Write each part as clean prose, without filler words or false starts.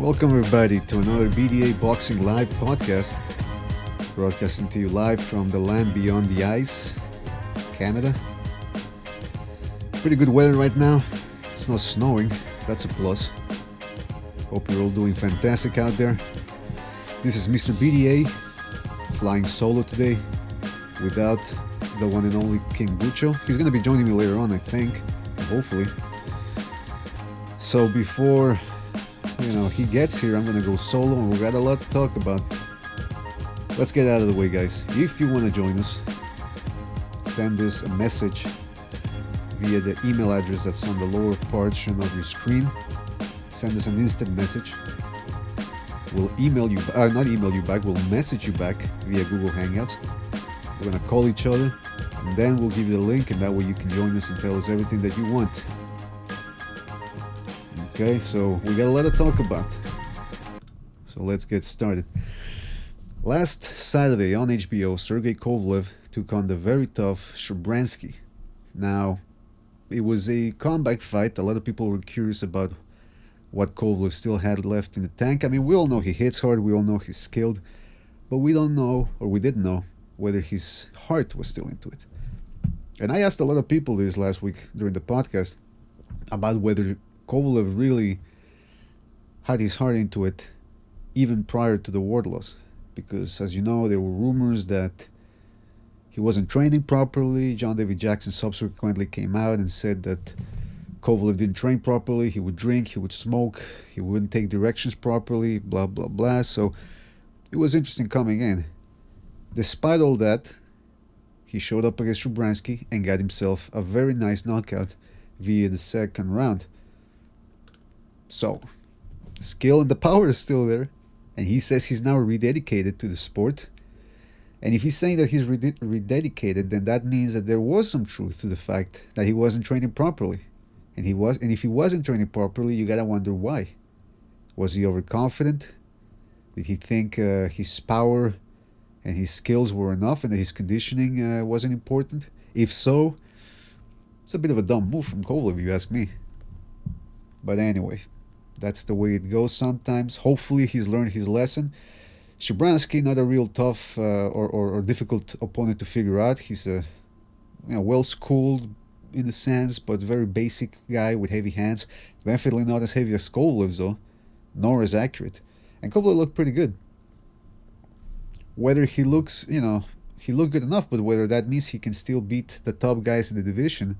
Welcome everybody to another BDA Boxing Live Podcast, broadcasting to you live from the land beyond the ice, Canada. Pretty good weather right now. It's not snowing, that's a plus. Hope you're all doing fantastic out there. This is Mr. BDA, flying solo today, without the one and only King Bucho. He's going to be joining me later on, I think, hopefully. So before he gets here, I'm gonna go solo, and we got a lot to talk about. Let's get out of the way, guys. If you want to join us, send us a message via the email address that's on the lower portion of your screen. Send us an instant message. We'll email you, not email you back, we'll message you back via Google Hangouts. We're gonna call each other, and then we'll give you the link, and that way you can join us and tell us everything that you want. Okay, so we got a lot to talk about. So let's get started. Last Saturday on HBO, Sergey Kovalev took on the very tough Shabransky. Now, it was a comeback fight. A lot of people were curious about what Kovalev still had left in the tank. I mean, we all know he hits hard, we all know he's skilled, but we don't know, or we didn't know, whether his heart was still into it. And I asked a lot of people this last week during the podcast about whether Kovalev really had his heart into it even prior to the ward loss, because as you know, there were rumors that he wasn't training properly. John David Jackson subsequently came out and said that Kovalev didn't train properly, he would drink, he would smoke, he wouldn't take directions properly, blah blah blah. So it was interesting coming in. Despite all that, he showed up against Shabransky and got himself a very nice knockout via the second round. So, the skill and the power is still there, and he says he's now rededicated to the sport. And if he's saying that he's rededicated, then that means that there was some truth to the fact that he wasn't training properly. And if he wasn't training properly, you gotta wonder why. Was he overconfident? Did he think his power and his skills were enough and that his conditioning wasn't important? If so, it's a bit of a dumb move from Kovalev, if you ask me. But anyway, that's the way it goes sometimes. Hopefully he's learned his lesson. Shabransky, not a real tough or difficult opponent to figure out. He's a well-schooled in a sense, but very basic guy with heavy hands. Definitely not as heavy as Kovalev though, nor as accurate. And Kovalev looked pretty good. Whether he looks, he looked good enough, but whether that means he can still beat the top guys in the division.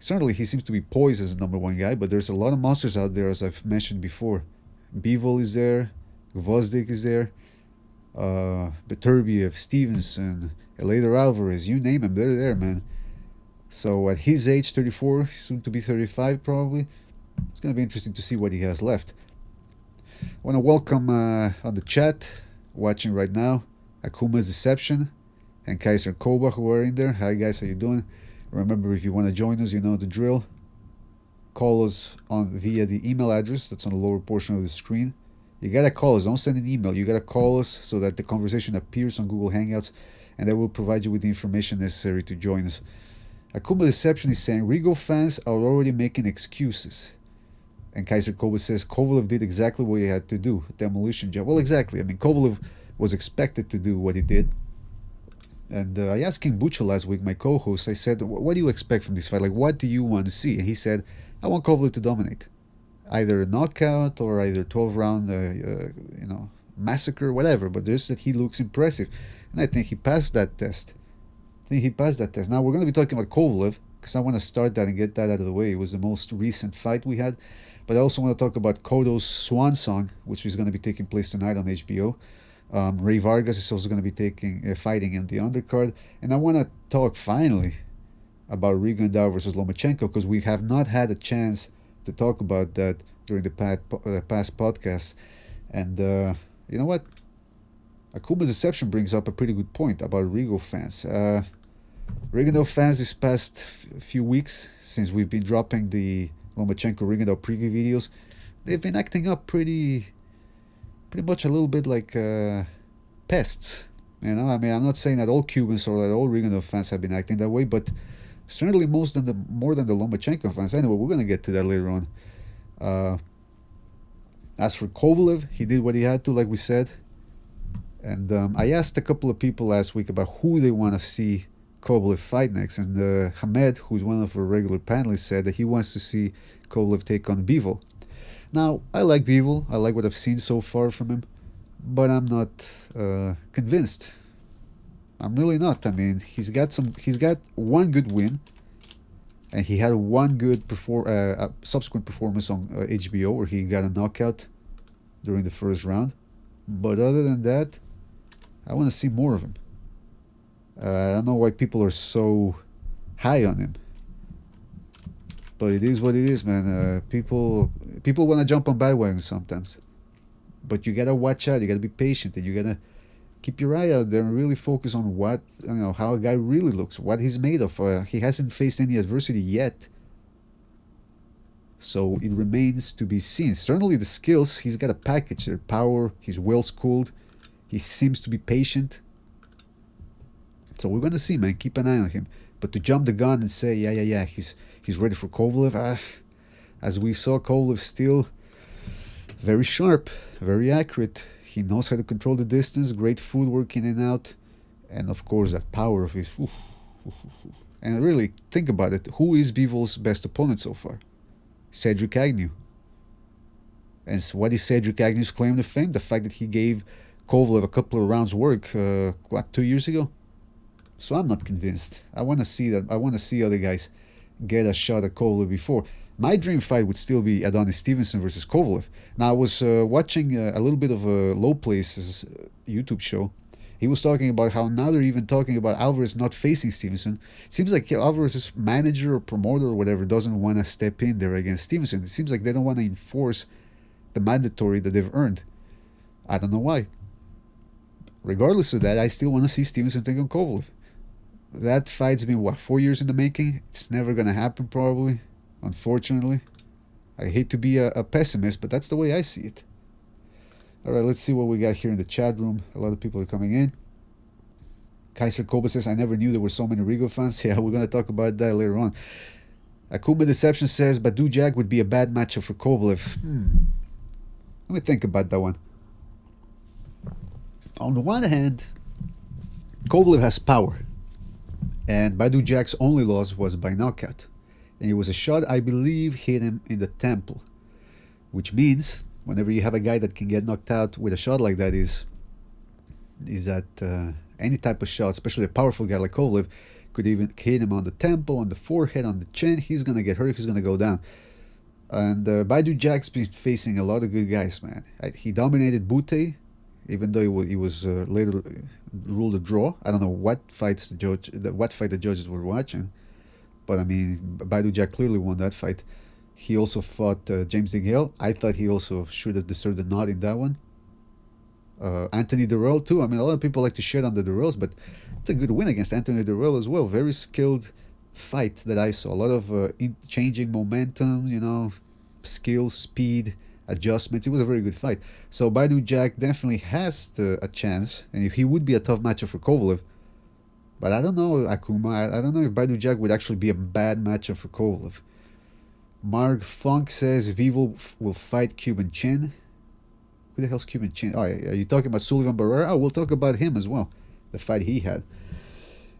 Certainly, he seems to be poised as the number one guy, but there's a lot of monsters out there, as I've mentioned before. Bivol is there, Gvozdyk is there, Beterbiev, Stevenson, Eleider Alvarez, you name them, they're there, man. So at his age, 34, soon to be 35 probably, it's going to be interesting to see what he has left. I want to welcome on the chat, watching right now, Akuma's Deception and Kaiser Koba, who are in there. Hi guys, how you doing? Remember, if you want to join us, you know the drill. Call us via the email address that's on the lower portion of the screen. You gotta call us, don't send an email. You gotta call us so that the conversation appears on Google Hangouts, and that will provide you with the information necessary to join us. Akuma Deception is saying Rigo fans are already making excuses. And Kaiser Koba says Kovalev did exactly what he had to do. Demolition job. Well, exactly. I mean, Kovalev was expected to do what he did. And I asked King Bucho last week, my co-host, I said, what do you expect from this fight? Like, what do you want to see? And he said, I want Kovalev to dominate. Either a knockout or either 12-round, massacre, whatever. But just that he looks impressive. And I think he passed that test. Now, we're going to be talking about Kovalev, because I want to start that and get that out of the way. It was the most recent fight we had. But I also want to talk about Cotto's Swan Song, which is going to be taking place tonight on HBO. Ray Vargas is also going to be fighting in the undercard. And I want to talk finally about Rigondeaux versus Lomachenko, because we have not had a chance to talk about that during the past podcasts. And you know what? Akuma's Deception brings up a pretty good point about Rigo fans. Rigondeaux fans, this past few weeks, since we've been dropping the Lomachenko-Rigondeaux preview videos, they've been acting up pretty much a little bit like pests. I mean, I'm not saying that all Cubans or that all Rigondeaux fans have been acting that way, but certainly more than the Lomachenko fans. Anyway, we're going to get to that later on. As for Kovalev, he did what he had to, like we said. And I asked a couple of people last week about who they want to see Kovalev fight next. And Hamed, who's one of our regular panelists, said that he wants to see Kovalev take on Bivol. Now, I like Bivol. I like what I've seen so far from him. But I'm not convinced. I'm really not. I mean, he's got one good win. And he had one good subsequent performance on HBO where he got a knockout during the first round. But other than that, I want to see more of him. I don't know why people are so high on him. But it is what it is, man. People want to jump on bandwagons sometimes. But you got to watch out. You got to be patient. And you got to keep your eye out there and really focus on how a guy really looks, what he's made of. He hasn't faced any adversity yet. So it remains to be seen. Certainly the skills, he's got a package there. Power, he's well schooled. He seems to be patient. So we're going to see, man. Keep an eye on him. But to jump the gun and say, yeah, he's ready for Kovalev. As we saw, Kovalev still very sharp, very accurate. He knows how to control the distance, great footwork in and out. And of course, that power of his... And really, think about it. Who is Bivol's best opponent so far? Cedric Agnew. And so what is Cedric Agnew's claim to fame? The fact that he gave Kovalev a couple of rounds work, 2 years ago? So I'm not convinced. I want to see that. I want to see other guys get a shot at Kovalev before. My dream fight would still be Adonis Stevenson versus Kovalev. Now, I was watching a little bit of a Low Places YouTube show. He was talking about how now they're even talking about Alvarez not facing Stevenson. It seems like Alvarez's manager or promoter or whatever doesn't want to step in there against Stevenson. It seems like they don't want to enforce the mandatory that they've earned. I don't know why. Regardless of that, I still want to see Stevenson take on Kovalev. That fight's been, 4 years in the making? It's never going to happen, probably. Unfortunately. I hate to be a pessimist, but that's the way I see it. Alright, let's see what we got here in the chat room. A lot of people are coming in. Kaiser Koba says, I never knew there were so many Rigo fans. Yeah, we're going to talk about that later on. Akuma Deception says, Badu Jag would be a bad matchup for Kovalev. Let me think about that one. On the one hand, Kovalev has power. And Badu Jag's only loss was by knockout. And it was a shot, I believe, hit him in the temple. Which means, whenever you have a guy that can get knocked out with a shot like that, is that any type of shot, especially a powerful guy like Kovalev, could even hit him on the temple, on the forehead, on the chin. He's going to get hurt, he's going to go down. And Badu Jag's been facing a lot of good guys, man. He dominated Bute, even though he was later ruled a draw. I don't know what fight the judges were watching. But I mean, Badu Jag clearly won that fight. He also fought James DeGale. I thought he also should have deserved a nod in that one. Anthony Durrell too. I mean, a lot of people like to shit on the Durrells, but it's a good win against Anthony Durrell as well. Very skilled fight that I saw. A lot of changing momentum, skill, speed, adjustments. It was a very good fight. So Badu Jag definitely has a chance, and he would be a tough matchup for Kovalev. But I don't know, Akuma. I don't know if Badu Jag would actually be a bad matchup for Kovalev. Mark Funk says Bivol will fight Cuban Chin. Who the hell's Cuban Chin? Oh, are you talking about Sullivan Barrera? Oh, we'll talk about him as well. The fight he had.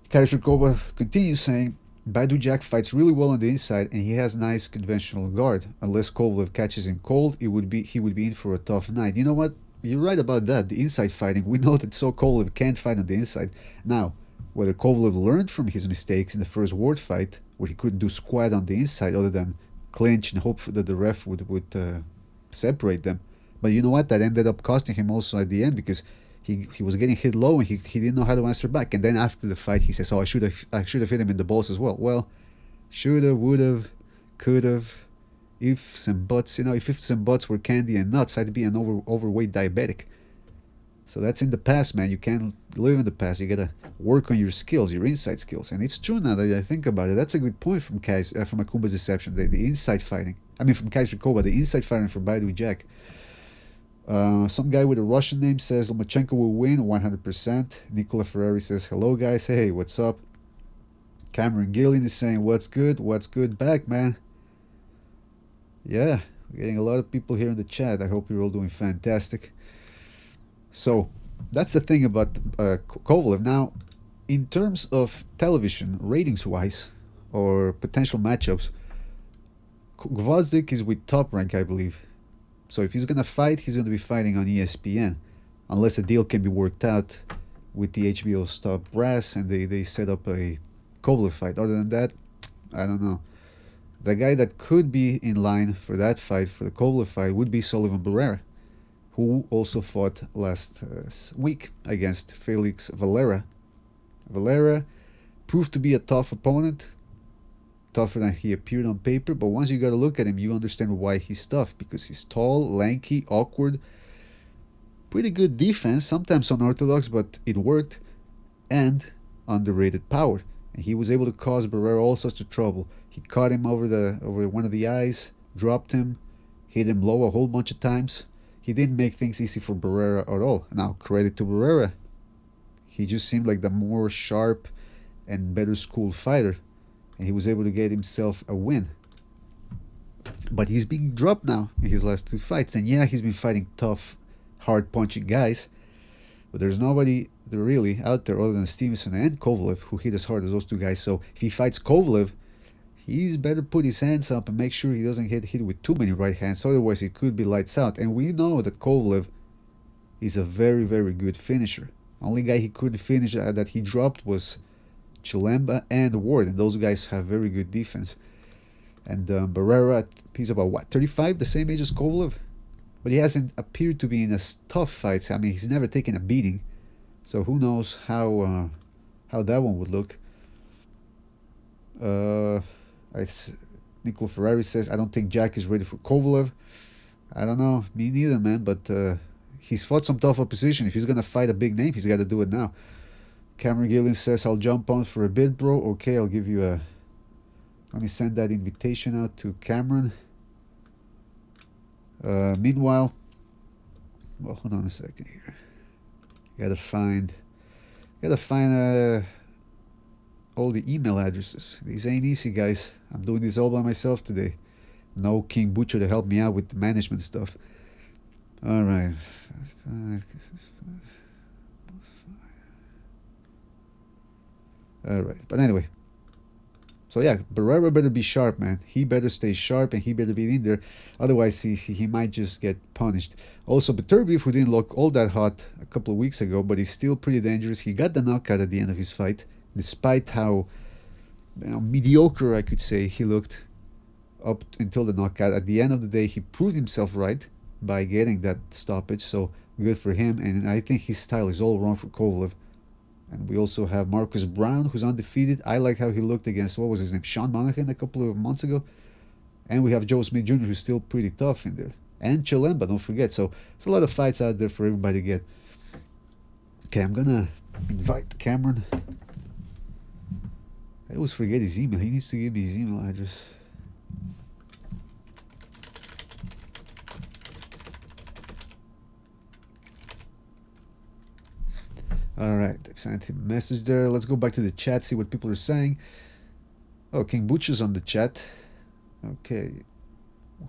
Kaiser Koba continues saying, Badu Jag fights really well on the inside and he has nice conventional guard. Unless Kovalev catches him cold, he would be in for a tough night. You know what? You're right about that. The inside fighting. We know that Kovalev can't fight on the inside. Now, whether Kovalev learned from his mistakes in the first Ward fight, where he couldn't do squat on the inside other than clinch and hope that the ref would separate them. But you know what? That ended up costing him also at the end because he was getting hit low and he didn't know how to answer back. And then after the fight, he says, "Oh, I should have hit him in the balls as well." Well, shoulda, woulda, coulda, ifs and buts. If ifs and buts were candy and nuts, I'd be an overweight diabetic. So that's in the past, man. You can't live in the past. You gotta work on your skills, your inside skills. And it's true now that I think about it. That's a good point from Akumba's Deception. The inside fighting. I mean, from Kaiser Koba, the inside fighting for Badu Jag. Some guy with a Russian name says Lomachenko will win 100%. Nicola Ferrari says, hello guys, hey, what's up? Cameron Gillian is saying, what's good back, man? Yeah, We're getting a lot of people here in the chat. I hope you're all doing fantastic. So that's the thing about Kovalev. Now, in terms of television ratings-wise or potential matchups, Gvozdyk is with Top Rank, I believe. So if he's gonna fight, he's gonna be fighting on ESPN, unless a deal can be worked out with the HBO's top brass and they set up a Kovalev fight. Other than that, I don't know. The guy that could be in line for that fight, for the Kovalev fight, would be Sullivan Barrera, who also fought last week against Felix Valera. Valera proved to be a tough opponent, tougher than he appeared on paper, but once you got to look at him, you understand why he's tough, because he's tall, lanky, awkward, pretty good defense, sometimes unorthodox, but it worked, and underrated power. And he was able to cause Barrera all sorts of trouble. He caught him over one of the eyes, dropped him, hit him low a whole bunch of times. He didn't make things easy for Barrera at all. Now, credit to Barrera. He just seemed like the more sharp and better school fighter, and he was able to get himself a win. But he's being dropped now in his last 2 fights, and yeah, he's been fighting tough, hard-punching guys, but there's nobody really out there other than Stevenson and Kovalev who hit as hard as those 2 guys. So if he fights Kovalev, he's better put his hands up and make sure he doesn't get hit with too many right hands, otherwise it could be lights out. And we know that Kovalev is a very, very good finisher. Only guy he couldn't finish that he dropped was Chilemba and Ward, and those guys have very good defense. And Barrera, he's about what, 35, the same age as Kovalev? But he hasn't appeared to be in as tough fights. I mean, he's never taken a beating, so who knows how that one would look. Nicolo Ferrari says, I don't think Jack is ready for Kovalev. I don't know, me neither, man, but he's fought some tough opposition. If he's going to fight a big name, he's got to do it now. Cameron Gillian says, I'll jump on for a bit, bro. Okay, I'll give you a... Let me send that invitation out to Cameron. Meanwhile... Well, hold on a second here. Gotta find all the email addresses. These ain't easy, guys. I'm doing this all by myself today. No King Butcher to help me out with the management stuff. Alright. Alright, but anyway. So yeah, Barrera better be sharp, man. He better stay sharp and he better be in there. Otherwise, he might just get punished. Also, Beterbiev, who didn't look all that hot a couple of weeks ago, but he's still pretty dangerous. He got the knockout at the end of his fight, despite how mediocre, I could say, he looked up until the knockout. At the end of the day, he proved himself right by getting that stoppage, so good for him. And I think his style is all wrong for Kovalev. And we also have Marcus Brown, who's undefeated. I like how he looked against, what was his name, Sean Monahan a couple of months ago. And we have Joe Smith Jr., who's still pretty tough in there. And Chilemba, don't forget. So there's a lot of fights out there for everybody to get. Okay, I'm going to invite Cameron. I always forget his email. He needs to give me his email address. Alright, I've sent him a message there. Let's go back to the chat, see what people are saying. Oh, King Butcher's on the chat. Okay.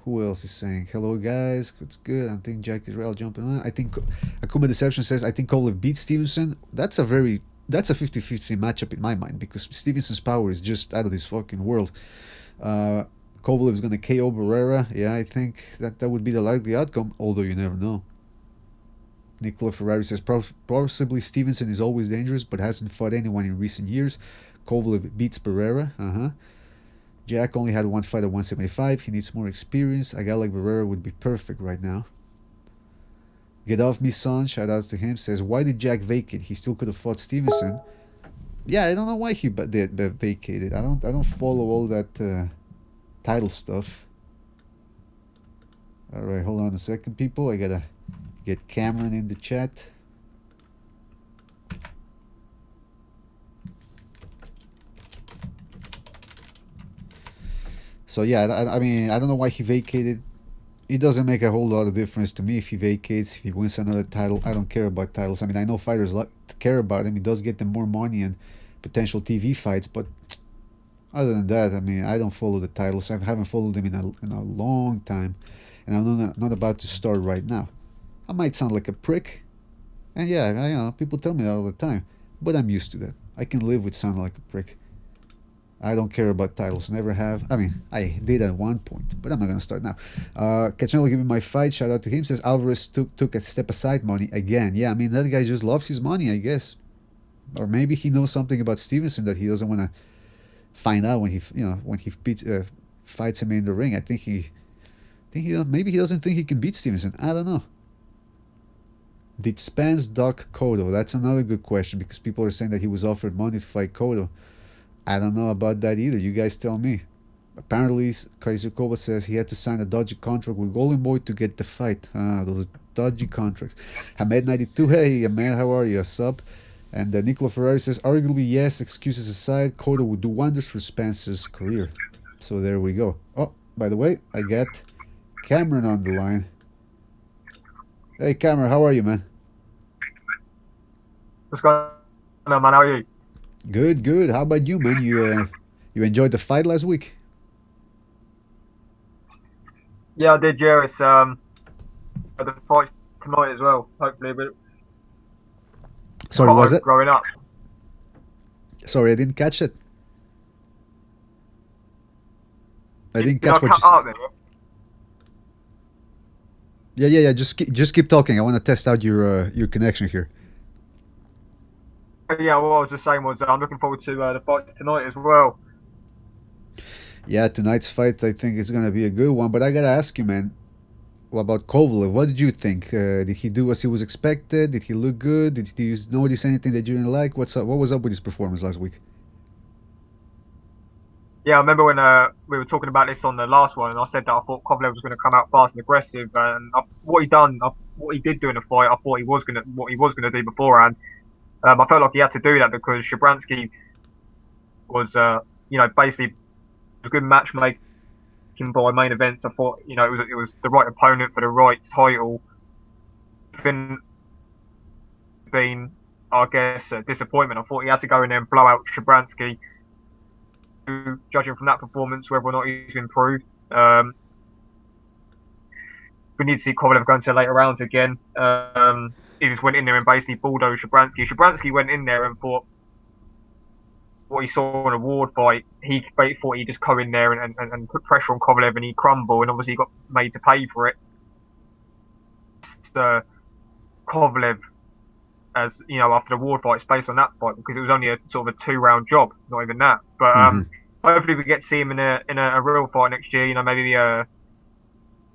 Who else is saying? Hello, guys. It's good. I think Jack Israel jumping on. I think Akuma Deception says, I think Kovalev beats Stevenson. That's a 50-50 matchup in my mind, because Stevenson's power is just out of this fucking world. Kovalev is going to KO Barrera. Yeah, I think that would be the likely outcome, although you never know. Nicolo Ferrari says, possibly Stevenson is always dangerous, but hasn't fought anyone in recent years. Kovalev beats Barrera. Jack only had one fight at 175. He needs more experience. A guy like Barrera would be perfect right now. Get Off Me Son, shout outs to him, says, why did Jack vacate? He still could have fought Stevenson. Yeah, I don't know why he vacated. I don't follow all that title stuff. Alright, hold on a second, people. I gotta get Cameron in the chat. So yeah, I mean, I don't know why he vacated. It doesn't make a whole lot of difference to me if he vacates, if he wins another title. I don't care about titles. I mean, I know fighters care about him. It does get them more money and potential TV fights, but other than that, I mean, I don't follow the titles. I haven't followed them in a long time. and I'm not about to start right now. I might sound like a prick, and yeah, people tell me that all the time, but I'm used to that. I can live with sounding like a prick. I don't care about titles, never have. I mean, I did at one point, but I'm not gonna start now. Canelo giving my fight, shout out to him, says Alvarez took a step aside money again. Yeah, I mean, that guy just loves his money, I guess. Or maybe he knows something about Stevenson that he doesn't want to find out when he fights him in the ring. I think maybe he doesn't think he can beat Stevenson. I don't know. Did Spence duck Cotto? That's another good question because people are saying that he was offered money to fight Cotto. I don't know about that either. You guys tell me. Apparently, Kaizukova says he had to sign a dodgy contract with Golden Boy to get the fight. Those dodgy contracts. Hamed92, hey, man, how are you? Sup? And Nicola Ferrari says, arguably, yes, excuses aside, Cotto would do wonders for Spence's career. So there we go. Oh, by the way, I got Cameron on the line. Hey, Cameron, how are you, man? What's going on, man? How are you? Good, good. How about you, man? You enjoyed the fight last week? Yeah, I did. Yeah, it's the fight's tonight as well. Hopefully, but sorry, was it? Growing up. Sorry, I didn't catch it. I didn't catch what you said. Yeah. Just keep talking. I want to test out your connection here. Yeah, well, I was just saying I'm looking forward to the fight tonight as well. Yeah, tonight's fight I think is gonna be a good one. But I gotta ask you, man, about Kovalev. What did you think? Did he do as he was expected? Did he look good? Did you notice anything that you didn't like? What's up? What was up with his performance last week? Yeah, I remember when we were talking about this on the last one, and I said that I thought Kovalev was going to come out fast and aggressive, and what he did do in the fight, I thought what he was gonna do beforehand. I felt like he had to do that because Shabransky was, basically a good matchmaking by main events. I thought, it was the right opponent for the right title. Been, I guess, a disappointment. I thought he had to go in there and blow out Shabransky. Judging from that performance, whether or not he's improved, we need to see Kovalev go into later rounds again. He just went in there and basically bulldozed Shabransky. Shabransky went in there and thought what he saw in a Ward fight, he thought he'd just go in there and put pressure on Kovalev and he'd crumble, and obviously he got made to pay for it. Kovalev, as after the Ward fight, it's based on that fight because it was only a sort of a 2-round job, not even that. But hopefully we get to see him in a real fight next year. Maybe they're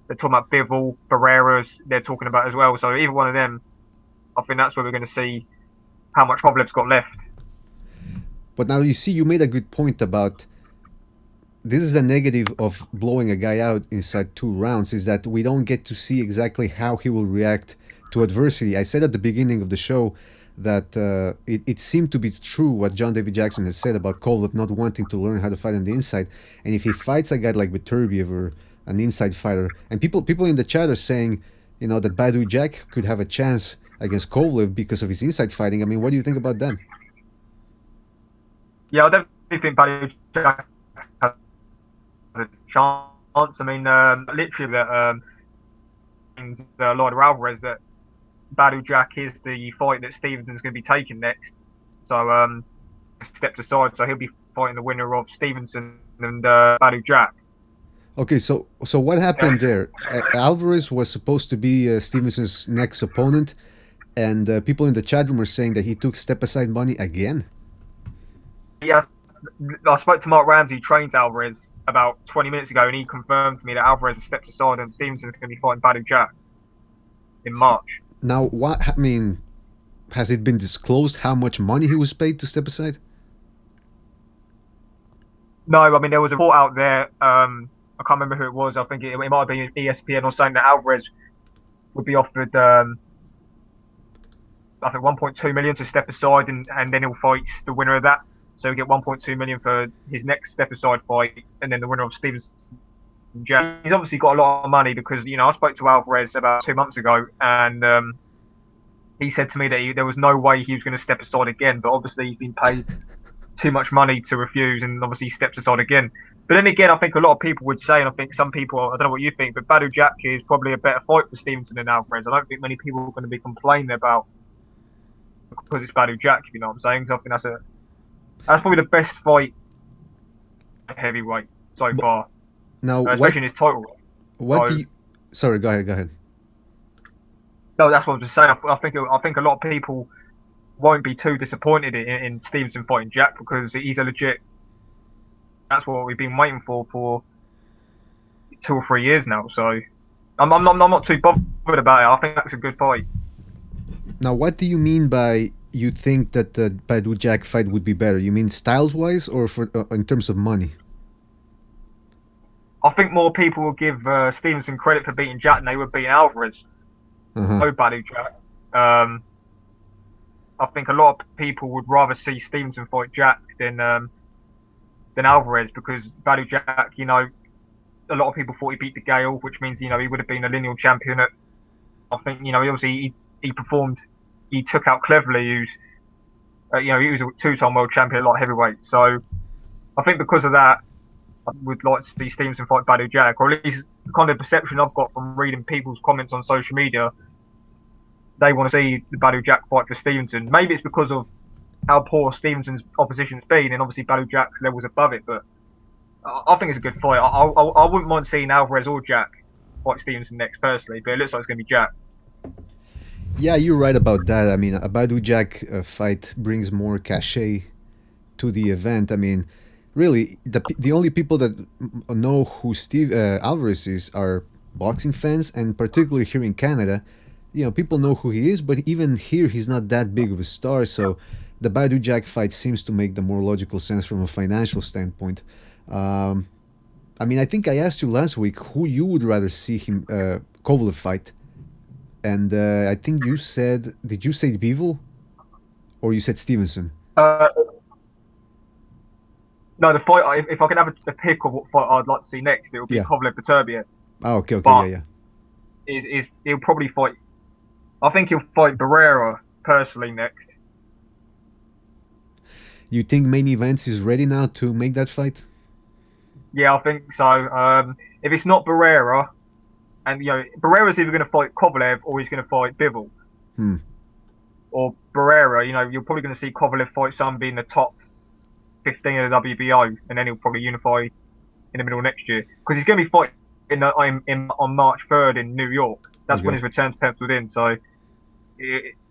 talking about Bivol, Barreras, they're talking about as well. So either one of them, I think that's where we're going to see how much Kovalev's got left. But now you see, you made a good point about this is the negative of blowing a guy out inside 2 rounds, is that we don't get to see exactly how he will react to adversity. I said at the beginning of the show that it seemed to be true what John David Jackson has said about Kovalev not wanting to learn how to fight on the inside. And if he fights a guy like Beterbiev or an inside fighter, and people in the chat are saying, that Badu Jack could have a chance against Kovalev because of his inside fighting. I mean, what do you think about that? Yeah, I definitely think Badu Jack has a chance. I mean, literally, that Lloyd Alvarez, that Badu Jack is the fight that Stevenson's going to be taking next. So, stepped aside, so he'll be fighting the winner of Stevenson and Badu Jack. Okay, so what happened there? Alvarez was supposed to be Stevenson's next opponent, and people in the chat room are saying that he took step-aside money again. Yeah, I spoke to Mark Ramsey, who trains Alvarez, about 20 minutes ago, and he confirmed to me that Alvarez has stepped aside and Stevenson's going to be fighting Badu Jack in March. Now, has it been disclosed how much money he was paid to step aside? No, I mean, there was a report out there. I can't remember who it was. I think it might have been ESPN or saying that Alvarez would be offered, I think 1.2 million to step aside, and then he'll fight the winner of that. So he'll get 1.2 million for his next step aside fight, and then the winner of Stevenson. He's obviously got a lot of money because I spoke to Alvarez about 2 months ago, and he said to me that there was no way he was going to step aside again. But obviously he's been paid too much money to refuse, and obviously he steps aside again. But then again, I think a lot of people would say, and I think some people, I don't know what you think, but Badou Jack is probably a better fight for Stevenson than Alvarez. I don't think many people are going to be complaining about because it's Badou Jack, if you know what I'm saying. So I think that's probably the best fight heavyweight so far, Now, especially in his title. What do you? Sorry, go ahead. No, that's what I was just saying. I think a lot of people won't be too disappointed in Stevenson fighting Jack because he's a legit. That's what we've been waiting for 2 or 3 years now. So I'm not too bothered about it. I think that's a good fight. Now, what do you mean by you think that the Badou Jack fight would be better? You mean styles-wise or for in terms of money? I think more people will give Stevenson credit for beating Jack than they would beating Alvarez. No Badou Jack. I think a lot of people would rather see Stevenson fight Jack than Alvarez because Badou Jack, you know, a lot of people thought he beat the Gale, which means, you know, he would have been a lineal champion. I think, you know, he performed, he took out Cleverly, who's, you know, he was a 2-time world champion at light heavyweight. So I think because of that, I would like to see Stevenson fight Badou Jack, or at least the kind of perception I've got from reading people's comments on social media. They want to see the Badou Jack fight for Stevenson. Maybe it's because of how poor Stevenson's opposition's been, and obviously Badou Jack's levels above it. But I think it's a good fight. I wouldn't mind seeing Alvarez or Jack fight Stevenson next, personally. But it looks like it's going to be Jack. Yeah, you're right about that. I mean, a Badou Jack fight brings more cachet to the event. I mean, really, the only people that know who Steve Alvarez is are boxing fans, and particularly here in Canada. You know, people know who he is, but even here, he's not that big of a star. So the Badou Jack fight seems to make the more logical sense from a financial standpoint. I mean, I think I asked you last week who you would rather see him Kovalev fight, and I think you said, did you say Bivol, or you said Stevenson? No, the fight. If I can have a pick of what fight I'd like to see next, it would be Kovalev-Beterbiev. Oh, okay, but yeah. He'll probably fight. I think he'll fight Barrera personally next. You think Main Events is ready now to make that fight? Yeah, I think so. If it's not Barrera, and you know, Barrera's either going to fight Kovalev or he's going to fight Bivol. Or Barrera, you know, you're probably going to see Kovalev fight somebody in the top 15 of the WBO, and then he'll probably unify in the middle of next year because he's going to be fighting on March 3rd in New York. That's when his return's penciled in. So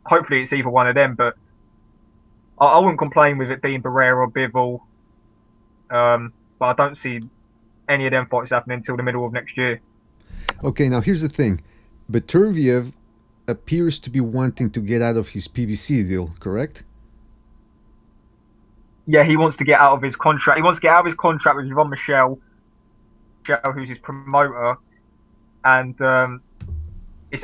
hopefully it's either one of them. But I wouldn't complain with it being Barrera or Bivol. But I don't see any of them fights happening until the middle of next year. Okay, now here's the thing. Beterbiev appears to be wanting to get out of his PBC deal, correct? Yeah, he wants to get out of his contract. He wants to get out of his contract with Yvonne Michel, who's his promoter. And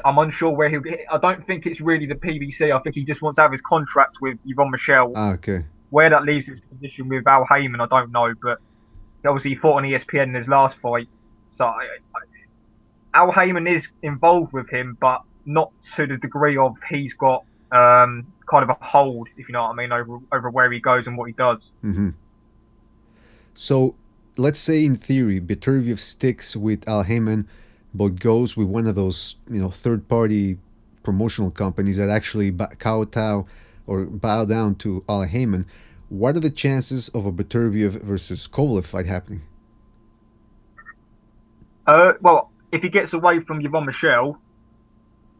I'm unsure where he'll get. I don't think it's really the PBC. I think he just wants to have his contract with Yvonne Michel. Okay. Where that leaves his position with Al Heyman, I don't know. But obviously, he fought on ESPN in his last fight. So Al Heyman is involved with him, but not to the degree of he's got kind of a hold, if you know what I mean, over where he goes and what he does. Mm-hmm. So let's say in theory, Beterbiev sticks with Al Heyman, but goes with one of those, you know, third-party promotional companies that actually kowtow or bow down to Al Heyman. What are the chances of a Beterbiev versus Kovalev fight happening? Well, if he gets away from Yvonne Michel,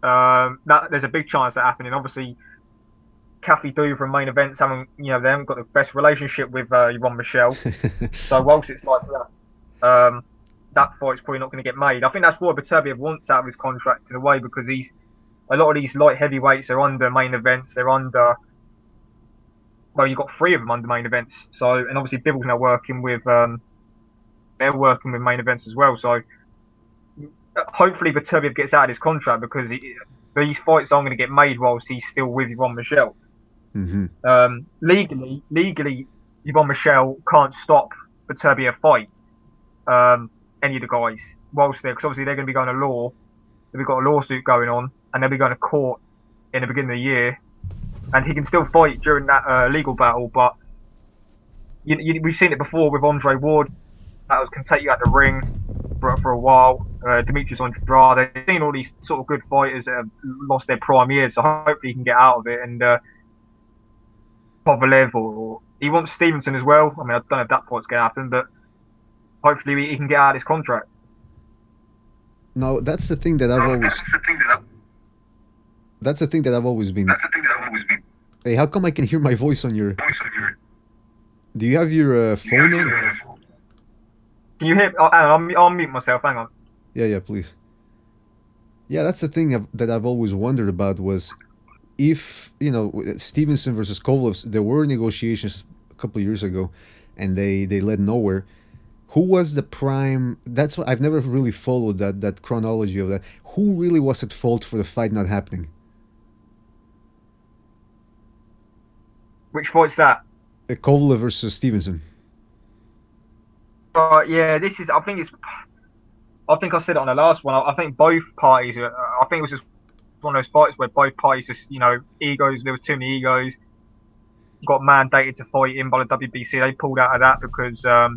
there's a big chance of that happening. Obviously, Kathy Doo from Main Events they haven't got the best relationship with Yvonne Michel. So whilst it's like that, that fight's probably not going to get made. I think that's why Beterbiev wants out of his contract in a way, because a lot of these light heavyweights are under Main Events. They're under. Well, you've got 3 of them under Main Events. So, and obviously Bibble's now working with. They're working with Main Events as well. So, hopefully Beterbiev gets out of his contract, because these fights aren't going to get made whilst he's still with Yvonne Michel. Mm-hmm. Legally, Yvonne Michel can't stop Beterbiev fight any of the guys whilst because obviously they're going to be going to law. They've got a lawsuit going on, and they'll be going to court in the beginning of the year, and he can still fight during that legal battle. But we've seen it before with Andre Ward can take you out the ring for a while. Demetrius Andrade. I've seen all these sort of good fighters that have lost their prime years, so hopefully he can get out of it. And Kovalev, or he wants Stevenson as well. I mean, I don't know if that fight's going to happen, but hopefully he can get out of his contract. No, that's the thing that I've always. That's the thing that I've always been. Hey, how come I can hear my voice on your? Do you have your phone on? Can you hear? Hang on, I'll mute myself. Hang on. Yeah, please. Yeah, that's the thing that I've always wondered about was if, Stevenson versus Kovalev, there were negotiations a couple of years ago and they led nowhere. Who was the prime? That's what I've never really followed that chronology of that. Who really was at fault for the fight not happening? Which fight's that? Kovalev versus Stevenson. Yeah, this is. I think I said it on the last one. I think both parties. I think it was just one of those fights where both parties just, egos. There were too many egos. Got mandated to fight in by the WBC. They pulled out of that because, they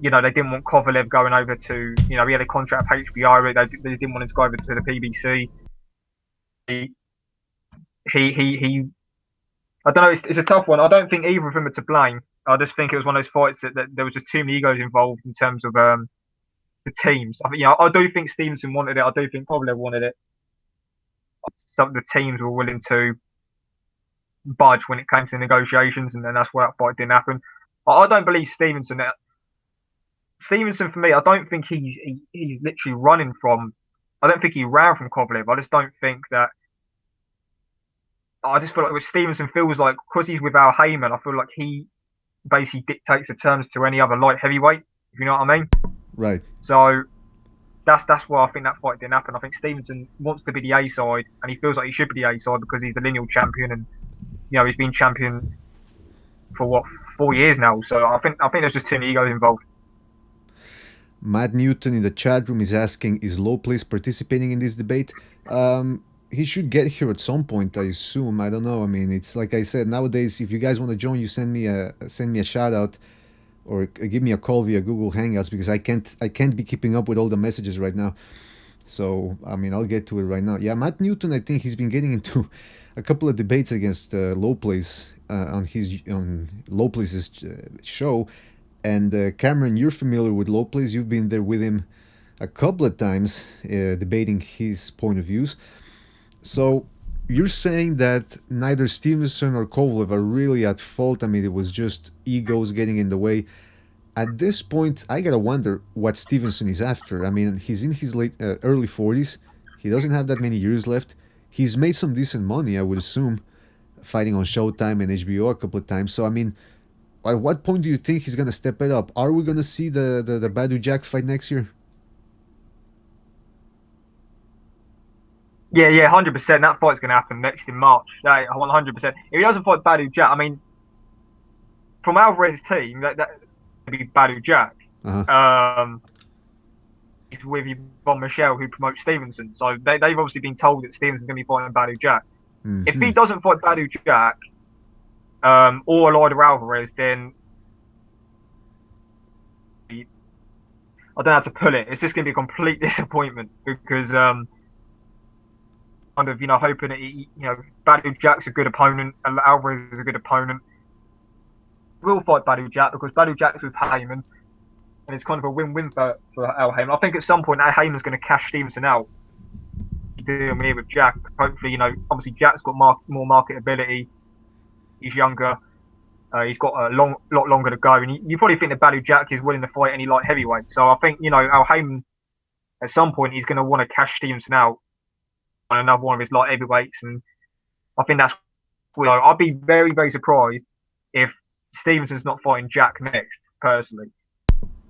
didn't want Kovalev going over to. He had a contract with HBO. They didn't want him to go over to the PBC. He. I don't know. It's a tough one. I don't think either of them are to blame. I just think it was one of those fights that there was just too many egos involved in terms of the teams. I do think Stevenson wanted it. I do think Kovalev wanted it. Some of the teams were willing to budge when it came to negotiations, and then that's why that fight didn't happen. I don't believe Stevenson. Stevenson, for me, I don't think he's literally running from. I don't think he ran from Kovalev. I just don't think that. I just feel like Stevenson feels like, because he's with Al Heyman, I feel like he basically dictates the terms to any other light heavyweight, if you know what I mean. Right. So that's why I think that fight didn't happen. I think Stevenson wants to be the A side, and he feels like he should be the A side because he's the lineal champion, and he's been champion for 4 years now. So I think there's just too many egos involved. Matt Newton in the chat room is asking, is Low Place participating in this debate? He should get here at some point, I assume. I don't know. I mean, it's like I said, nowadays, if you guys want to join, you send me a shout out or give me a call via Google Hangouts, because I can't be keeping up with all the messages right now. So, I mean, I'll get to it right now. Yeah, Matt Newton, I think he's been getting into a couple of debates against Low Place on Low Place's show. And Cameron, you're familiar with Low Place. You've been there with him a couple of times debating his point of views. So you're saying that neither Stevenson or Kovalev are really at fault. I mean, it was just egos getting in the way. At this point, I gotta wonder what Stevenson is after. I mean, he's in his early 40s. He doesn't have that many years left. He's made some decent money, I would assume, fighting on Showtime and HBO a couple of times. So, I mean, at what point do you think he's gonna step it up? Are we gonna see the Badu Jack fight next year? Yeah, 100%. That fight's going to happen next in March. 100%. If he doesn't fight Badu Jack, I mean, from Alvarez's team, that would be Badu Jack. Uh-huh. It's with Yvonne Michelle, who promotes Stevenson. So they've obviously been told that Stevenson's going to be fighting Badu Jack. Mm-hmm. If he doesn't fight Badu Jack or Eloida Alvarez, then I don't know how to put it. It's just going to be a complete disappointment because kind of, hoping that Badu Jack's a good opponent, Alvarez is a good opponent. We'll fight Badu Jack because Badu Jack's with Heyman, and it's kind of a win-win for Al Heyman. I think at some point Al Heyman's going to cash Stevenson out. Deal me with Jack. Hopefully, obviously Jack's got more marketability. He's younger. He's got a lot longer to go, and you probably think that Badu Jack is willing to fight any light heavyweight. So I think Al Heyman at some point he's going to want to cash Stevenson out on another one of his light heavyweights, and I think that's. I'd be very, very surprised if Stevenson's not fighting Jack next, personally.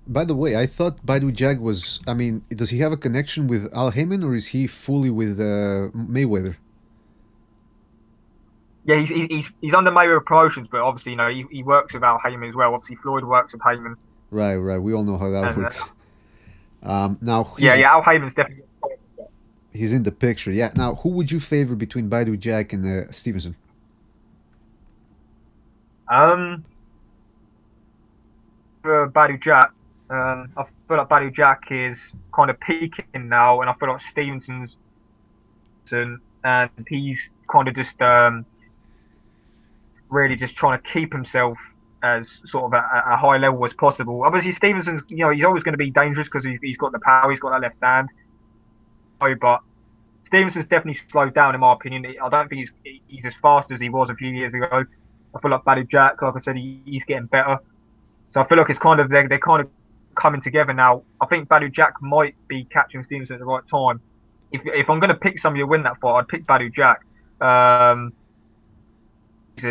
By the way, I thought Badu Jack was. I mean, does he have a connection with Al Heyman, or is he fully with Mayweather? Yeah, he's under Mayweather Promotions, but obviously, he works with Al Heyman as well. Obviously, Floyd works with Heyman. Right. We all know how that works. Now. Al Heyman's definitely. He's in the picture. Yeah. Now, who would you favor between Badu Jack and Stevenson? for Badu Jack. I feel like Badu Jack is kind of peaking now, and I feel like Stevenson's and he's kind of just really just trying to keep himself as sort of at a high level as possible. Obviously, Stevenson's, he's always going to be dangerous because he's got the power, he's got that left hand. But Stevenson's definitely slowed down, in my opinion. I don't think he's as fast as he was a few years ago. I feel like Badu Jack, like I said, he's getting better. So I feel like it's kind of they're kind of coming together now. I think Badu Jack might be catching Stevenson at the right time. If I'm going to pick somebody to win that fight, I'd pick Badu Jack. And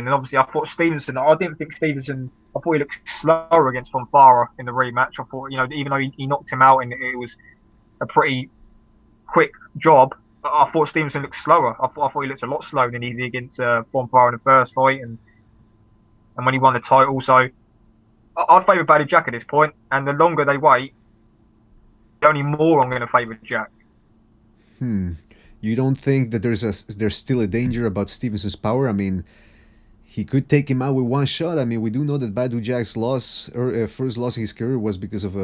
obviously, I thought Stevenson. I didn't think Stevenson. I thought he looked slower against Fonfara in the rematch. I thought, even though he knocked him out and it was a pretty quick job, I thought Stevenson looked slower. I thought he looked a lot slower than he did against Fonfara in the first fight, and when he won the title. So I'd favour Badu Jack at this point, and the longer they wait, the only more I'm going to favour Jack. You don't think that there's still a danger about Stevenson's power? I mean, he could take him out with one shot. I mean, we do know that Badu Jack's first loss in his career was because of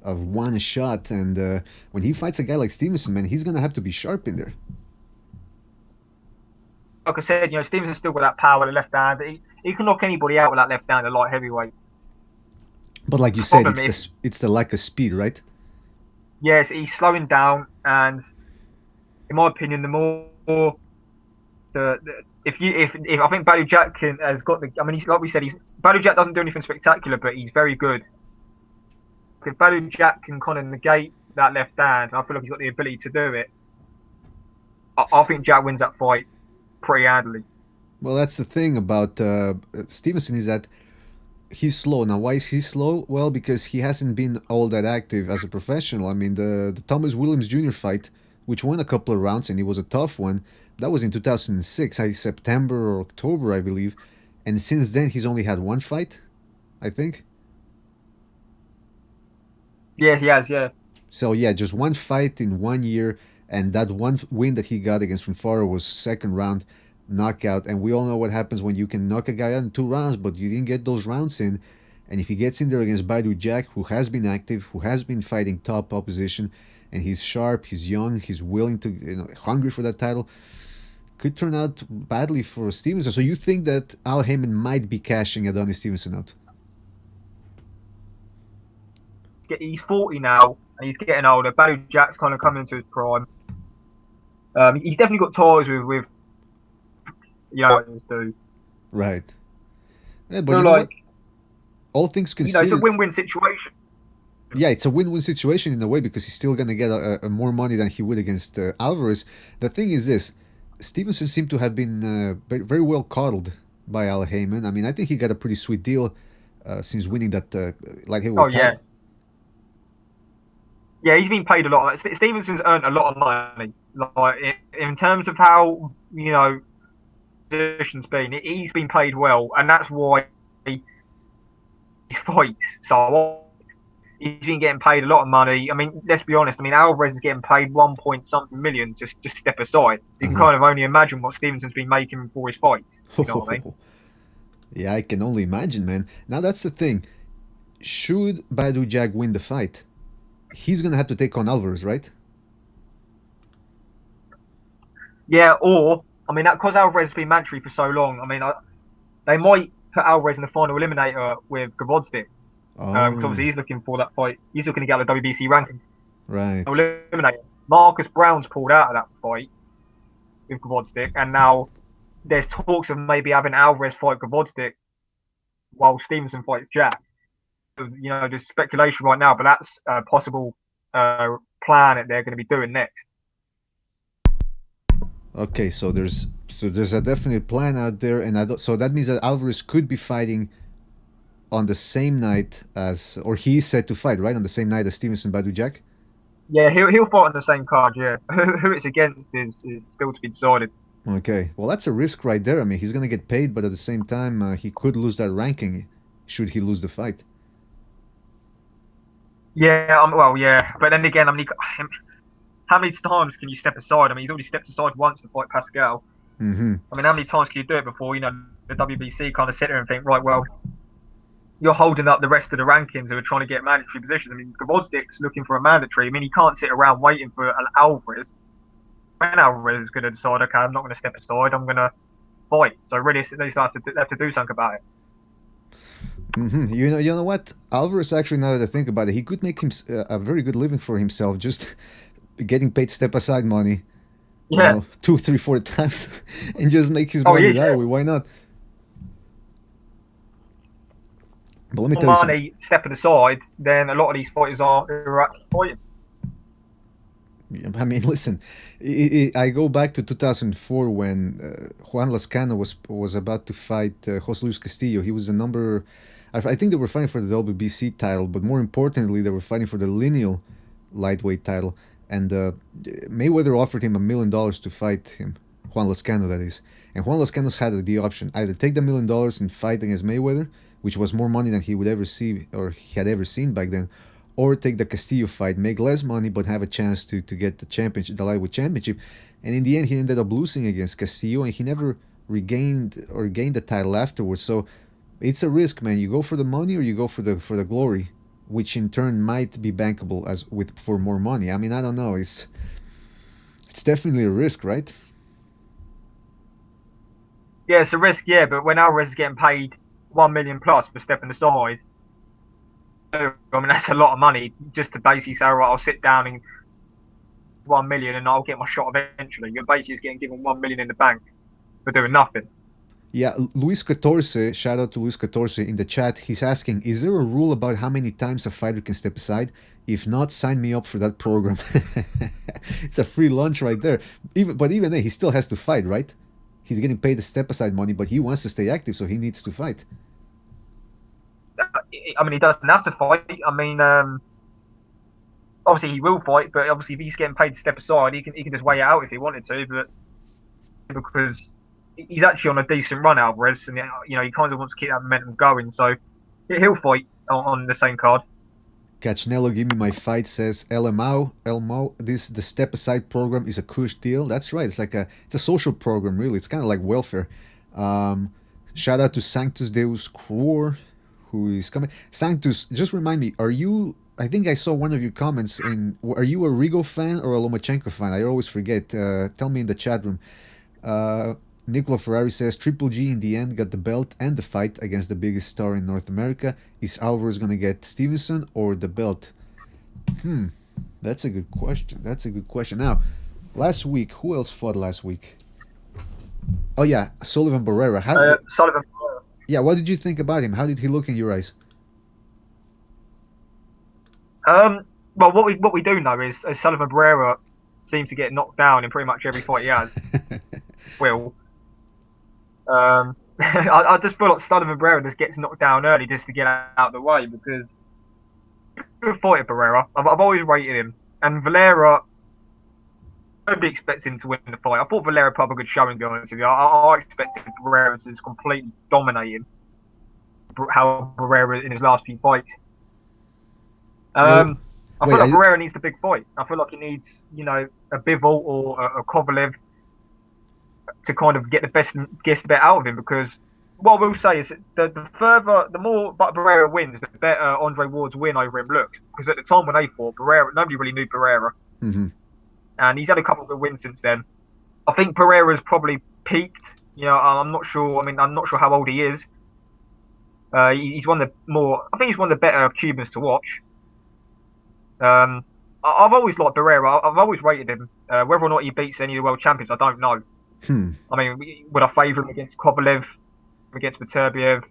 one shot, and when he fights a guy like Stevenson, man, he's gonna have to be sharp in there. Like I said, Stevenson's still got that power, the left hand. He can knock anybody out with that left hand, the light heavyweight. But like you said, it's the lack of speed, right? Yes, he's slowing down, and in my opinion, the more if I think Badu Jack has got the. I mean, like we said, Badu Jack doesn't do anything spectacular, but he's very good. If Badu Jack can kind of negate that left hand, I feel like he's got the ability to do it. I think Jack wins that fight pretty handily. Well, that's the thing about Stevenson, is that he's slow. Now, why is he slow? Well, because he hasn't been all that active as a professional. I mean, the Thomas Williams Jr. fight, which won a couple of rounds, and it was a tough one, that was in 2006, September or October, I believe. And since then, he's only had one fight, I think. Yes, he has, yeah. So, yeah, just one fight in 1 year, and that one win that he got against Fonfara was second round knockout. And we all know what happens when you can knock a guy out in 2 rounds, but you didn't get those rounds in. And if he gets in there against Badu Jack, who has been active, who has been fighting top opposition, and he's sharp, he's young, he's willing to, hungry for that title, could turn out badly for Stevenson. So you think that Al Haymon might be cashing Adonis Stevenson out? He's 40 now, and he's getting older. Badu Jack's kind of coming into his prime. He's definitely got ties with do. Right. Yeah, but what? All things considered, it's a win-win situation. Yeah, it's a win-win situation in a way, because he's still going to get more money than he would against Alvarez. The thing is this, Stevenson seemed to have been very well coddled by Al Haymon. I mean, I think he got a pretty sweet deal since winning that light heavyweight title. Yeah, he's been paid a lot. Stevenson's earned a lot of money. Like, in terms of how, position's been, he's been paid well, and that's why he fights. So he's been getting paid a lot of money. I mean, let's be honest. I mean, Alvarez is getting paid 1-point-something million. Just step aside. You can kind of only imagine what Stevenson's been making for his fights. You know what I mean? Yeah, I can only imagine, man. Now that's the thing. Should Badu Jack win the fight, he's gonna have to take on Alvarez, right? Yeah, or I mean, because Alvarez has been mandatory for so long. I mean, they might put Alvarez in the final eliminator with Gvozdyk. Because obviously he's looking for that fight. He's looking to get out of the WBC rankings. Right. Eliminate. Marcus Brown's pulled out of that fight with Gvozdyk, and now there's talks of maybe having Alvarez fight Gvozdyk while Stevenson fights Jack. There's speculation right now, but that's a possible plan that they're going to be doing next. Okay, so there's a definite plan out there, and so that means that Alvarez could be fighting on the same night as, or he's set to fight, right, on the same night as Stevenson Badu Jack? Yeah, he'll fight on the same card, yeah. Who it's against is still to be decided. Okay, well, that's a risk right there. I mean, he's going to get paid, but at the same time, he could lose that ranking should he lose the fight. Yeah, yeah. But then again, I mean, how many times can you step aside? I mean, he's already stepped aside once to fight Pascal. Mm-hmm. I mean, how many times can you do it before, the WBC kind of sit there and think, right, well, you're holding up the rest of the rankings who are trying to get mandatory positions. I mean, Gvozdik's looking for a mandatory. I mean, he can't sit around waiting for an Alvarez. When Alvarez is going to decide, okay, I'm not going to step aside, I'm going to fight. So really, they have to do something about it. You know what? Alvarez actually, now that I think about it, he could make him a very good living for himself, just getting paid step aside money. Yeah. You know, 2, 3, 4 times, and just make his money that way. Why not? But let me tell you something. Money stepping aside, then a lot of these fighters are actually fighting. I mean, listen, I go back to 2004 when Juan Lascano was about to fight Jose Luis Castillo. He was the number, I think they were fighting for the WBC title, but more importantly, they were fighting for the lineal lightweight title. And Mayweather offered him $1 million to fight him, Juan Lascano, that is. And Juan Lascano's had the option either take the $1 million and fight against Mayweather, which was more money than he would ever see or he had ever seen back then, or take the Castillo fight, make less money, but have a chance to get the championship, the lightweight championship. And in the end, he ended up losing against Castillo, and he never gained the title afterwards. So it's a risk, man. You go for the money or you go for the glory, which in turn might be bankable for more money. I mean, I don't know. It's definitely a risk, right? Yeah, it's a risk, yeah. But when Alvarez is getting paid $1 million plus for stepping aside, I mean, that's a lot of money just to basically say, right, I'll sit down and $1 million and I'll get my shot eventually. You're basically just getting given $1 million in the bank for doing nothing. Yeah, Luis Catorce, shout out to Luis Catorce in the chat. He's asking, is there a rule about how many times a fighter can step aside? If not, sign me up for that program. It's a free lunch right there. Even then, he still has to fight, right? He's getting paid the step aside money, but he wants to stay active, so he needs to fight. I mean, he doesn't have to fight. I mean, obviously he will fight, but obviously if he's getting paid to step aside, he can just weigh it out if he wanted to. But because he's actually on a decent run, Alvarez, and you know he kind of wants to keep that momentum going, so he'll fight on the same card. Cachnello, give me my fight, says Elmo. The step aside program is a cush deal. That's right. It's a social program, really. It's kind of like welfare. Shout out to Sanctus Deus Cror, who is coming. Sanctus, just remind me, I think I saw one of your comments are you a Rigo fan or a Lomachenko fan? I always forget. Tell me in the chat room. Nicola Ferrari says Triple G in the end got the belt and the fight against the biggest star in North America. Is Alvarez gonna get Stevenson or the belt? That's a good question. Now, last week, who else fought last week? Oh yeah, Sullivan Barrera. Sullivan Barrera. Yeah, what did you think about him? How did he look in your eyes? Well, what we do know is Sullivan Barrera seems to get knocked down in pretty much every fight he has. I just feel like Sullivan Barrera just gets knocked down early just to get out of the way, because good fighter Barrera. I've always rated him, and Valera. Nobody expects him to win the fight. I thought Valera put up a good showing, to be honest with you. I expected Barrera to just completely dominate him. How Barrera in his last few fights. I feel like Barrera needs the big fight. I feel like he needs, a Bivol or a Kovalev to kind of get the bit out of him, because what I will say is that the more Barrera wins, the better Andre Ward's win over him looks. Because at the time when they fought, nobody really knew Barrera. Mm-hmm. And he's had a couple of good wins since then. I think Barrera's probably peaked. I'm not sure. I mean, I'm not sure how old he is. He's one of the more. I think he's one of the better Cubans to watch. I've always liked Barrera. I've always rated him. Whether or not he beats any of the world champions, I don't know. I mean, would I favour him against Kovalev, against Beterbiev?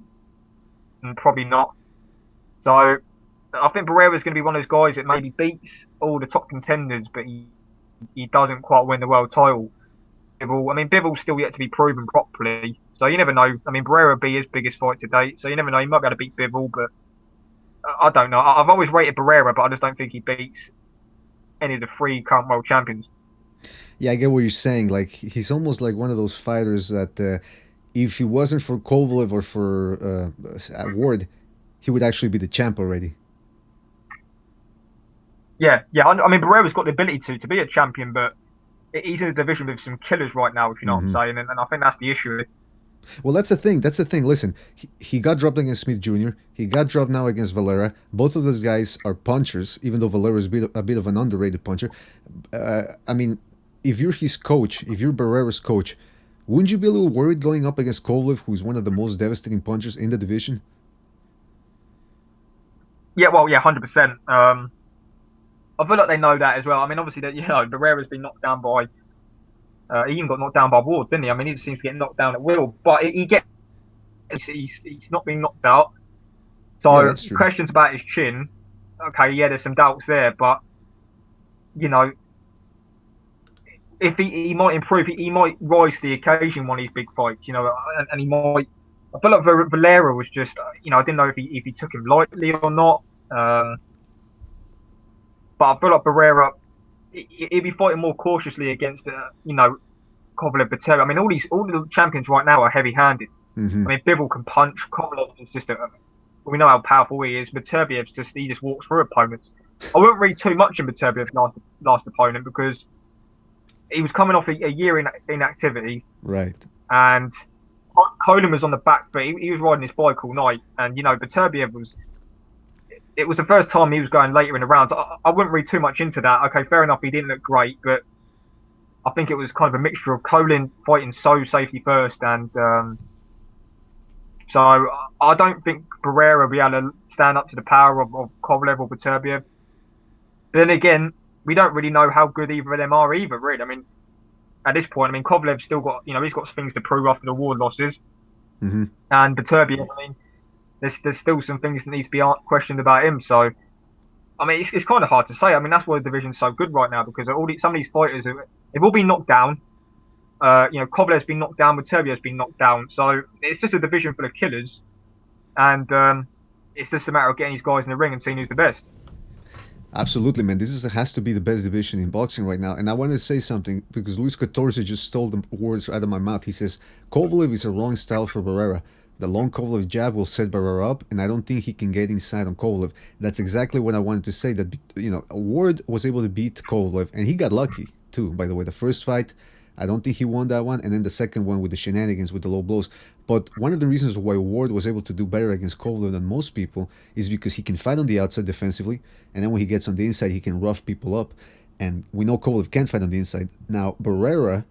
Probably not. So I think Barrera's going to be one of those guys that maybe beats all the top contenders, but he doesn't quite win the world title. Bivol's still yet to be proven properly, so you never know. I mean, Barrera be his biggest fight to date, so you never know. He might be able to beat Bivol, but I don't know. I've always rated Barrera, but I just don't think he beats any of the 3 current world champions. Yeah, I get what you're saying. Like, he's almost like one of those fighters that if he wasn't for Kovalev or for Ward, he would actually be the champ already. Yeah. I mean, Barrera's got the ability to be a champion, but he's in a division with some killers right now, if you know what I'm saying, and I think that's the issue. Well, that's the thing. That's the thing. Listen, he got dropped against Smith Jr. He got dropped now against Valera. Both of those guys are punchers, even though Valera is a bit of an underrated puncher. I mean, if you're his coach, if you're Barrera's coach, wouldn't you be a little worried going up against Kovalev, who's one of the most devastating punchers in the division? Yeah, well, yeah, 100%. I feel like they know that as well. I mean, obviously, that Barrera's been knocked down by. He even got knocked down by Ward, didn't he? I mean, he just seems to get knocked down at will, but he's not been knocked out. So questions about his chin. Okay, yeah, there's some doubts there, but if he might improve, he might rise to the occasion in one of these big fights, and he might. I feel like Valera was just, I didn't know if he took him lightly or not. But I feel like Barrera, he'd be fighting more cautiously against, Kovalev, Beterbiev. I mean, all the champions right now are heavy-handed. Mm-hmm. I mean, Bivol can punch. Kovalev is just we know how powerful he is. Beterbiev's he just walks through opponents. I won't read too much in Beterbiev's last opponent because he was coming off a year in inactivity. Right. And Coleman was on the back, but he was riding his bike all night. And, Beterbiev it was the first time he was going later in the rounds. I wouldn't read too much into that. Okay, fair enough, he didn't look great, but I think it was kind of a mixture of Colin fighting so safety first, and so I don't think Barrera will be able to stand up to the power of Kovalev or Beterbiev. But then again, we don't really know how good either of them are either, really. I mean, at this point, Kovalev's still got, he's got things to prove after the Ward losses. Mm-hmm. And Beterbiev, there's still some things that need to be questioned about him. So, it's kind of hard to say. That's why the division's so good right now, because some of these fighters, they've all been knocked down. Kovalev's been knocked down, Beterbiev's been knocked down. So, it's just a division full of killers. And it's just a matter of getting these guys in the ring and seeing who's the best. Absolutely, man. This has to be the best division in boxing right now. And I want to say something, because Luis Catorce just stole the words out of my mouth. He says, Kovalev is a wrong style for Barrera. The long Kovalev jab will set Barrera up, and I don't think he can get inside on Kovalev. That's exactly what I wanted to say, that, Ward was able to beat Kovalev, and he got lucky, too. By the way, the first fight, I don't think he won that one, and then the second one with the shenanigans, with the low blows. But one of the reasons why Ward was able to do better against Kovalev than most people is because he can fight on the outside defensively, and then when he gets on the inside, he can rough people up. And we know Kovalev can fight on the inside. Now, Barrera,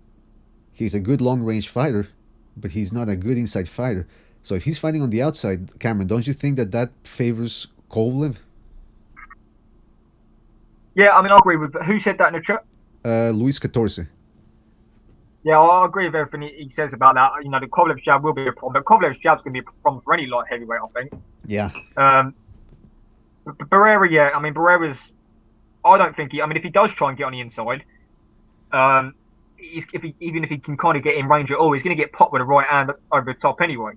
he's a good long-range fighter, but he's not a good inside fighter. So if he's fighting on the outside, Cameron, don't you think that favors Kovalev? Yeah, I agree with... Who said that in the chat? Luis Catorce. Yeah, I agree with everything he says about that. The Kovalev jab will be a problem, but Kovalev's jab's going to be a problem for any light heavyweight, I think. Yeah. Barrera, yeah. Barrera's... I don't think if he does try and get on the inside, even if he can kind of get in range at all, he's going to get popped with a right hand over the top anyway.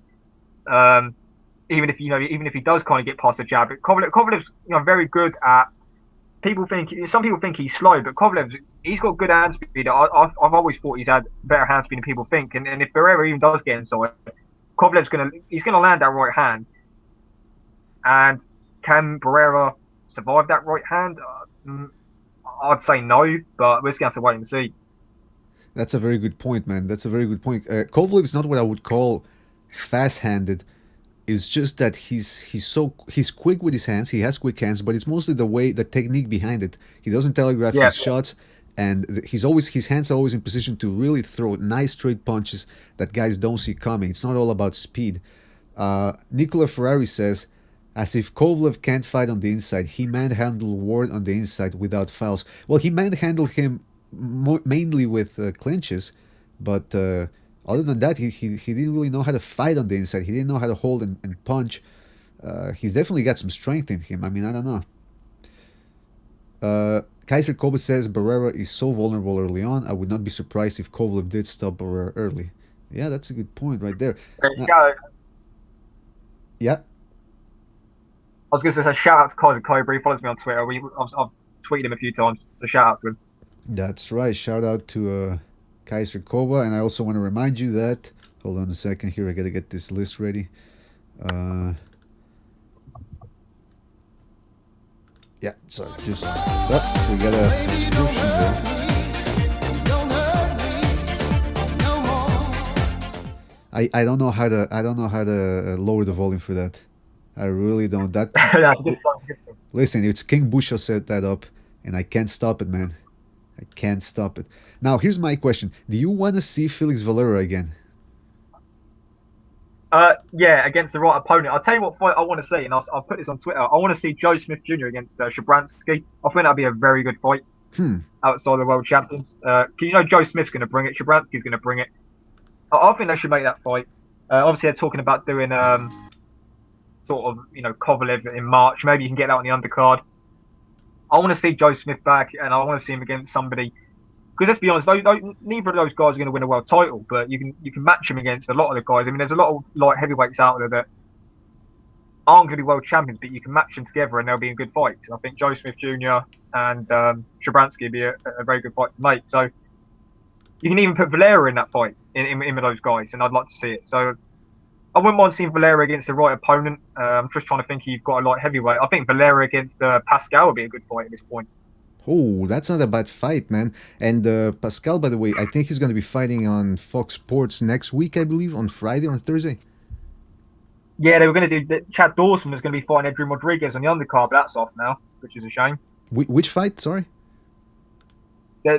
Even if he does kind of get past the jab, but Kovalev's very good at. Some people think he's slow, but Kovalev, he's got good hand speed. I've always thought he's had better hand speed than people think. And if Barrera even does get inside, Kovalev's gonna land that right hand. And can Barrera survive that right hand? I'd say no, but we're just gonna have to wait and see. That's a very good point, man. That's a very good point. Kovalev's not what I would call fast-handed. It's just that he's quick with his hands. He has quick hands, but it's mostly the technique behind it. He doesn't telegraph his shots, and his hands are always in position to really throw nice straight punches that guys don't see coming. It's not all about speed. Nicola Ferrari says, as if Kovalev can't fight on the inside, he manhandled Ward on the inside without fouls. Well, he manhandled him mainly with clinches, but other than that, he didn't really know how to fight on the inside. He didn't know how to hold and punch. He's definitely got some strength in him. I don't know. Kaiser Kobe says Barrera is so vulnerable early on. I would not be surprised if Kovalev did stop Barrera early. Yeah, that's a good point right there. Yeah. I was going to say shout out to Kaiser Kobe. He follows me on Twitter. I've tweeted him a few times. So shout out to him. That's right. Shout out to Kaiser Koba. And I also want to remind you that, hold on a second here, I got to get this list ready. Yeah, so just, we got a subscription there. I don't know how to lower the volume for that. I really don't. That That's a good sign. Listen, it's King Busho set that up, and I can't stop it, man. I can't stop it. Now, here's my question: do you want to see Felix Valera again? Yeah, against the right opponent. I'll tell you what fight I want to see, and I'll put this on Twitter. I want to see Joe Smith Jr. against Shabransky. I think that'd be a very good fight Hmm. outside the world champions. You know Joe Smith's going to bring it, Shabransky's going to bring it. I think they should make that fight. Obviously, they're talking about doing sort of Kovalev in March. Maybe you can get that on the undercard. I want to see Joe Smith back, and I want to see him against somebody. Because let's be honest, neither of those guys are going to win a world title, but you can match him against a lot of the guys. I mean, there's a lot of light heavyweights out there that aren't going to be world champions, but you can match them together and they'll be in good fights. And I think Joe Smith Jr. and Shabransky would be a very good fight to make. So you can even put Valera in that fight in with those guys, and I'd like to see it. So I wouldn't mind seeing Valera against the right opponent. I'm just trying to think you've got a light heavyweight. I think Valera against Pascal would be a good fight at this point. Oh, that's not a bad fight, man. And Pascal, by the way, I think he's going to be fighting on Fox Sports next week, I believe, on Friday or on Thursday. Yeah, they were going to do. Chad Dawson was going to be fighting Adrian Rodriguez on the undercard, but that's off now, which is a shame. Which fight? Sorry.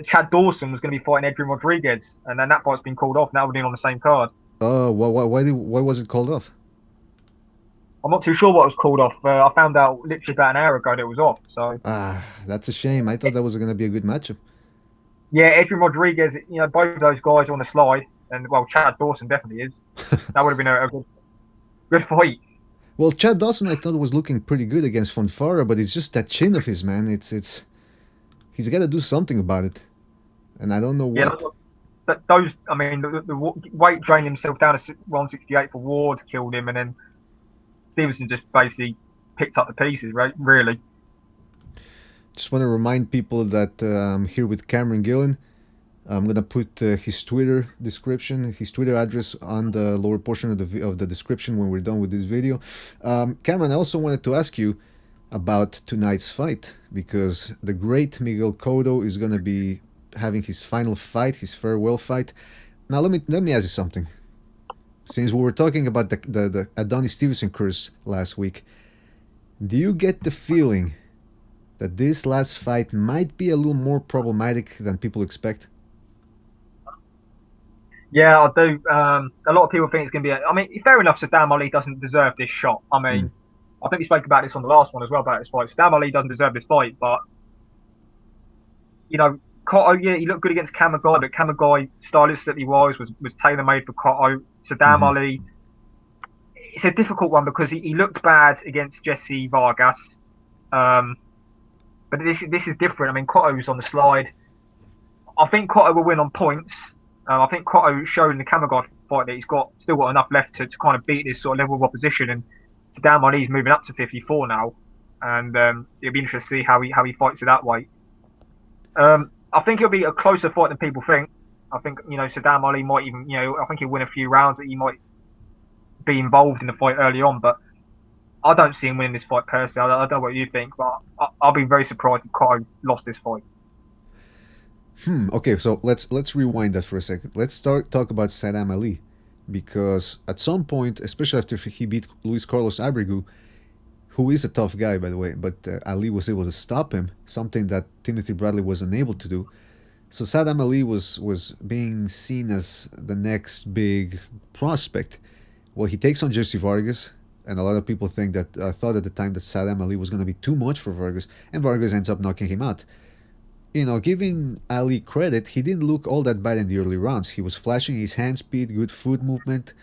Chad Dawson was going to be fighting Adrian Rodriguez, and then that fight's been called off. Now we're doing on the same card. Why was it called off? I'm not too sure what was called off. I found out literally about an hour ago that it was off. So that's a shame. I thought that was going to be a good matchup. Yeah, Adrian Rodriguez. Both of those guys are on the slide, and well, Chad Dawson definitely is. That would have been a good fight. Well, Chad Dawson, I thought was looking pretty good against Fonfara, but it's just that chin of his, man. He's got to do something about it, and I don't know what. Yeah, those. I mean, the weight drained himself down to 168 for Ward, killed him, and then Stevenson just basically picked up the pieces, right? Really. Just want to remind people that I'm here with Cameron Gillen. I'm gonna put his Twitter description, his Twitter address on the lower portion of the description when we're done with this video. Cameron, I also wanted to ask you about tonight's fight, because the great Miguel Cotto is gonna be having his final fight, his farewell fight. Now let me ask you something. Since we were talking about the Adonis Stevenson curse last week, do you get the feeling that this last fight might be a little more problematic than people expect? Yeah, I do. A lot of people think it's going to be. I mean, fair enough. Saddam Ali doesn't deserve this shot. I mean, I think we spoke about this on the last one as well about this fight. Saddam Ali doesn't deserve this fight, but Cotto, yeah, he looked good against Kamagai, but Kamagai, stylistically wise, was tailor made for Cotto. Saddam Ali, it's a difficult one because he looked bad against Jesse Vargas, but this is different. I mean, Cotto's on the slide. I think Cotto will win on points. I think Cotto showed in the Kamagai fight that he's still got enough left to kind of beat this sort of level of opposition. And Saddam Ali's moving up to 54 now, and it'll be interesting to see how he fights it that way. I think it'll be a closer fight than people think. I think Saddam Ali might even I think he'll win a few rounds. That he might be involved in the fight early on, but I don't see him winning this fight personally. I don't know what you think, but I'll be very surprised if Cotto lost this fight. Okay, so let's rewind that for a second. Let's talk about Saddam Ali, because at some point, especially after he beat Luis Carlos Abregu, who is a tough guy, by the way, but Ali was able to stop him, something that Timothy Bradley was unable to do. So Saddam Ali was being seen as the next big prospect. Well, he takes on Jesse Vargas, and a lot of people thought at the time that Saddam Ali was going to be too much for Vargas, and Vargas ends up knocking him out. Giving Ali credit, he didn't look all that bad in the early rounds. He was flashing his hand speed, good foot movement.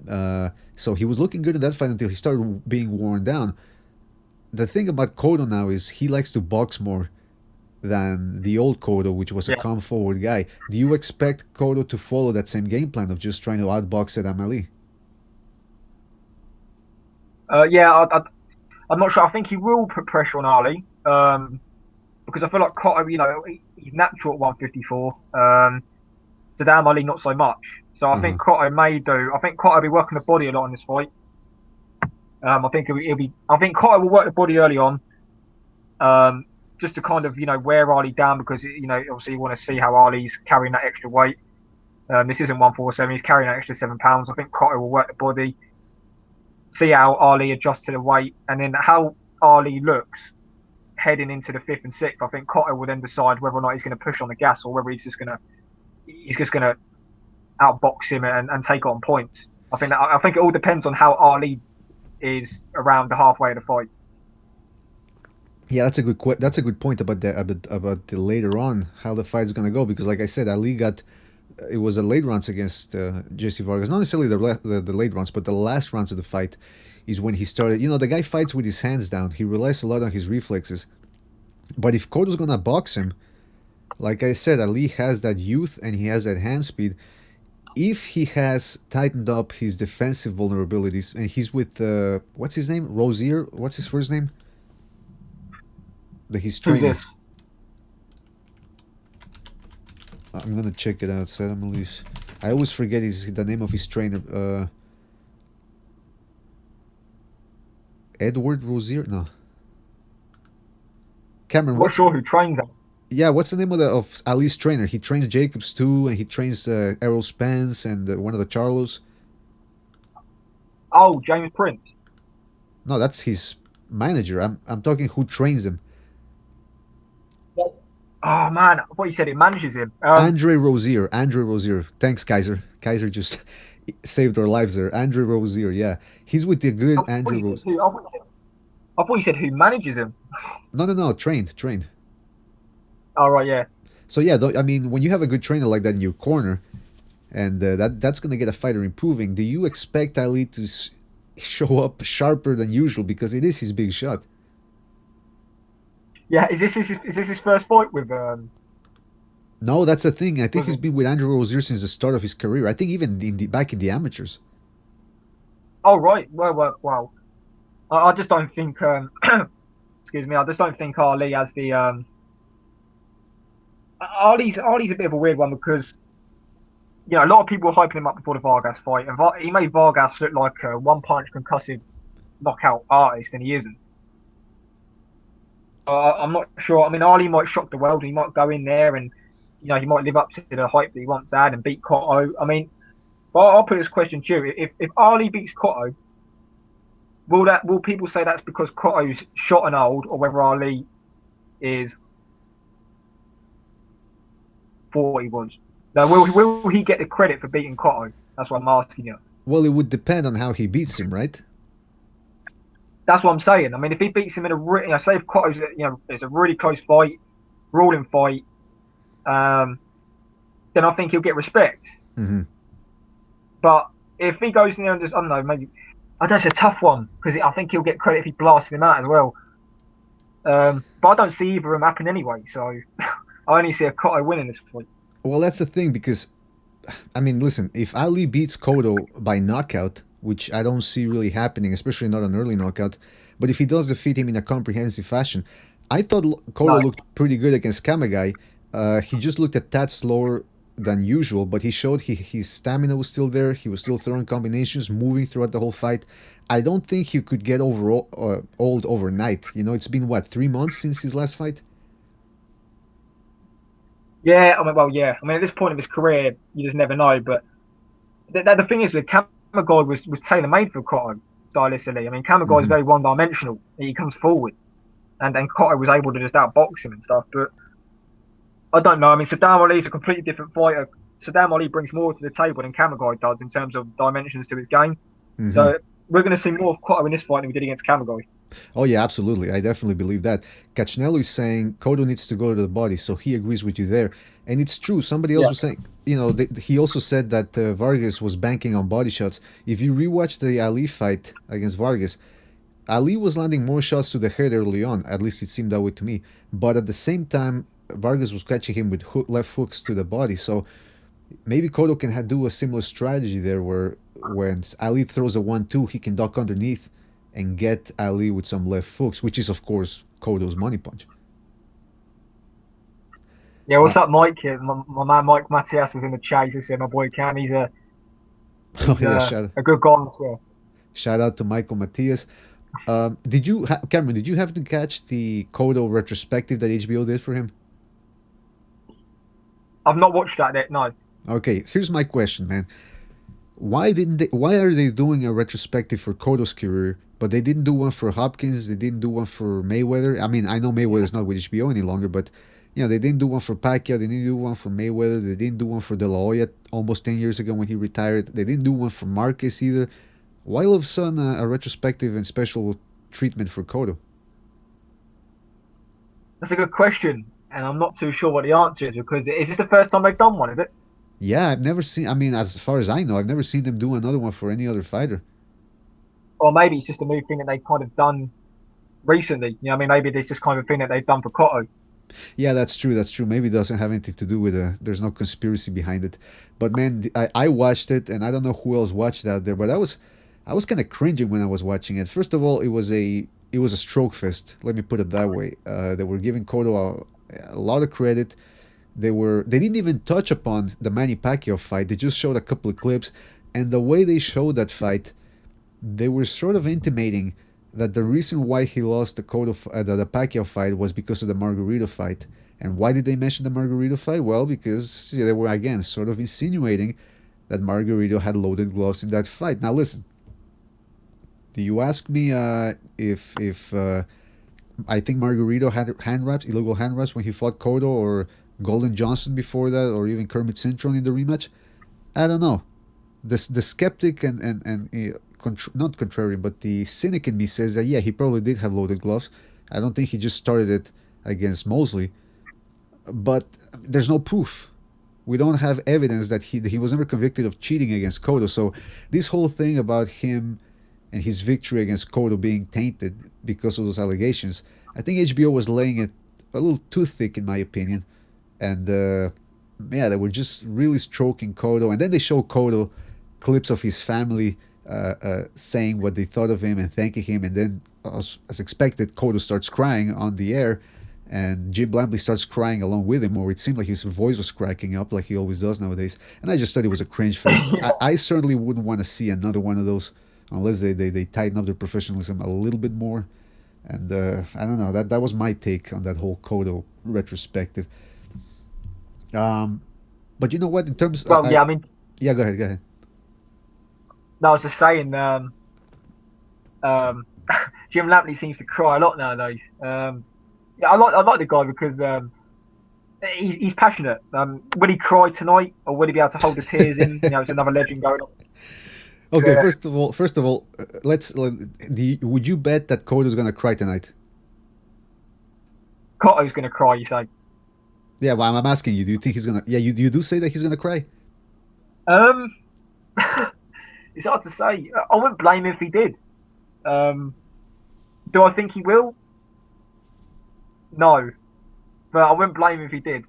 So he was looking good in that fight until he started being worn down. The thing about Cotto now is he likes to box more than the old Cotto, which was a calm forward guy. Do you expect Cotto to follow that same game plan of just trying to outbox Saddam Ali? Yeah, I'm not sure. I think he will put pressure on Ali. Because I feel like Cotto, he's natural at 154. Saddam Ali, not so much. So I think Cotto will be working the body a lot in this fight. I think Cotto will work the body early on, just to kind of wear Ali down, because obviously you want to see how Ali's carrying that extra weight. This isn't 147. He's carrying an extra 7 pounds. I think Cotto will work the body, see how Ali adjusts to the weight, and then how Ali looks heading into the fifth and sixth. I think Cotto will then decide whether or not he's going to push on the gas or whether he's just going to outbox him and take on points. I think it all depends on how Ali is around the halfway of the fight. Yeah, that's a good point about the later on how the fight's gonna go, because like I said, Ali got it was a late rounds against Jesse Vargas, not necessarily the late rounds, but the last rounds of the fight is when he started. The guy fights with his hands down. He relies a lot on his reflexes. But if Cotto's gonna box him, like I said, Ali has that youth and he has that hand speed. If he has tightened up his defensive vulnerabilities, and he's with what's his name, Rosier? What's his first name? His trainer. Who's this? I'm gonna check it out. Saddam Ali's. I always forget the name of his trainer. Edward Rosier? No. Cameron, I'm not sure who trains him. Yeah, what's the name of Ali's trainer? He trains Jacobs too, and he trains Errol Spence and one of the Charlos. Oh, James Prince. No, that's his manager. I'm talking who trains him. Oh man, I thought you said it manages him. Andre Rosier. Thanks, Kaiser. Kaiser just saved our lives there. Andre Rosier, yeah. He's with the good Andre Rosier. I thought you said who manages him. No. Trained. Oh, right, yeah. So, yeah, I mean, when you have a good trainer like that in your corner, and that's going to get a fighter improving, do you expect Ali to show up sharper than usual? Because it is his big shot. Yeah, is this his first fight with... No, that's the thing. I think he's been with Andrew Rosier since the start of his career. I think even back in the amateurs. Oh, right. Well. I just don't think... excuse me. I just don't think Ali has the... Ali's a bit of a weird one because, a lot of people were hyping him up before the Vargas fight, and he made Vargas look like a one-punch concussive knockout artist, and he isn't. I'm not sure. I mean, Ali might shock the world. He might go in there and, he might live up to the hype that he once had and beat Cotto. I mean, I'll put this question to you: if Ali beats Cotto, will people say that's because Cotto's shot and old, or whether Ali is what he was? Now, will he get the credit for beating Cotto? That's what I'm asking you. Well, it would depend on how he beats him, right? That's what I'm saying. I mean, if he beats him in say if Cotto's, it's a really close fight, ruling fight, then I think he'll get respect. Mm-hmm. But if he goes in there and just, I don't know, maybe, that's a tough one because I think he'll get credit if he blasts him out as well. But I don't see either of them happen anyway, so I only see a Cotto winning this fight. Well, that's the thing because, I mean, listen, if Ali beats Cotto by knockout, which I don't see really happening, especially not an early knockout. But if he does defeat him in a comprehensive fashion, I thought Cotto looked pretty good against Kamagai. He just looked a tad slower than usual, but he showed his stamina was still there. He was still throwing combinations, moving throughout the whole fight. I don't think he could get old overnight. It's been, 3 months since his last fight? Yeah, I mean, at this point of his career, you just never know. But the thing is with Kamagai was tailor-made for Cotto stylistically. I mean, Kamagai is very one-dimensional. He comes forward, and Cotto was able to just outbox him and stuff. But I don't know. I mean, Saddam Ali's a completely different fighter. Saddam Ali brings more to the table than Kamagai does in terms of dimensions to his game. Mm-hmm. So we're going to see more of Cotto in this fight than we did against Kamagai. Oh, yeah, absolutely. I definitely believe that. Caccinello is saying Cotto needs to go to the body, so he agrees with you there. And it's true. Somebody else was saying, he also said that Vargas was banking on body shots. If you rewatch the Ali fight against Vargas, Ali was landing more shots to the head early on. At least it seemed that way to me. But at the same time, Vargas was catching him with left hooks to the body. So maybe Cotto can do a similar strategy there where when Ali throws a 1-2, he can duck underneath and get Ali with some left hooks, which is, of course, Cotto's money punch. Yeah, what's up, Mike? My man Mike Matias is in the chat. He's my boy Cam. He's a good guy as well. Shout out to Michael Matias. Cameron, did you happen to catch the Cotto retrospective that HBO did for him? I've not watched that yet, no. Okay, here's my question, man. Why didn't they? Why are they doing a retrospective for Cotto's career, but they didn't do one for Hopkins? They didn't do one for Mayweather. I mean, I know Mayweather's not with HBO any longer, but they didn't do one for Pacquiao. They didn't do one for Mayweather. They didn't do one for De La Hoya almost 10 years ago when he retired. They didn't do one for Marquez either. Why all of a sudden a retrospective and special treatment for Cotto? That's a good question, and I'm not too sure what the answer is because is this the first time they've done one? Is it? Yeah, I've never seen. I mean, as far as I know, I've never seen them do another one for any other fighter. Or maybe it's just a new thing that they've kind of done recently. You know, I mean, maybe it's just kind of thing that they've done for Cotto. Yeah, that's true. That's true. Maybe it doesn't have anything to do with there's no conspiracy behind it. But man, I watched it, and I don't know who else watched it out there, but I was kind of cringing when I was watching it. First of all, it was a stroke fest. Let me put it that way. They were giving Cotto a lot of credit. They didn't even touch upon the Manny Pacquiao fight. They just showed a couple of clips, and the way they showed that fight, they were sort of intimating that the reason why he lost the Pacquiao fight was because of the Margarito fight. And why did they mention the Margarito fight? Well, because they were again sort of insinuating that Margarito had loaded gloves in that fight. Now listen, do you ask me if I think Margarito had illegal hand wraps when he fought Cotto, or Golden Johnson before that, or even Kermit Cintron in the rematch? I don't know. The skeptic and not contrarian, but the cynic in me says that yeah, he probably did have loaded gloves. I don't think he just started it against Mosley, but there's no proof. We don't have evidence that he was never convicted of cheating against Cotto. So this whole thing about him and his victory against Cotto being tainted because of those allegations, I think HBO was laying it a little too thick, in my opinion. And yeah, they were just really stroking Cotto, and then they show Cotto clips of his family saying what they thought of him and thanking him, and then as expected, Cotto starts crying on the air, and Jim Lampley starts crying along with him, or it seemed like his voice was cracking up like he always does nowadays. And I just thought it was a cringe fest. I certainly wouldn't want to see another one of those unless they tighten up their professionalism a little bit more. And I don't know, that was my take on that whole Cotto retrospective. But you know what? In terms, Well, yeah, I mean, yeah, go ahead, go ahead. no, I was just saying, Jim Lampley seems to cry a lot nowadays. Yeah, I like the guy because he's passionate. Will he cry tonight, or will he be able to hold the tears in? You know, it's another legend going on. Okay, Yeah. first of all, would you bet that Cotto's gonna cry tonight? Cotto's going to cry, you say? Yeah, well, I'm asking you. Do you think he's gonna? Yeah, you do say that he's gonna cry. Um, it's hard to say. I wouldn't blame him if he did. Do I think he will? No, but I wouldn't blame him if he did.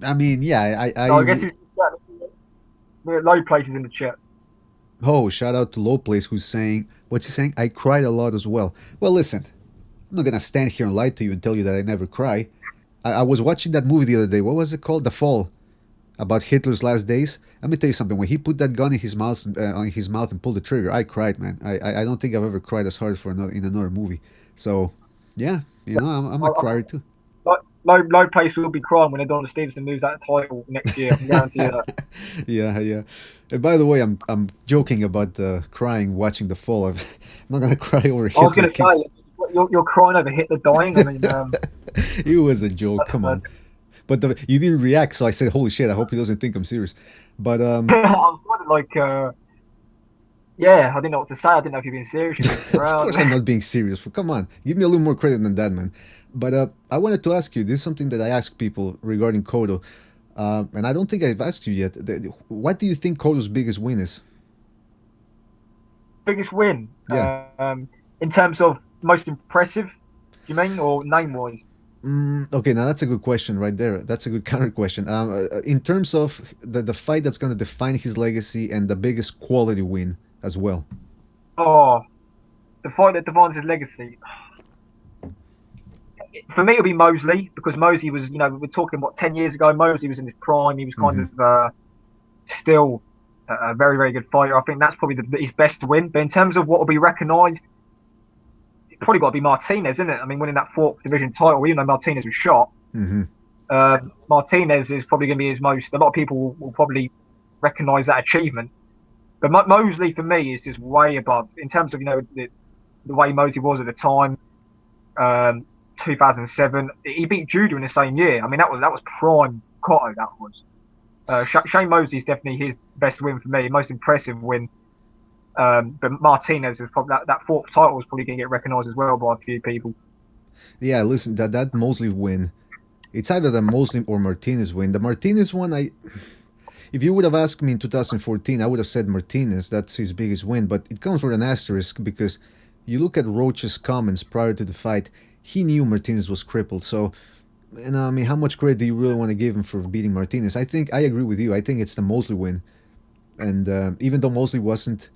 I mean, yeah, So I guess he's low places in the chat. oh, shout out to Low Place who's saying, what's he saying? I cried a lot as well. Well, listen, I'm not gonna stand here and lie to you and tell you that I never cry. I was watching that movie the other day. What was it called? The Fall, about Hitler's last days. Let me tell you something. When he put that gun in his mouth, and pulled the trigger, I cried, man. I don't think I've ever cried as hard in another movie. So, yeah, I'm a crier too. Low place will be crying when Adonis Stevenson moves that title next year. I can guarantee you that. Yeah, yeah. And by the way, I'm joking about crying watching The Fall. I'm not gonna cry over I was Hitler. going to say, you're crying over Hitler dying. I mean, It was a joke. Come on. But you didn't react, so I said, "Holy shit! I hope he doesn't think I'm serious." But I was kind of like, yeah, I didn't know what to say. I didn't know if you're being serious. of course I'm not being serious. Come on, give me a little more credit than that, man. But I wanted to ask you. This is something that I ask people regarding Cotto, and I don't think I've asked you yet. What do you think Cotto's biggest win is? Biggest win, Yeah. in terms of most impressive, do you mean, or name-wise? Okay, now that's a good question right there. That's a good counter question. In terms of the fight that's going to define his legacy and the biggest quality win as well. Oh, the fight that defines his legacy. For me, it'll be Mosley because Mosley was, we're talking 10 years ago. Mosley was in his prime. He was kind of still a very, very good fighter. I think that's probably his best win. But in terms of what will be recognised, it's probably got to be Martinez, isn't it? I mean, winning that fourth division title, even though Martinez was shot. Mm-hmm. Martinez is probably going to be his most. A lot of people will probably recognise that achievement. But Mosley for me is just way above in terms of the way Mosley was at the time. 2007, he beat Judah in the same year. I mean that was prime Cotto. That was. Shane Mosley is definitely his best win for me, most impressive win. But Martinez is probably that fourth title is probably going to get recognised as well by a few people. Yeah, listen, that Mosley win, it's either the Mosley or Martinez win. The Martinez one, if you would have asked me in 2014, I would have said Martinez. That's his biggest win, but it comes with an asterisk because you look at Roach's comments prior to the fight. He knew Martinez was crippled, so. And I mean, how much credit do you really want to give him for beating Martinez? I think I agree with you. I think it's the Mosley win, and even though Mosley wasn't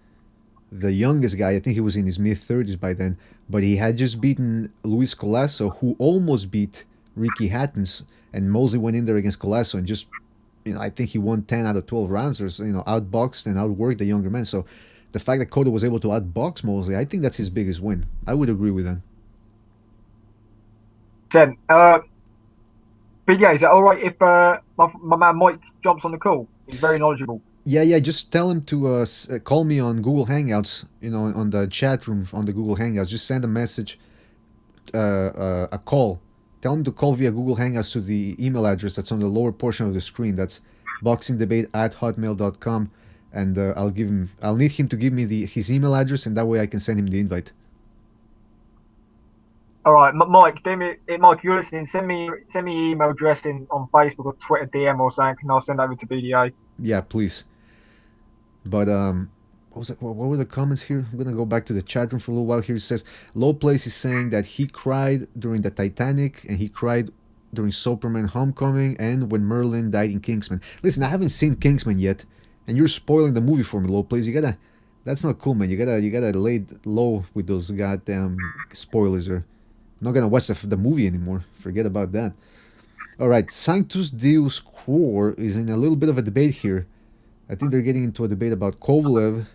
the youngest guy, I think he was in his mid-30s by then, but he had just beaten Luis Colasso, who almost beat Ricky Hattons, and Mosley went in there against Colasso and just, I think he won 10 out of 12 rounds, or outboxed and outworked the younger man. So the fact that Cotto was able to outbox Mosley, I think that's his biggest win. I would agree with that. Then, but yeah, is it all right if my man Mike jumps on the call? He's very knowledgeable. Yeah. Just tell him to call me on Google Hangouts. On the chat room on the Google Hangouts. Just send a message, a call. Tell him to call via Google Hangouts to the email address that's on the lower portion of the screen. That's boxingdebate@hotmail.com, and I'll need him to give me his email address, and that way I can send him the invite. All right, Mike. Mike, you're listening. Send me your email address on Facebook or Twitter DM or something, and I'll send over to BDA. Yeah, please. But what was it? What were the comments here? I'm gonna go back to the chat room for a little while. Here it says Low Place is saying that he cried during the Titanic and he cried during Superman Homecoming and when Merlin died in Kingsman. Listen, I haven't seen Kingsman yet, and you're spoiling the movie for me, Low Place. That's not cool, man. You gotta lay low with those goddamn spoilers. I'm not gonna watch the movie anymore. Forget about that. All right, Sanctus Deus Cruor is in a little bit of a debate here. I think they're getting into a debate about Kovalev.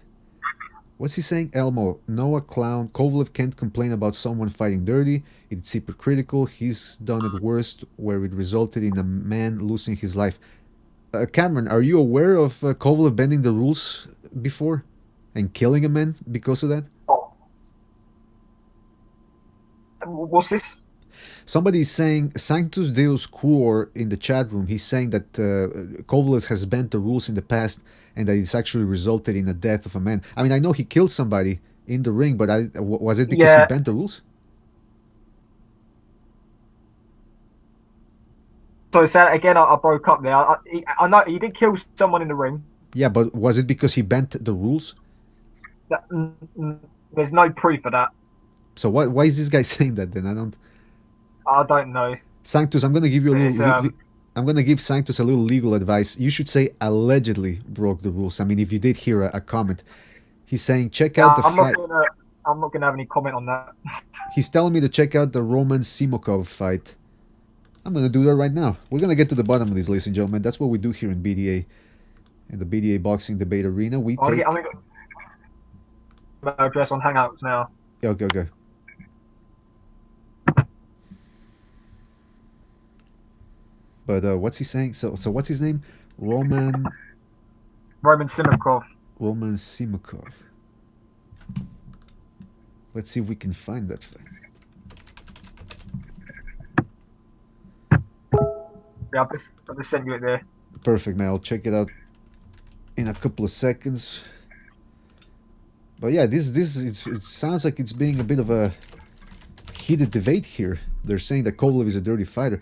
What's he saying? Elmo, Noah Clown. Kovalev can't complain about someone fighting dirty. It's hypocritical. He's done it worst, where it resulted in a man losing his life. Cameron, are you aware of Kovalev bending the rules before and killing a man because of that? What's this? Somebody is saying Sanctus Deus Cruor in the chat room. He's saying that Kovalev has bent the rules in the past and that it's actually resulted in the death of a man. I mean, I know he killed somebody in the ring, but was it because he bent the rules? So again, I broke up there. I know he did kill someone in the ring. Yeah, but was it because he bent the rules? There's no proof of that. So why is this guy saying that then? I don't know. Sanctus, I'm gonna give you a little. I'm gonna give Sanctus a little legal advice. You should say allegedly broke the rules. I mean, if you did hear a comment, he's saying check out the fight. I'm not gonna have any comment on that. He's telling me to check out the Roman Simokov fight. I'm gonna do that right now. We're gonna get to the bottom of this, ladies and gentlemen. That's what we do here in BDA, in the BDA Boxing Debate Arena. I'm gonna get my address on Hangouts now. Okay. But what's he saying? So what's his name? Roman Simokov. Roman Simokov. Let's see if we can find that fight. Yeah, I'll just send you it there. Perfect, man. I'll check it out in a couple of seconds. But yeah, it sounds like it's being a bit of a heated debate here. They're saying that Kovalev is a dirty fighter.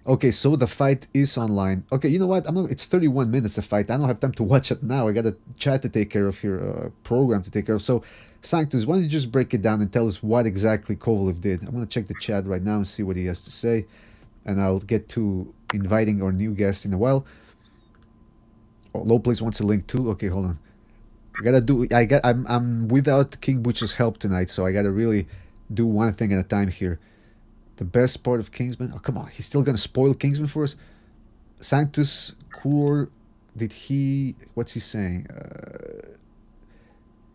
Okay, so the fight is online. Okay, you know what? It's 31 minutes a fight. I don't have time to watch it now. I got a chat to take care of here, a program to take care of. So, Sanctus, why don't you just break it down and tell us what exactly Kovalev did? I'm going to check the chat right now and see what he has to say. And I'll get to inviting our new guest in a while. Oh, Low Place wants a link too. Okay, hold on. I'm without King Butcher's help tonight, so I gotta really do one thing at a time here. The best part of Kingsman. Oh, come on. He's still going to spoil Kingsman for us? Sanctus Cruor, what's he saying?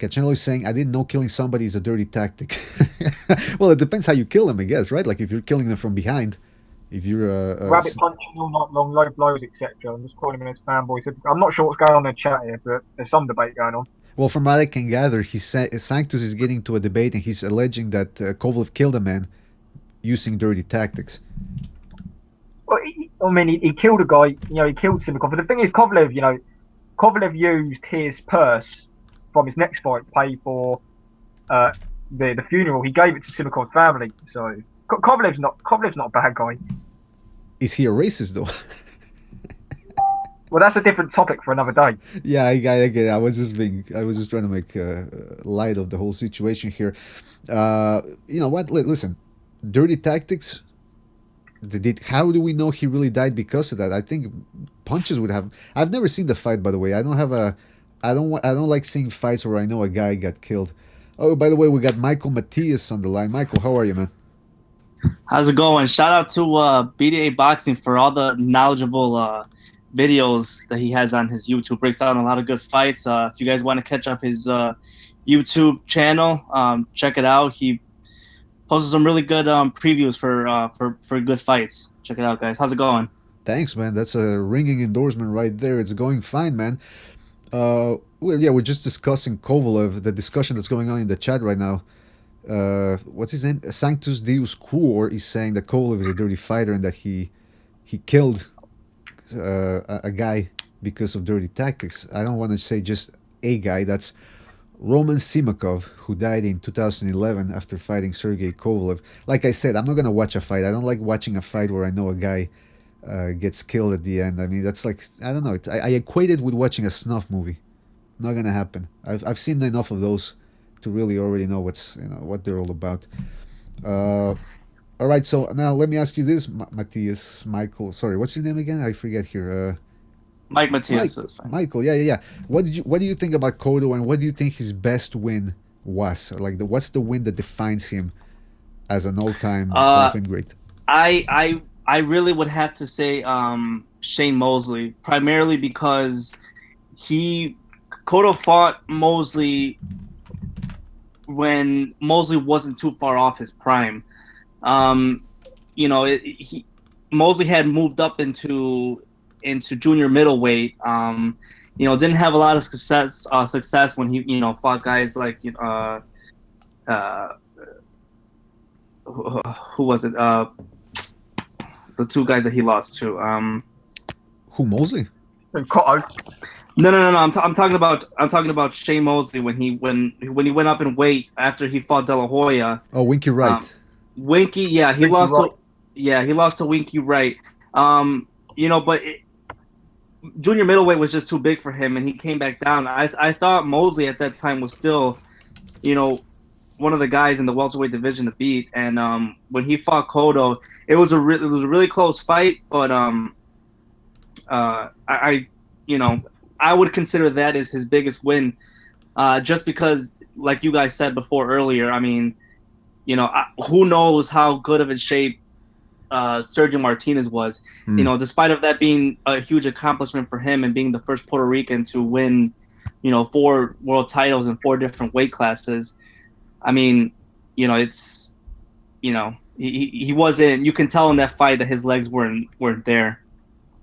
Caccianello is saying, I didn't know killing somebody is a dirty tactic. Well, it depends how you kill them, I guess, right? Like if you're killing them from behind, If you're Rabbit punching all night long, low blows, etc. I'm just calling him as fanboy. So I'm not sure what's going on in the chat here, but there's some debate going on. well, from what I can gather, Sanctus is getting to a debate and he's alleging that Kovalev killed a man using dirty tactics. Well, he killed a guy. He killed Simikov. But the thing is, Kovalev used his purse from his next fight to pay for the funeral. He gave it to Simikov's family. So Kovalev's not a bad guy. Is he a racist though? Well, that's a different topic for another day. Yeah, I get it. I was just trying to make light of the whole situation here. You know what? Listen, dirty tactics. How do we know he really died because of that? I think punches would have. I've never seen the fight, by the way. I don't like seeing fights where I know a guy got killed. Oh, by the way, we got Michael Matias on the line. Michael, how are you, man? How's it going? Shout out to BDA Boxing for all the knowledgeable videos that he has on his YouTube. Breaks down a lot of good fights. If you guys want to catch up his YouTube channel, check it out. He posts some really good previews for good fights. Check it out, guys. How's it going? Thanks, man. That's a ringing endorsement right there. It's going fine, man. We're just discussing Kovalev, the discussion that's going on in the chat right now. What's his name? Sanctus Deus Cruor is saying that Kovalev is a dirty fighter and that he killed a guy because of dirty tactics. I don't want to say just a guy. That's Roman Simakov, who died in 2011 after fighting Sergey Kovalev. Like I said, I'm not going to watch a fight. I don't like watching a fight where I know a guy gets killed at the end. I mean, that's like, I don't know. I equate it with watching a snuff movie. Not going to happen. I've seen enough of those to really already know what they're all about. All right, so now let me ask you this, Matias, Michael. Sorry, what's your name again? I forget here. Mike Matias. That's fine. Michael, yeah. What do you think about Cotto, and what do you think his best win was? Like, what's the win that defines him as an all-time Hall of Fame great? I really would have to say Shane Mosley, primarily because Cotto fought Mosley when Mosley wasn't too far off his prime. Mosley had moved up into junior middleweight. Didn't have a lot of success when he fought guys like who was it? The two guys that he lost to. Who, Mosley? Cotto. No. I'm talking about Shane Mosley when he went up in weight after he fought De La Hoya. Oh, Winky Wright. Winky, yeah, he lost to Winky Wright. But junior middleweight was just too big for him, and he came back down. I thought Mosley at that time was still, one of the guys in the welterweight division to beat. And when he fought Cotto, it was a really close fight. But I would consider that as his biggest win, just because, like you guys said before earlier, I mean, who knows how good of a shape Sergio Martinez was. Despite of that being a huge accomplishment for him and being the first Puerto Rican to win, 4 world titles in 4 different weight classes. I mean, it's, he wasn't. You can tell in that fight that his legs weren't there,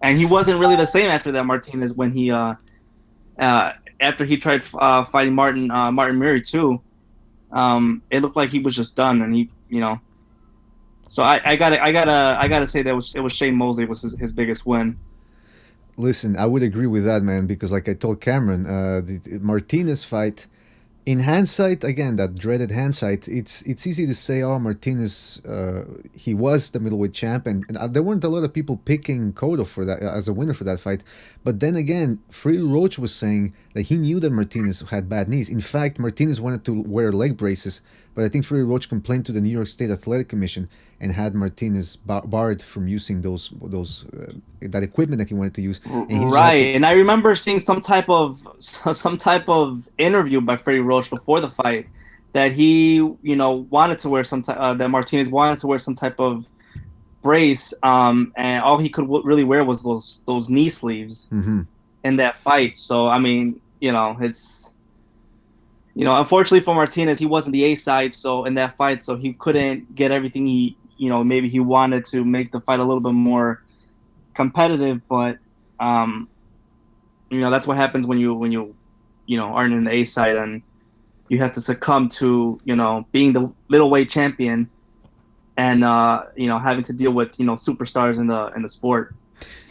and he wasn't really the same after that. Martinez, when he after he tried fighting Martin Murray too. It looked like he was just done, and he. So I gotta say that it was Shane Mosley was his biggest win. Listen, I would agree with that, man, because like I told Cameron, the Martinez fight, in hindsight, again, that dreaded hindsight, it's easy to say, oh, Martinez, he was the middleweight champ, and there weren't a lot of people picking Cotto for that as a winner for that fight. But then again, Freddie Roach was saying that he knew that Martinez had bad knees. In fact, Martinez wanted to wear leg braces, but I think Freddie Roach complained to the New York State Athletic Commission and had Martinez barred from using those that equipment that he wanted to use. And I remember seeing some type of interview by Freddie Roach before the fight that he wanted to wear that Martinez wanted to wear some type of brace, and all he could really wear was those knee sleeves in that fight. So I mean, it's. Unfortunately for Martinez, he wasn't the A side, so in that fight, so he couldn't get everything he maybe he wanted to make the fight a little bit more competitive, but that's what happens when you aren't in the A side and you have to succumb to being the middleweight champion and having to deal with superstars in the sport.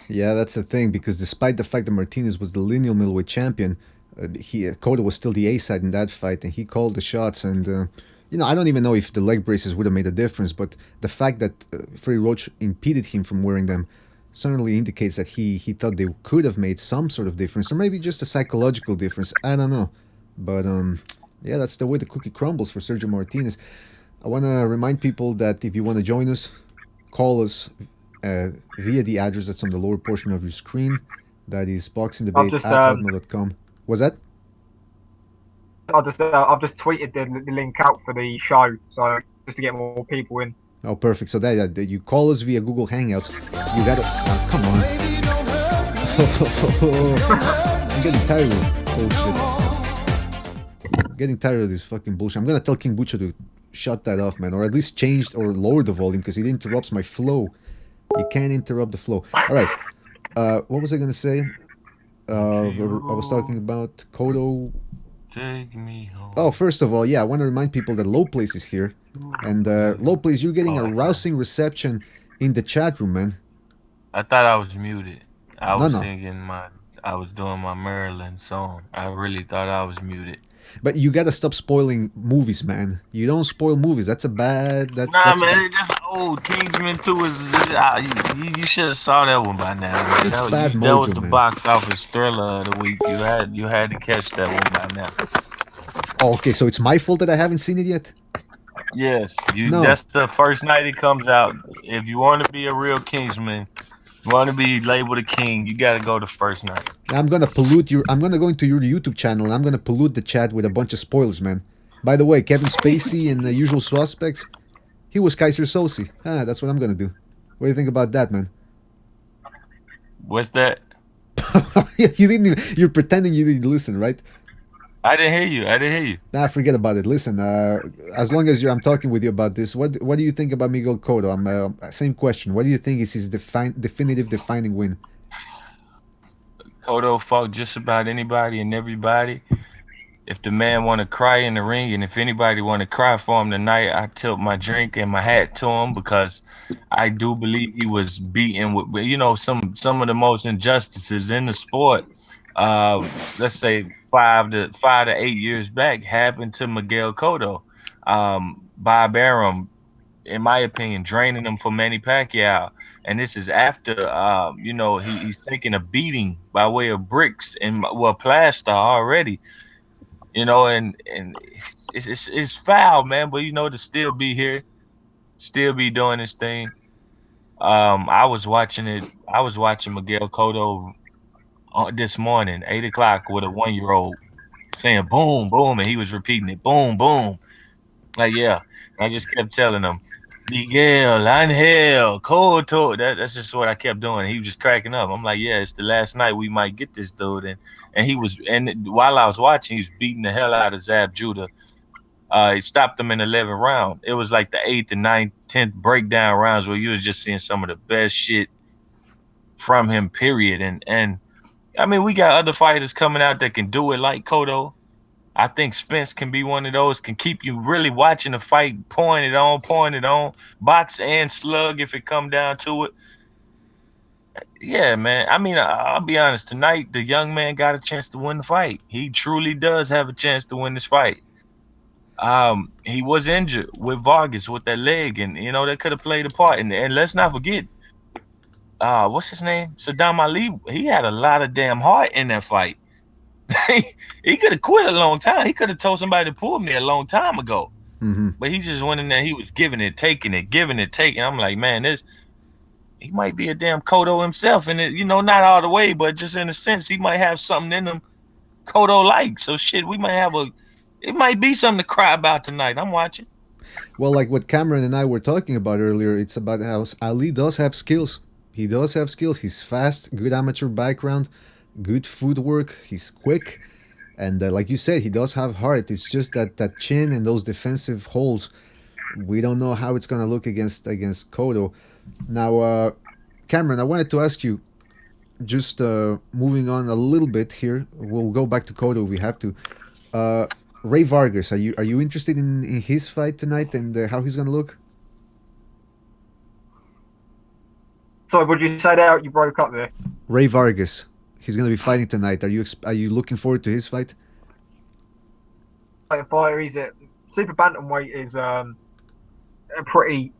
Yeah, that's the thing, because despite the fact that Martinez was the lineal middleweight champion, Cotto was still the A side in that fight, and he called the shots. And I don't even know if the leg braces would have made a difference, but the fact that Freddie Roach impeded him from wearing them certainly indicates that he thought they could have made some sort of difference, or maybe just a psychological difference. I don't know, but yeah, that's the way the cookie crumbles for Sergio Martinez. I want to remind people that if you want to join us, call us via the address that's on the lower portion of your screen. That is boxingdebate@hotmail.com. Was that? I've just tweeted the link out for the show, so just to get more people in. Oh, perfect. So that you call us via Google Hangouts. You gotta come on. I'm getting tired of this bullshit. Getting tired of this fucking bullshit. I'm gonna tell King Bucho to shut that off, man, or at least change or lower the volume, because it interrupts my flow. You can't interrupt the flow. All right. What was I gonna say? I was talking about Cotto. Take me home. Oh, first of all, yeah, I want to remind people that Low Place is here. And Low Place, you're getting a rousing reception in the chat room, man. I thought I was muted. I was No. I was doing my Maryland song. I really thought I was muted. But you gotta stop spoiling movies, man. You don't spoil movies. That's a bad. That's Man, that's old. Kingsman 2 is. You should have saw that one by now. Man. It's that, bad that mojo, was the man. box office thriller of the week. You had to catch that one by now. Oh, okay, so it's my fault that I haven't seen it yet. Yes, No. That's the first night it comes out. If you want to be a real Kingsman, you want to be labeled a king, you got to go the first night. I'm gonna go into your YouTube channel and I'm gonna pollute the chat with a bunch of spoilers, man. By the way, Kevin Spacey in The Usual Suspects, he was Kaiser Soze. That's what I'm gonna do. What do you think about that, man? What's that? You didn't even, you're pretending you didn't listen, right? I didn't hear you. Nah, forget about it. Listen, as long as I'm talking with you about this, what do you think about Miguel Cotto? Same question. What do you think is his definitive defining win? Cotto fought just about anybody and everybody. If the man want to cry in the ring, and if anybody want to cry for him tonight, I tilt my drink and my hat to him, because I do believe he was beaten with some of the most injustices in the sport. Let's say 5 to 8 years back happened to Miguel Cotto. Bob Arum, in my opinion, draining him for Manny Pacquiao. And this is after, he's taking a beating by way of bricks and plaster already. And it's foul, man. But to still be here, still be doing this thing. I was watching Miguel Cotto this morning, 8 o'clock, with a 1-year-old saying boom, boom, and he was repeating it, boom, boom. Like, yeah. I just kept telling him, Miguel, Angel, Cotto. That's just what I kept doing. He was just cracking up. I'm like, yeah, it's the last night we might get this dude. And while I was watching, he was beating the hell out of Zab Judah. He stopped him in the 11th round. It was like the 8th and 9th, 10th breakdown rounds where you was just seeing some of the best shit from him, period. And I mean, we got other fighters coming out that can do it like Cotto. I think Spence can be one of those, can keep you really watching the fight, pouring it on, box and slug if it come down to it. Yeah, man. I mean, I'll be honest. Tonight, the young man got a chance to win the fight. He truly does have a chance to win this fight. He was injured with Vargas with that leg, and that could have played a part. And let's not forget, what's his name? Saddam Ali. He had a lot of damn heart in that fight. He could have quit a long time. He could have told somebody to pull me a long time ago. Mm-hmm. But he just went in there. He was giving it, taking it, giving it, taking. I'm like, man, he might be a damn Cotto himself, and not all the way, but just in a sense, he might have something in him Cotto likes. So shit, it might be something to cry about tonight. I'm watching. Well, like what Cameron and I were talking about earlier, it's about how Ali does have skills. He does have skills. He's fast, good amateur background, good footwork. He's quick, and like you said, he does have heart. It's just that chin and those defensive holes We don't know how it's gonna look against Cotto. Now, Cameron, I wanted to ask you, just moving on a little bit here. We'll go back to Cotto if we have to. Uh, Ray Vargas, are you interested in his fight tonight and how he's gonna look? So would you say that you broke up there? Ray Vargas, he's gonna be fighting tonight. Are you looking forward to his fight? Fighter, he's at super bantamweight is a pretty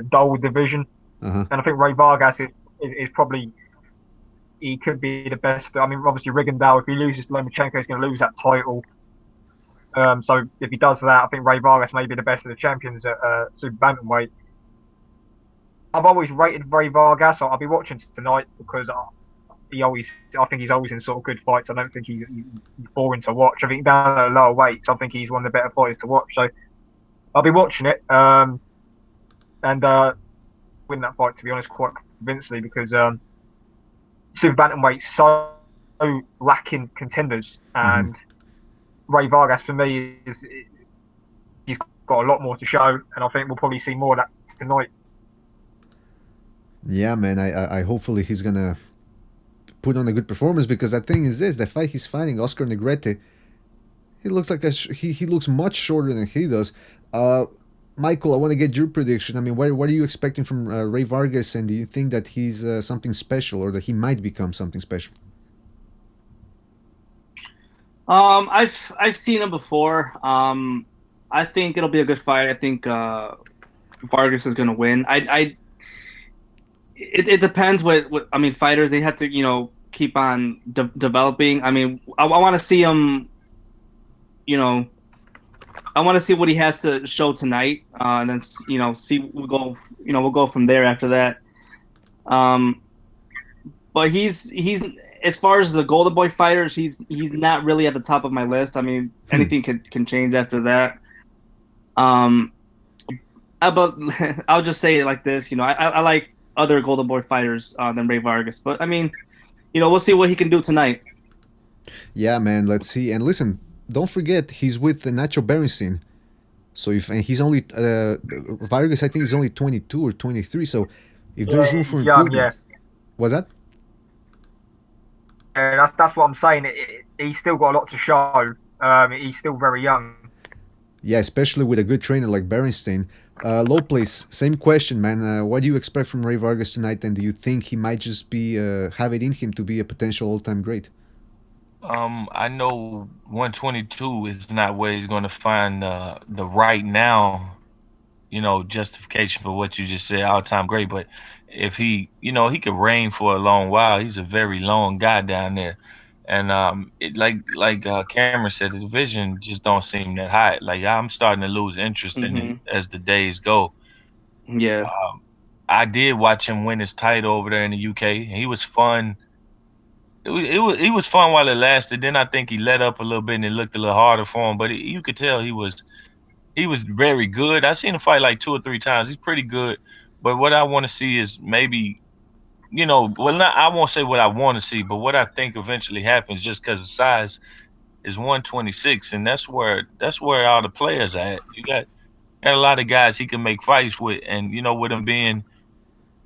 dull division, Uh-huh. and I think Ray Vargas is probably, he could be the best. I mean, obviously Rigondeaux, if he loses to Lomachenko, he's going to lose that title. So if he does that, I think Ray Vargas may be the best of the champions at super bantamweight. I've always rated Ray Vargas, so I'll be watching tonight because I think he's always in sort of good fights. I don't think he's boring to watch. I think down at lower weights, I think he's one of the better fighters to watch. So I'll be watching it and win that fight, to be honest, quite convincingly, because super bantamweight's so lacking contenders, and Ray Vargas for me he's got a lot more to show, and I think we'll probably see more of that tonight. Yeah, man. I hopefully he's gonna put on a good performance, because the thing is this: the fight he's fighting, Oscar Negrete, he looks like he looks much shorter than he does. Michael, I want to get your prediction. I mean, what are you expecting from Ray Vargas, and do you think that he's something special, or that he might become something special? I've seen him before. I think it'll be a good fight. I think Vargas is gonna win. It depends what I mean. Fighters, they have to keep on developing. I mean, I want to see him. I want to see what he has to show tonight, and then see we'll go from there after that. But he's as far as the Golden Boy fighters, he's not really at the top of my list. I mean, anything can change after that. But I'll just say it like this: I like other Golden Boy fighters than Ray Vargas, but I mean, we'll see what he can do tonight. Yeah, man. Let's see. And listen, don't forget he's with Nacho Berenstein. So and he's only Vargas, I think he's only 22 or 23. So if there's room for Young, improvement, was that? That's what I'm saying. He's still got a lot to show. He's still very young. Yeah, especially with a good trainer like Berenstein. Low place, same question, man. What do you expect from Ray Vargas tonight, and do you think he might just be have it in him to be a potential all-time great? I know 122 is not where he's going to find the right now, justification for what you just said, all-time great. But if he could reign for a long while. He's a very long guy down there, and like Cameron said, the division just don't seem that hot. Like, I'm starting to lose interest in it as the days go. Yeah. I did watch him win his title over there in the UK. He was fun. It was fun while it lasted. Then I think he let up a little bit and it looked a little harder for him. But you could tell he was very good. I've seen him fight like 2 or 3 times. He's pretty good. But what I want to see is maybe, I won't say what I want to see, but what I think eventually happens, just because of size, is 126, and that's where all the players are at. You got a lot of guys he can make fights with, and with him being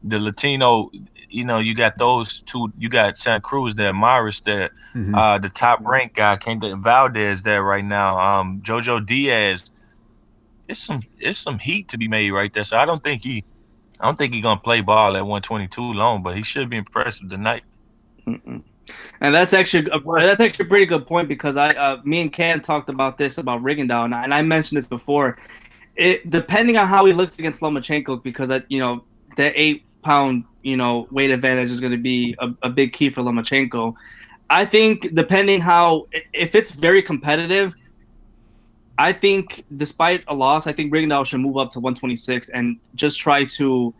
the Latino, you got those two. You got Santa Cruz there, Maris there, the top ranked guy, Valdez there right now. Jojo Diaz. It's some heat to be made right there. So I don't think he's gonna play ball at 122 long, but he should be impressive tonight. And that's actually a pretty good point, because me and Ken talked about this about Rigondeaux, and I mentioned this before. Depending on how he looks against Lomachenko, because that 8-pound weight advantage is going to be a big key for Lomachenko. I think depending if it's very competitive, I think despite a loss, I think Rigondeaux should move up to 126 and just try to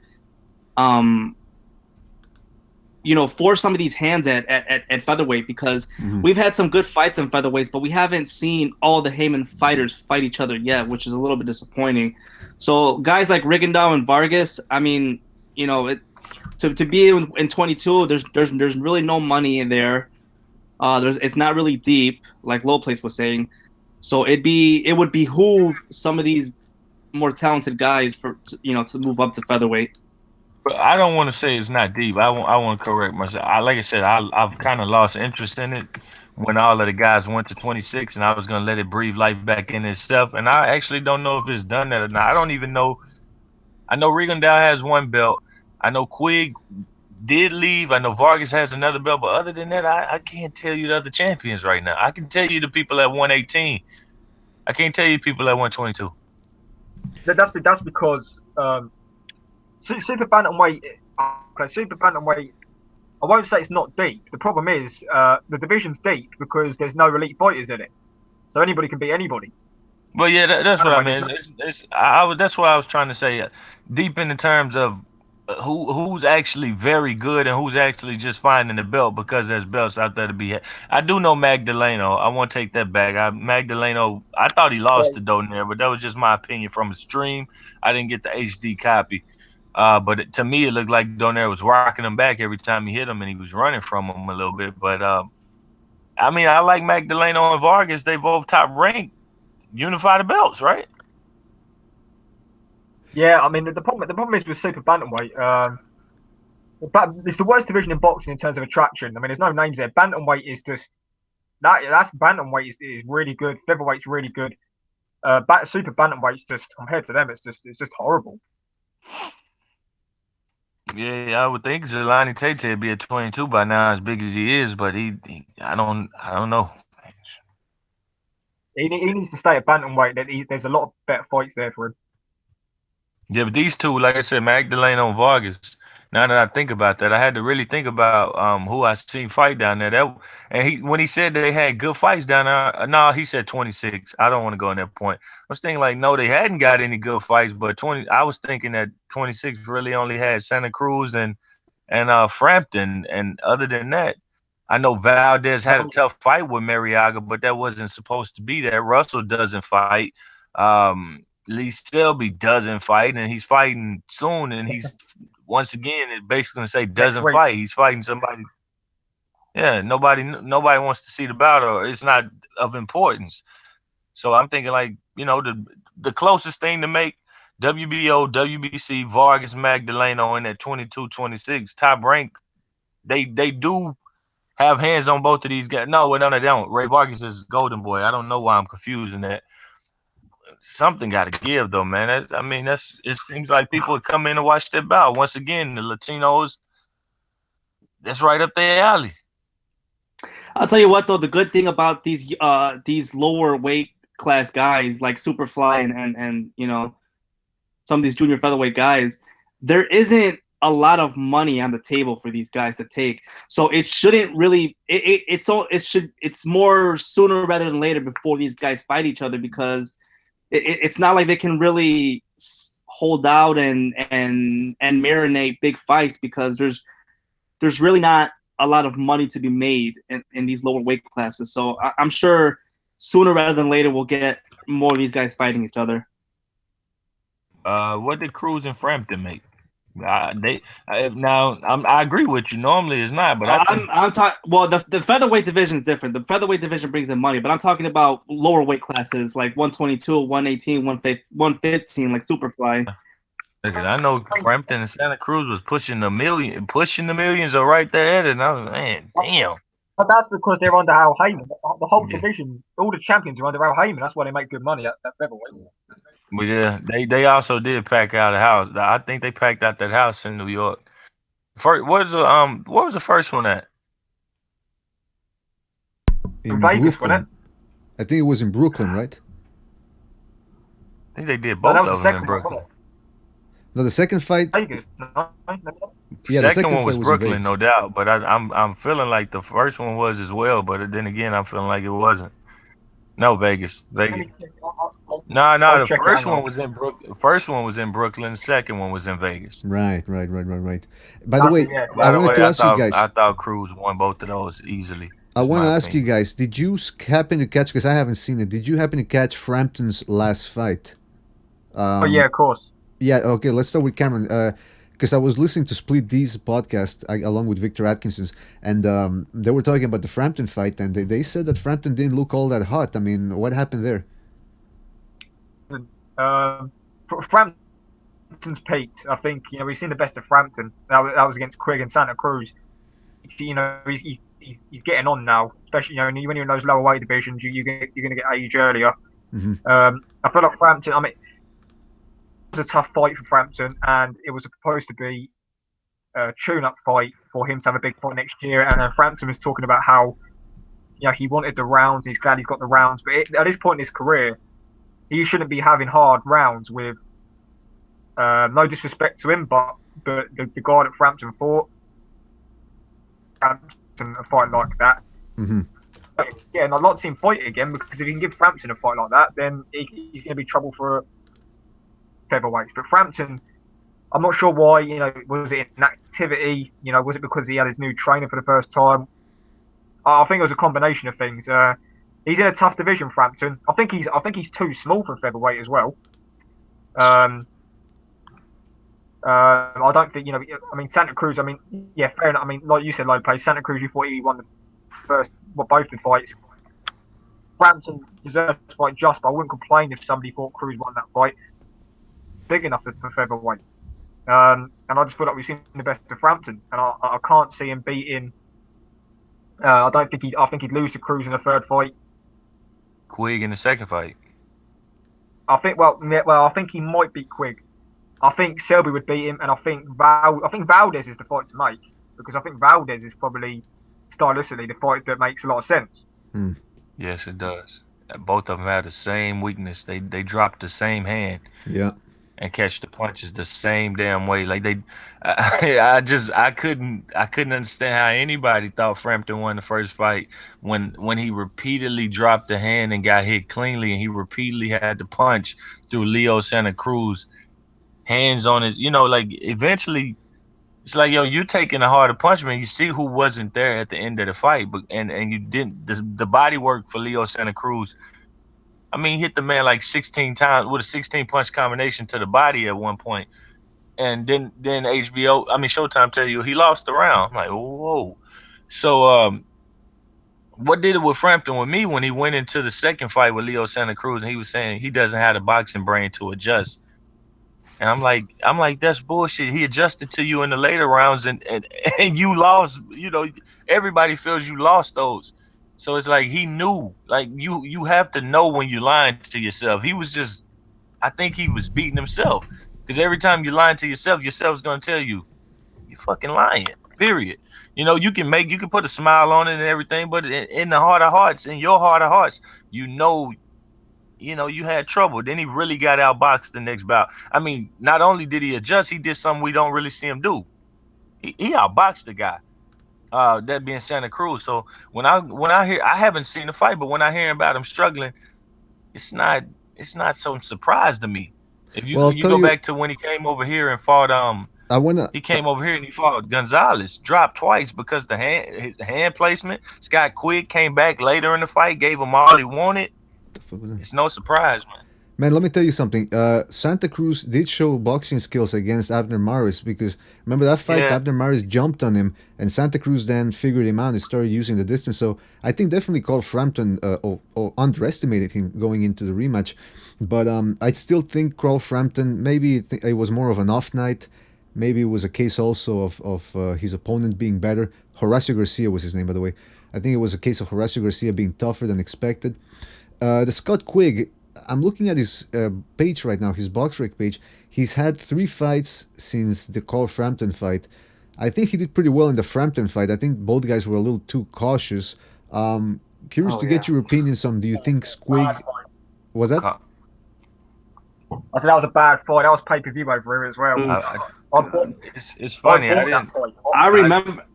force some of these hands at featherweight, because we've had some good fights in featherweights, but we haven't seen all the Heyman fighters fight each other yet, which is a little bit disappointing. So guys like Rigondeaux and Vargas, I mean, to be in 22, there's really no money in there. It's not really deep, like Low Place was saying. So it would behoove some of these more talented guys to move up to featherweight. But I don't want to say it's not deep. I want to correct myself. Like I said, I've kind of lost interest in it when all of the guys went to 26, and I was gonna let it breathe life back in itself. And I actually don't know if it's done that or not. I don't even know. I know Rigondeaux has one belt. I know Quigg did leave. I know Vargas has another belt, but other than that, I can't tell you the other champions right now. I can tell you the people at 118. I can't tell you people at 122. That's because super bantamweight. Okay, super bantamweight. I won't say it's not deep. The problem is the division's deep because there's no elite fighters in it, so anybody can beat anybody. Well, yeah, that's what I Bantamweight, mean. That's what I was trying to say. Deep in the terms of who's actually very good and who's actually just finding the belt because there's belts out there to be had. I do know Magdaleno. I won't take that back. Magdaleno, I thought he lost to Donaire, but that was just my opinion from a stream. I didn't get the HD copy. To me, it looked like Donaire was rocking him back every time he hit him, and he was running from him a little bit. But I mean, I like Magdaleno and Vargas. They both top ranked. Unify the belts, right? Yeah, I mean the problem is with super bantamweight. It's the worst division in boxing in terms of attraction. I mean, there's no names there. Bantamweight is just that's bantamweight is really good. Featherweight's really good. Super bantamweight's just compared to them, it's just horrible. Yeah, I would think Zelani Tate would be at 22 by now, as big as he is, but I don't know. He needs to stay at bantamweight. There's a lot of better fights there for him. Yeah, but these two, like I said, Magdaleno and Vargas. Now that I think about that, I had to really think about who I seen fight down there. When he said they had good fights down there, no, he said 26. I don't want to go on that point. I was thinking like, no, they hadn't got any good fights, but 20. I was thinking that 26 really only had Santa Cruz and Frampton, and other than that, I know Valdez had a tough fight with Mariaga, but that wasn't supposed to be there. Russell doesn't fight. Lee Selby doesn't fight, and he's fighting soon. And he's once again, it basically gonna say doesn't fight. He's fighting somebody. Yeah, nobody wants to see the battle. It's not of importance. So I'm thinking like the closest thing to make WBO, WBC, Vargas, Magdaleno in that 22, 26 top rank. They do have hands on both of these guys. No, they don't. Ray Vargas is Golden Boy. I don't know why I'm confusing that. Something got to give though, man. It seems like people would come in and watch that bout. Once again, the Latinos, that's right up their alley. I'll tell you what though, the good thing about these lower weight class guys like Superfly and some of these junior featherweight guys, there isn't a lot of money on the table for these guys to take. So it shouldn't really it's more sooner rather than later before these guys fight each other, because it's not like they can really hold out and marinate big fights, because there's really not a lot of money to be made in these lower weight classes. So I'm sure sooner rather than later we'll get more of these guys fighting each other. What did Cruz and Frampton make? I agree with you. Normally it's not, but I'm talking. Well, the featherweight division is different. The featherweight division brings in money, but I'm talking about lower weight classes like 122, 118, 115, like Superfly. I know Frampton and Santa Cruz was pushing the millions are right there, and I was, man, damn. But that's because they're under Al Heyman. The whole division, all the champions are under Al Heyman. That's why they make good money at featherweight. But yeah, they also did pack out a house. I think they packed out that house in New York. What was the first one at? In Vegas, wasn't it? I think it was in Brooklyn, right? I think they did both of them in Brooklyn. No, the second fight. Vegas. No. Yeah, the second one was Brooklyn, Vegas. no doubt. But I'm feeling like the first one was as well. But then again, I'm feeling like it wasn't. No, Vegas. No. The first one was in Brooklyn. First one was in Brooklyn. The second one was in Vegas. Right. By the way, I wanted to ask you guys. I thought Cruz won both of those easily. I want to ask you guys, did you happen to catch, because I haven't seen it, did you happen to catch Frampton's last fight? Yeah, of course. Yeah, okay, let's start with Cameron. Because I was listening to SplitD's podcast along with Victor Atkinson, and they were talking about the Frampton fight, and they said that Frampton didn't look all that hot. I mean, what happened there? Frampton's peaked. I think we've seen the best of Frampton. That was against Quigg and Santa Cruz. He's getting on now, especially when you're in those lower weight divisions. You're going to get age earlier. Mm-hmm. I feel like Frampton. I mean, it was a tough fight for Frampton, and it was supposed to be a tune-up fight for him to have a big fight next year. And then Frampton was talking about how he wanted the rounds. He's glad he's got the rounds, but at this point in his career, he shouldn't be having hard rounds with. No disrespect to him, but the guy that Frampton fought, Frampton a fight like that. Mm-hmm. Yeah, and I'd like to see him fight again, because if you can give Frampton a fight like that, then he's going to be trouble for featherweights. But Frampton, I'm not sure why. Was it inactivity? Was it because he had his new trainer for the first time? I think it was a combination of things. He's in a tough division, Frampton. I think he's too small for featherweight as well. I don't think I mean, Santa Cruz. I mean, yeah, fair enough. I mean, like you said, Lopez. Santa Cruz, you thought he won both the fights. Frampton deserves to fight just, but I wouldn't complain if somebody thought Cruz won that fight. Big enough for featherweight. And I just feel like we've seen the best of Frampton, and I can't see him beating. I think he'd lose to Cruz in the third fight. Quigg in the second fight. I think he might beat Quigg. I think Selby would beat him, and I think Valdez is the fight to make, because I think Valdez is probably stylistically the fight that makes a lot of sense. Mm. Yes, it does. Both of them have the same weakness. They drop the same hand. Yeah. And catch the punches the same damn way. Like I couldn't understand how anybody thought Frampton won the first fight when he repeatedly dropped the hand and got hit cleanly, and he repeatedly had to punch through Leo Santa Cruz. Hands on his, like eventually it's like, you taking a harder punch, man. You see who wasn't there at the end of the fight, but and you didn't the body work for Leo Santa Cruz. I mean, he hit the man like 16 times with a 16 punch combination to the body at one point. And then Showtime tell you he lost the round. I'm like, whoa. So what did it with Frampton with me when he went into the second fight with Leo Santa Cruz, and he was saying he doesn't have the boxing brain to adjust. And I'm like, that's bullshit. He adjusted to you in the later rounds, and you lost. Everybody feels you lost those. So it's like he knew. Like you have to know when you're lying to yourself. I think he was beating himself, because every time you're lying to yourself's gonna tell you you're fucking lying. Period. You can put a smile on it and everything, but in the heart of hearts, in your heart of hearts, you had trouble. Then he really got outboxed the next bout. I mean, not only did he adjust, he did something we don't really see him do. He outboxed the guy. That being Santa Cruz. So when I hear, I haven't seen the fight, but when I hear about him struggling, it's not some surprise to me. If you go back to when he came over here and fought he came over here and he fought Gonzalez, dropped twice because his hand placement. Scott Quigg came back later in the fight, gave him all he wanted. It's no surprise, man. Man, let me tell you something. Santa Cruz did show boxing skills against Abner Maris, because remember that fight? Yeah. Abner Maris jumped on him, and Santa Cruz then figured him out and started using the distance. So I think definitely Carl Frampton or underestimated him going into the rematch. But I still think Carl Frampton, maybe it was more of an off night. Maybe it was a case also of his opponent being better. Horacio Garcia was his name, by the way. I think it was a case of Horacio Garcia being tougher than expected. The Scott Quigg, I'm looking at his page right now, his BoxRec page. He's had 3 fights since the Carl Frampton fight. I think he did pretty well in the Frampton fight. I think both guys were a little too cautious. Curious to get your opinions on, do you think Quigg... Was that? I said that was a bad fight. That was pay-per-view over here as well. It's funny.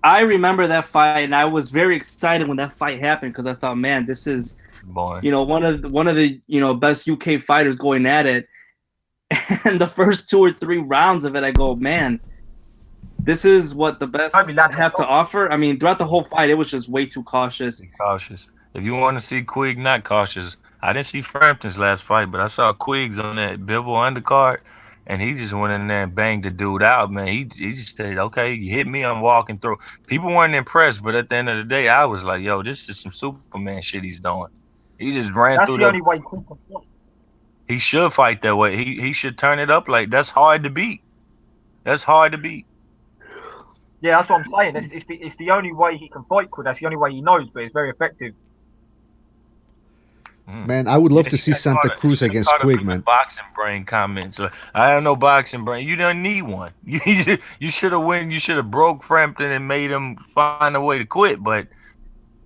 I remember that fight, and I was very excited when that fight happened, because I thought, man, this is... Boy. One of the best UK fighters going at it, and the first 2 or 3 rounds of it, I go, man, this is what the best have to offer. I mean, throughout the whole fight, it was just way too cautious. Be cautious. If you want to see Quigg not cautious, I didn't see Frampton's last fight, but I saw Quigg's on that Bivol undercard, and he just went in there and banged the dude out, man. He just said, okay, you hit me, I'm walking through. People weren't impressed, but at the end of the day, I was like, yo, this is some Superman shit he's doing. He just ran through. That's the only way Quigg can fight. He should fight that way. He should turn it up like that's hard to beat. That's hard to beat. Yeah, that's what I'm saying. It's the only way he can fight Quid. That's the only way he knows, but it's very effective. Man, I would love to He see got Santa caught, Cruz he got against caught up Quig, in the man. boxing brain comments. I have no boxing brain. You don't need one. You should have win. You should have broke Frampton and made him find a way to quit. But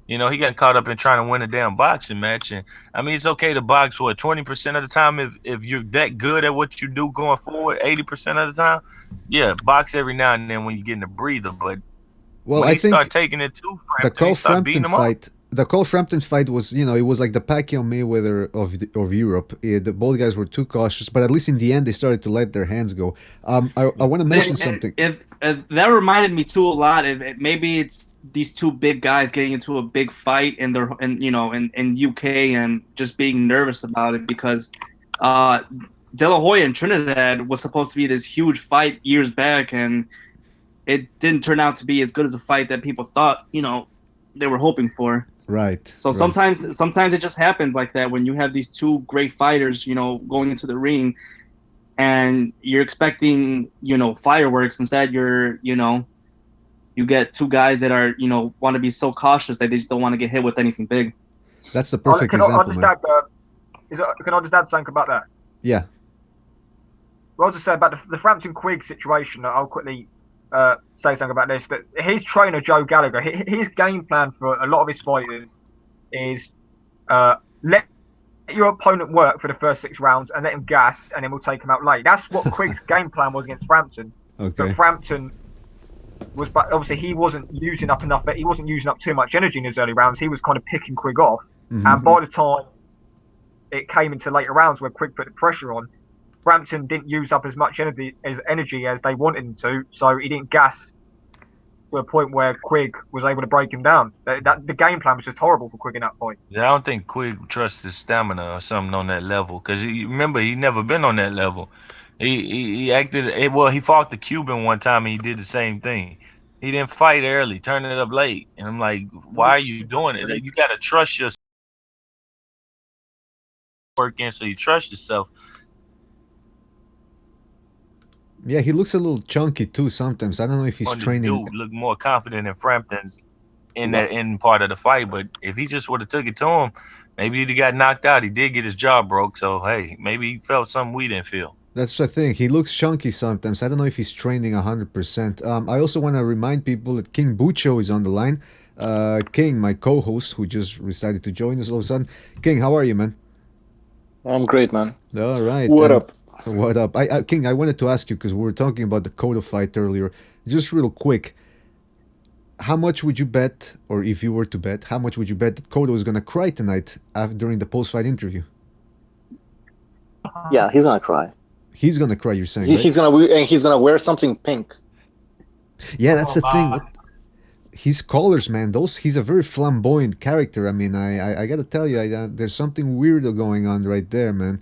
he got caught up in trying to win a damn boxing match. And I mean, it's okay to box 20% of the time if you're that good at what you do going forward. 80% of the time, yeah, box every now and then when you're getting a breather. But Well, when I he think started taking it to the Frampton, he Carl started beating Frampton him up. fight. The Carl Frampton fight was, it was like the Pacquiao Mayweather of Europe. Both guys were too cautious, but at least in the end, they started to let their hands go. I want to mention something. That reminded me too a lot. Maybe it's these two big guys getting into a big fight in UK and just being nervous about it because De La Hoya and Trinidad was supposed to be this huge fight years back, and it didn't turn out to be as good as a fight that people thought they were hoping for. Right. So sometimes it just happens like that when you have these two great fighters, going into the ring, and you're expecting, fireworks. Instead, you get two guys that are, want to be so cautious that they just don't want to get hit with anything big. That's the perfect example, man. Can I just add something about that? Yeah. Well, I'll just say about the Frampton Quigg situation. I'll quickly say something about this. That his trainer Joe Gallagher, his game plan for a lot of his fighters is let your opponent work for the first 6 rounds and let him gas, and then we'll take him out late. That's what Quigg's game plan was against Frampton. Okay. But Frampton was, but obviously he wasn't using up enough. He wasn't using up too much energy in his early rounds. He was kind of picking Quigg off, and by the time it came into later rounds where Quigg put the pressure on, Frampton didn't use up as much energy as they wanted him to, so he didn't gas to a point where Quigg was able to break him down. The game plan was just horrible for Quigg in that point. Yeah, I don't think Quigg trusts his stamina or something on that level because remember he never been on that level. He acted well. He fought the Cuban one time and he did the same thing. He didn't fight early, turning it up late, and I'm like, why are you doing it? You got to trust yourself. Working so you trust yourself. Yeah, he looks a little chunky too sometimes. I don't know if he's training. Dude look more confident than Frampton's in that end part of the fight, but if he just would have took it to him, maybe he'd have got knocked out. He did get his jaw broke, so hey, maybe he felt something we didn't feel. That's the thing. He looks chunky sometimes. I don't know if he's training 100%. I also want to remind people that King Bucho is on the line. King, my co-host, who just decided to join us all of a sudden. King, how are you, man? I'm great, man. All right. What up? What up? King, I wanted to ask you, because we were talking about the Cotto fight earlier. Just real quick, how much would you bet, or if you were to bet, how much would you bet that Cotto is going to cry tonight during the post-fight interview? Yeah, he's going to cry. He's going to cry, you're saying, right? He's gonna wear something pink. Yeah, that's the thing. His colors, man, he's a very flamboyant character. I mean, I gotta tell you, there's something weird going on right there, man.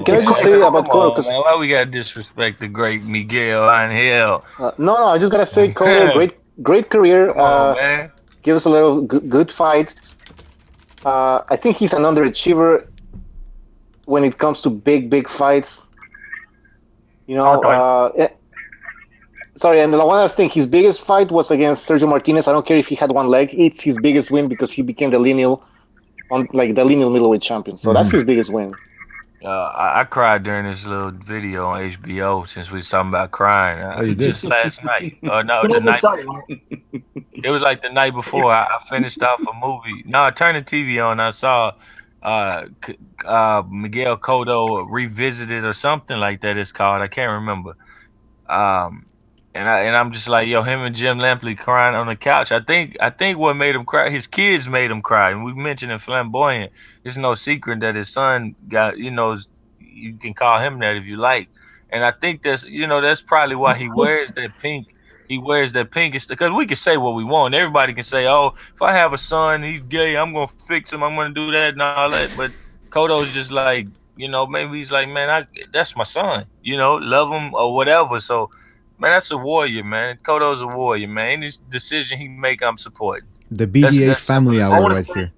Can I just say about Cotto? Because why we gotta disrespect the great Miguel Angel? No, I just gotta say, Cotto, great career. Man. Give us a little good fights. I think he's an underachiever when it comes to big fights. Sorry, and the one last thing, his biggest fight was against Sergio Martinez. I don't care if he had one leg; it's his biggest win because he became the lineal middleweight champion. So that's his biggest win. I cried during this little video on HBO since we was talking about crying. You did? Just last night. No, the night. It was like the night before. I finished off a movie. No, I turned the TV on. I saw Miguel Cotto Revisited or something like that. It's called. I can't remember. And I'm just like, yo, him and Jim Lampley crying on the couch. I think what made him cry, his kids made him cry. And we mentioned in Flamboyant, it's no secret that his son got, you can call him that if you like. And I think that's probably why he wears that pink. He wears that pink because we can say what we want. Everybody can say, oh, if I have a son, he's gay, I'm gonna fix him. I'm gonna do that and all that. But Cotto's just like, maybe he's like, man, that's my son. Love him or whatever. So. Man, that's a warrior, man. Cotto's a warrior, man. Any decision he make, I'm supporting. The BDA family hour right here.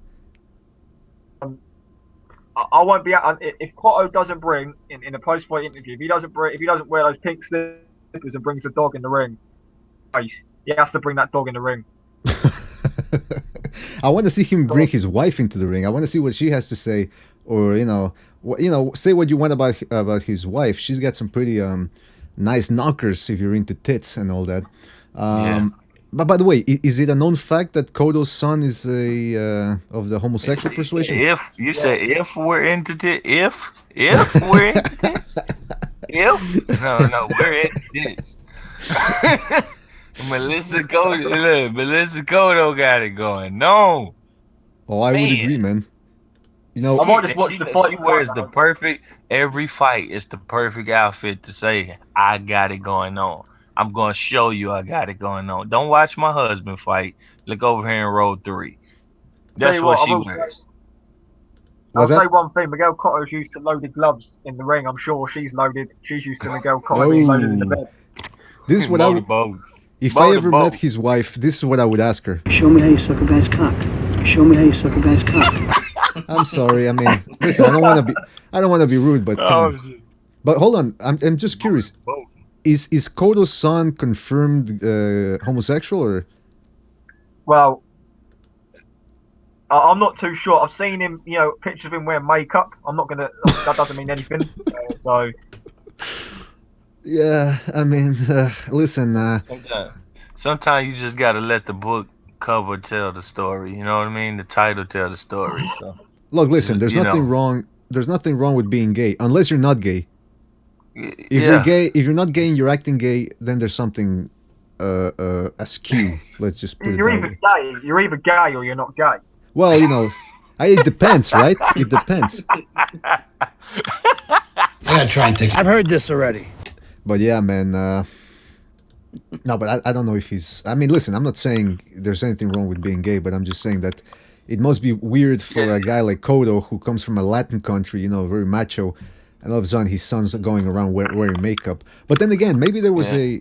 I won't be out if Cotto doesn't bring in a post-fight interview. If he doesn't wear those pink slippers and brings the dog in the ring, he has to bring that dog in the ring. I want to see him bring his wife into the ring. I want to see what she has to say, or say what you want about his wife. She's got some pretty nice knockers if you're into tits and all that. But by the way, is it a known fact that Cotto's son is of the homosexual persuasion? If you say if we're into tits, if we're into tits, no, we're into tits. Melissa Cotto got it going. No. Oh, I would agree, man. I might just watch the fight. She wears the perfect every fight. It's the perfect outfit to say I got it going on. I'm gonna show you I got it going on. Don't watch my husband fight. Look over here in row 3. That's what she wears. I'll say one thing. Miguel Cotto's used to loaded gloves in the ring. I'm sure she's loaded. She's used to Miguel Cotto being loaded in the bed. This is what I would. If I ever met his wife, this is what I would ask her. Show me how you suck a guy's cock. Show me how you suck a guy's cock. I'm sorry. I mean, listen. I don't want to be rude, but but hold on. I'm just curious. Is Cotto's son confirmed homosexual or? Well, I'm not too sure. I've seen him, pictures of him wearing makeup. I'm not gonna. That doesn't mean anything. So. Yeah, I mean, listen. Sometimes you just gotta let the book cover tell the story. You know what I mean? The title tell the story. So. Look, listen. There's nothing wrong. There's nothing wrong with being gay, unless you're not gay. If you're gay, if you're not gay and you're acting gay, then there's something askew. Let's just put it that way. You're either gay or you're not gay. Well, it depends, right? It depends. I gotta try and think. I've heard this already. But yeah, man. No, but I don't know if he's. I mean, listen. I'm not saying there's anything wrong with being gay, but I'm just saying that it must be weird for a guy like Cotto, who comes from a Latin country, very macho. And all of a sudden, his son's going around wearing makeup. But then again, maybe there was a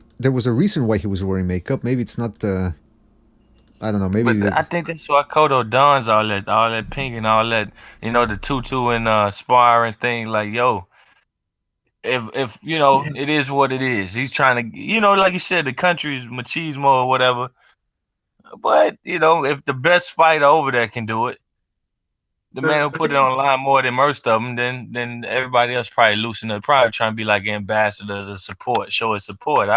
reason why he was wearing makeup. Maybe it's not. I don't know. Maybe. I think that's why Cotto dons all that pink and all that. The tutu and sparring thing. Like, yo, if it is what it is. He's trying to, like you said, the country is machismo or whatever. But if the best fighter over there can do it. The man who put it on the line more than most of them, then everybody else probably loosen up, probably trying to be like an ambassador to support, show his support.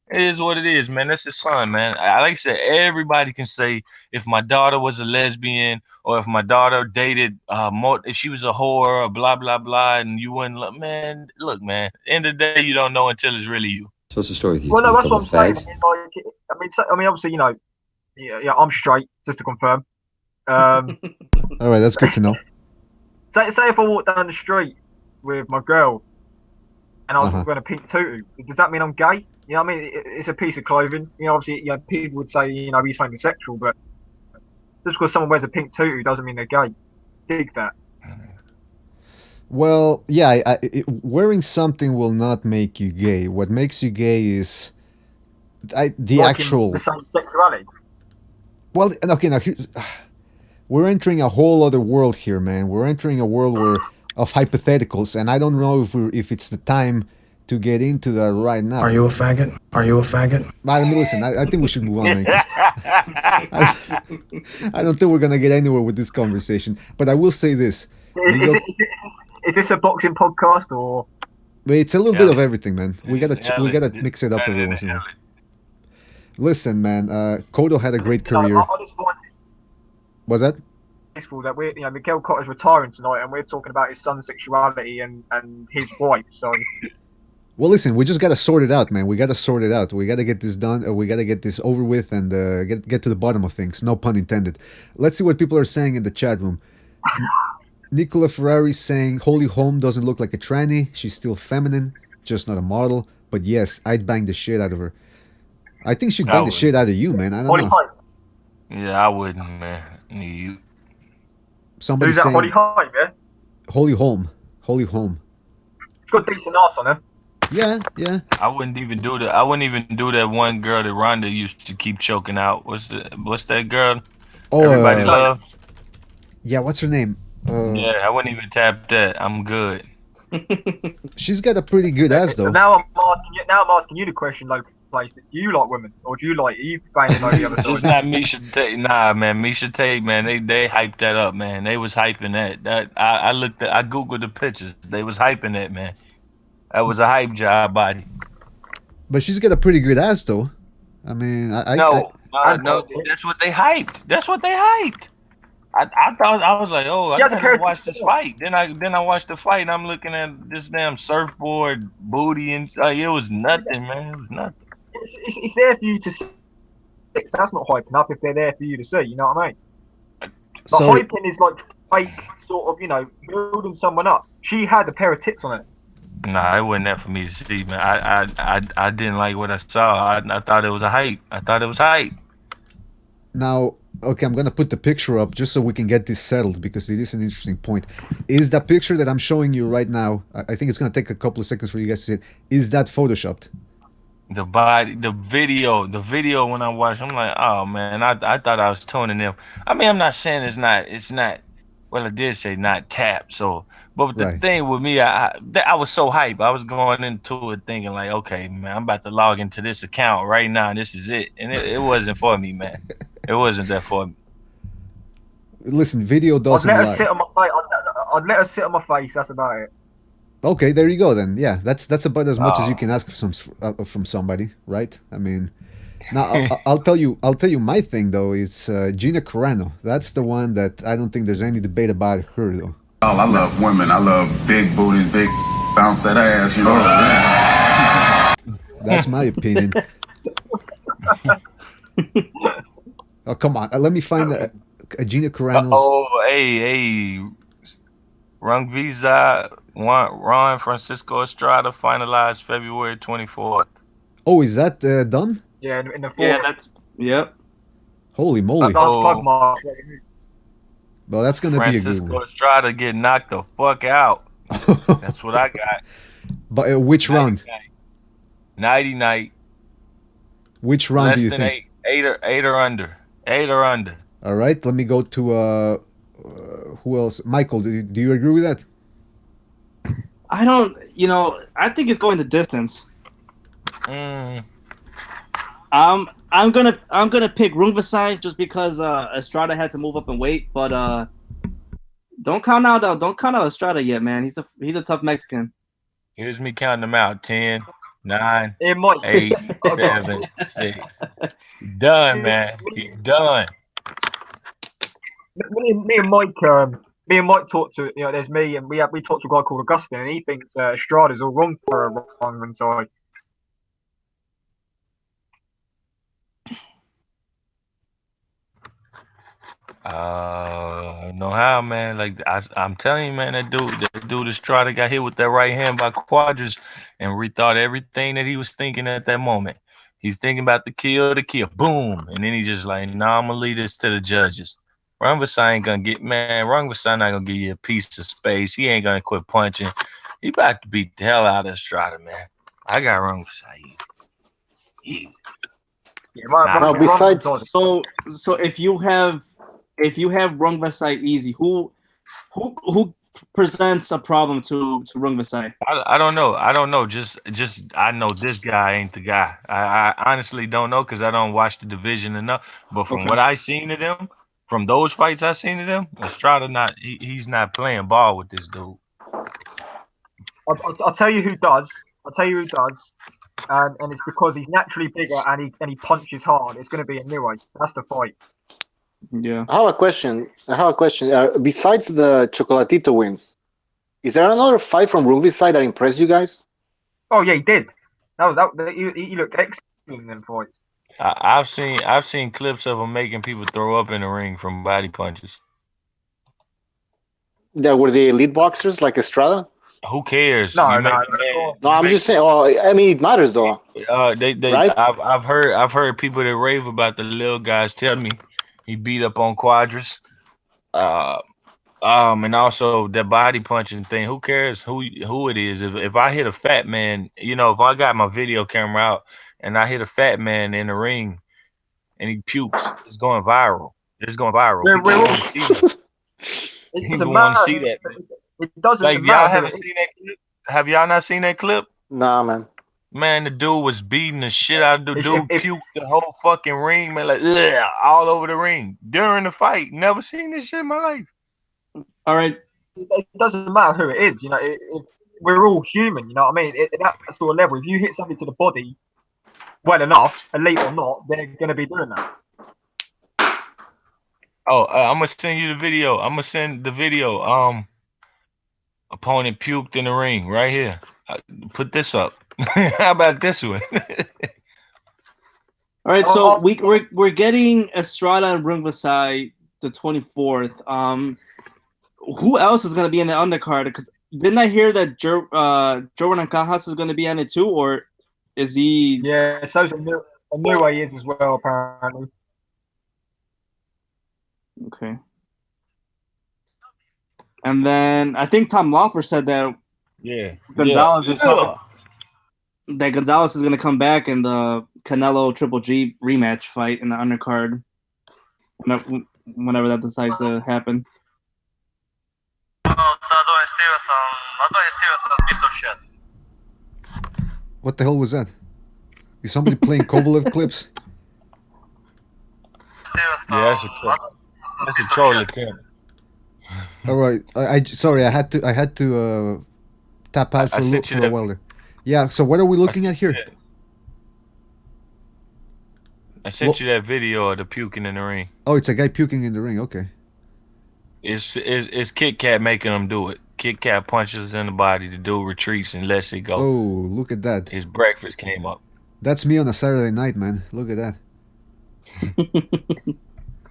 It is what it is, man. That's his son, man. Like I said, everybody can say if my daughter was a lesbian or if my daughter dated, if she was a whore or blah, blah, blah, and you wouldn't look, man, end of the day, you don't know until it's really you. So what's the story with you? Well, no, that's what I'm saying. I mean, obviously, yeah, I'm straight, just to confirm. All right, that's good to know. Say if I walk down the street with my girl and I was wearing a pink tutu, does that mean I'm gay? You know what I mean? It's a piece of clothing. Obviously, people would say, he's homosexual, but just because someone wears a pink tutu doesn't mean they're gay. Dig that. Well, yeah, wearing something will not make you gay. What makes you gay is the actual. The same sexuality. Well, okay, now we're entering a whole other world here, man. We're entering a world of hypotheticals, and I don't know if it's the time to get into that right now. Are you a faggot? Are you a faggot? I mean, listen, I think we should move on, man. I don't think we're gonna get anywhere with this conversation. But I will say this: is this a boxing podcast or? It's a little bit of everything, man. We gotta mix it up every once in a while. Listen, man. Cotto had a great career. Was that? That Miguel Cotto's retiring tonight, and we're talking about his son's sexuality and his wife. So. Well, listen, we just gotta sort it out, man. We gotta sort it out. We gotta get this done. We gotta get this over with and get to the bottom of things. No pun intended. Let's see what people are saying in the chat room. Nicola Ferrari saying Holly Holm doesn't look like a tranny. She's still feminine, just not a model. But yes, I'd bang the shit out of her. I think she'd bang the shit out of you, man. I don't know. Yeah, I wouldn't, man. You. Somebody saying Holly Holm, yeah? Holly Holm. Holly Holm. She's got decent ass on her. Yeah. I wouldn't even do that. I wouldn't even do that one girl that Ronda used to keep choking out. What's that girl? Oh, everybody loves. Yeah, what's her name? Yeah, I wouldn't even tap that. I'm good. She's got a pretty good ass So though. now I'm asking you the question, like, place. Do you like women, or are you banging like the other It's side? not Misha Tate. Nah, man, Misha Tate, man, they hyped that up, man. They was hyping that. I googled the pictures. They was hyping that, man. That was a hype job body. But she's got a pretty good ass though. I mean, I No, And no, that's what they hyped. That's what they hyped. I thought I was like, oh, I she has a pair gotta of watch tits. this fight. Then I watched the fight, and I'm looking at this damn surfboard booty, and like, it was nothing, man. It was nothing. It's there for you to see. That's not hyping up if they're there for you to see. You know what I mean? Like, sorry. hyping is like fake, sort of, building someone up. She had a pair of tits on it. Nah, it wasn't that for me to see, man. I didn't like what I saw. I thought it was a hype. I thought it was hype. Now, okay, I'm gonna put the picture up just so we can get this settled because it is an interesting point. Is the picture that I'm showing you right now? I think it's gonna take a couple of seconds for you guys to see it. Is that photoshopped? The body, the video when I watched, I'm like, oh man, I thought I was tuning them. I mean, I'm not saying it's not. Well, I did say not tapped. So, but the Right. thing with me, I was so hyped. I was going into it thinking like, okay, man, I'm about to log into this account right now. This is it, and it wasn't for me, man. It wasn't that for me. Listen, video I'd doesn't let her lie. sit on my face. I'd let her sit on my face. That's about it. Okay, there you go then. Yeah, that's about as much as you Oh. can ask from somebody, right? I mean, now I'll tell you my thing though. It's Gina Carano. That's the one that I don't think there's any debate about her though. Oh, I love women. I love big booties, big bounce that ass. You know what I'm saying? That's my opinion. Oh come on, let me find a Gina Carano's. Oh, hey, Rung Visa, Ron Francisco Estrada finalized February 24th. Oh, is that done? Yeah, in the Yeah, fourth. yep. Holy moly! Last plug mark. Well, that's gonna be a good Francisco one. Estrada get knocked the fuck out. That's what I got. But which round? Nighty night. Which round do Less you than think? eight or under. 8 or under. All right, let me go to who else? Michael, do you agree with that? I don't, I think it's going the distance. Mm. I'm gonna pick Rungvisai just because Estrada had to move up in weight, but don't count out Estrada yet, man. He's a tough Mexican. Here's me counting them out. 10, 9, It might. 8, 7, 6. He done, man. He done. Me and Mike talked to, there's me and we talked to a guy called Augustine, and he thinks Estrada's all wrong for a wrong side. No how, man. Like I'm telling you, man, that dude Estrada got hit with that right hand by Quadras and rethought everything that he was thinking at that moment. He's thinking about the kill, boom, and then he just like, nah, I'm gonna leave this to the judges. Rungvisai ain't gonna Rungvisai not gonna give you a piece of space. He ain't gonna quit punching. He about to beat the hell out of Estrada, man. I got Rungvisai easy. Yeah, right. Now, besides, So if you have Rungvisai easy, who presents a problem to Rungvisai? I don't know. Just I know this guy ain't the guy. I honestly don't know because I don't watch the division enough. But from what I seen of them, from those fights I seen of them, Estrada he's not playing ball with this dude. I'll tell you who does. And it's because he's naturally bigger and he punches hard. It's going to be a Newey. That's the fight. Yeah. I have a question. Besides the Chocolatito wins, is there another fight from Rungvisai side that impressed you guys? Oh yeah, he did. He looked excellent in them fights. I've seen clips of him making people throw up in the ring from body punches. That were the elite boxers like Estrada? Who cares? No, I'm just saying. Oh, I mean, it matters though. They Right? I've heard people that rave about the little guys tell me he beat up on Quadras. And also that body punching thing. Who cares who it is? If I hit a fat man, if I got my video camera out and I hit a fat man in the ring and he pukes, it's going viral. It's going viral. We're People all- want to see that. It He doesn't don't want to see matter. that. It doesn't Like matter y'all who haven't it is. seen that clip? Have y'all not seen that clip? Nah, man. Man, the dude was beating the shit out of the dude, If puked the whole fucking ring, man, like ugh, all over the ring during the fight. Never seen this shit in my life. All right. it doesn't matter who it is, we're all human. You know what I mean? At that sort of level, if you hit something to the body well enough, elite or not, they're going to be doing that. Oh, I'm gonna send you the video. I'm gonna send the video. Opponent puked in the ring right here. Put this up. How about this one? All right, so we're getting Estrada and Rungvisai the 24th. Who else is going to be in the undercard? Because didn't I hear that Jordan Cajas is going to be on it too, or is he? Yeah, so's a new way is as well, apparently. Okay. And then I think Tom Lawfer said that Gonzalez is probably, that Gonzalez is going to come back in the Canelo Triple G rematch fight in the undercard whenever that decides to happen. What the hell was that? Is somebody playing Kovalev clips? Yeah, that's a troll attempt. All right, sorry, I had to tap out for a while there. Yeah, so what are we looking at here? I sent you that video of the puking in the ring. Oh, it's a guy puking in the ring. Okay. It's Kit Kat making him do it. Kit Kat punches in the body. The dude retreats and lets it go. Oh, look at that. His breakfast came up. That's me on a Saturday night, man. Look at that.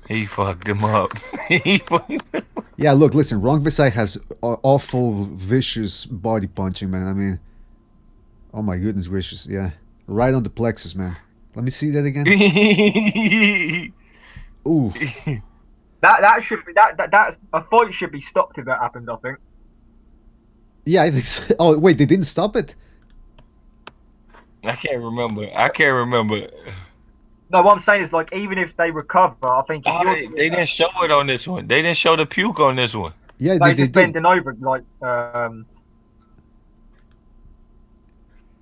He fucked him up. Yeah, look, listen. Rungvisai has awful, vicious body punching, man. I mean, oh my goodness gracious, yeah. Right on the plexus, man. Let me see that again. Ooh. That should be that's a fight should be stopped if that happened, I think. Yeah, I think so. Oh wait, they didn't stop it? I can't remember. No, what I'm saying is, like, even if they recover, I think they didn't show it on this one. They didn't show the puke on this one. Yeah, they did. Bending over, like.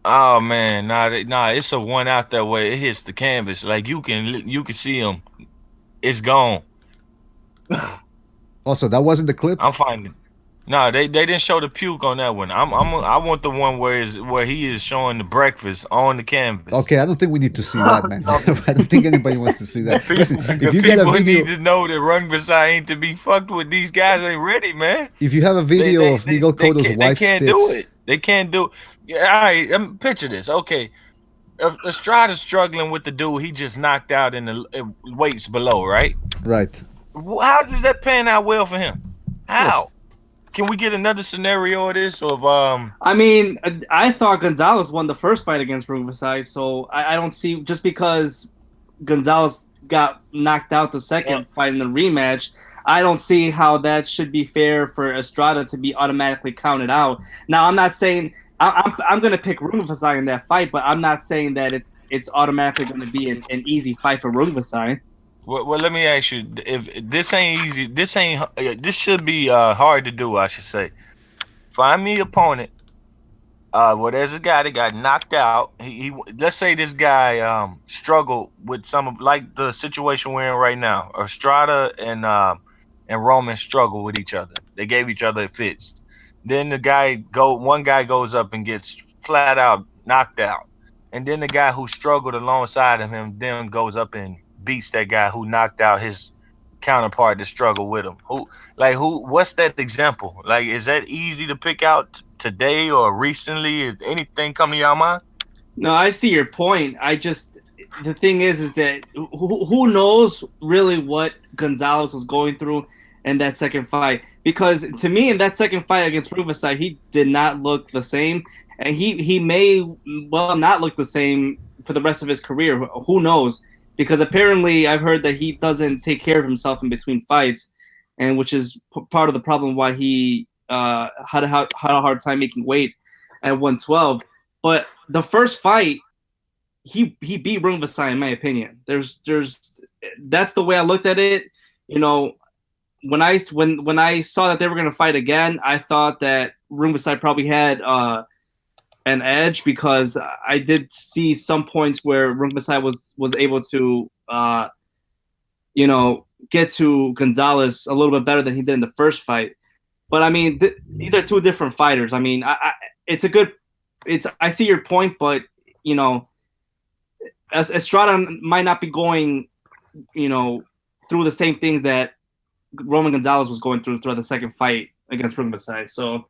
Oh man, nah, it's a one out that way. It hits the canvas, like you can see him. It's gone. Also, that wasn't the clip. I'm finding. No, they didn't show the puke on that one. I want the one where he is showing the breakfast on the canvas. Okay, I don't think we need to see that, man. I don't think anybody wants to see that. Listen, if you get a video, need to know that Rungvisai ain't to be fucked with. These guys ain't ready, man. If you have a video of Miguel Cotto's wife's they can't do it. They can't do. Yeah, all right, picture this. Okay, Estrada's struggling with the dude he just knocked out in the weights below, right? Right. How does that pan out well for him? How? Can we get another scenario of this? I mean, I thought Gonzalez won the first fight against Rungvisai, so I don't see, just because Gonzalez got knocked out the second fight in the rematch, I don't see how that should be fair for Estrada to be automatically counted out. Now, I'm not saying I'm going to pick Rungvisai in that fight, but I'm not saying that it's automatically going to be an easy fight for Rungvisai. Well, let me ask you: if this ain't easy, this should be hard to do. I should say. Find me an opponent. Well, there's a guy that got knocked out. He let's say this guy struggled with some of, like, the situation we're in right now. Estrada and Roman struggle with each other. They gave each other fits. Then one guy goes up and gets flat out knocked out, and then the guy who struggled alongside of him then goes up and beats that guy who knocked out his counterpart to struggle with him. What's that example? Like, is that easy to pick out today or recently? Is anything come to your mind? No, I see your point. The thing is that who knows really what Gonzalez was going through in that second fight? Because to me, in that second fight against Rungvisai, he did not look the same, and he may not look the same for the rest of his career. Who knows? Because apparently I've heard that he doesn't take care of himself in between fights, and which is part of the problem why he had a hard time making weight at 112. But the first fight, he beat Rungvisai, in my opinion. That's the way I looked at it. when I saw that they were gonna fight again, I thought that Rungvisai probably had an edge because I did see some points where Rungvisai was able to get to Gonzalez a little bit better than he did in the first fight. But I mean, these are two different fighters. I mean, I see your point, but Estrada might not be going, through the same things that Roman Gonzalez was going through throughout the second fight against Rungvisai. So,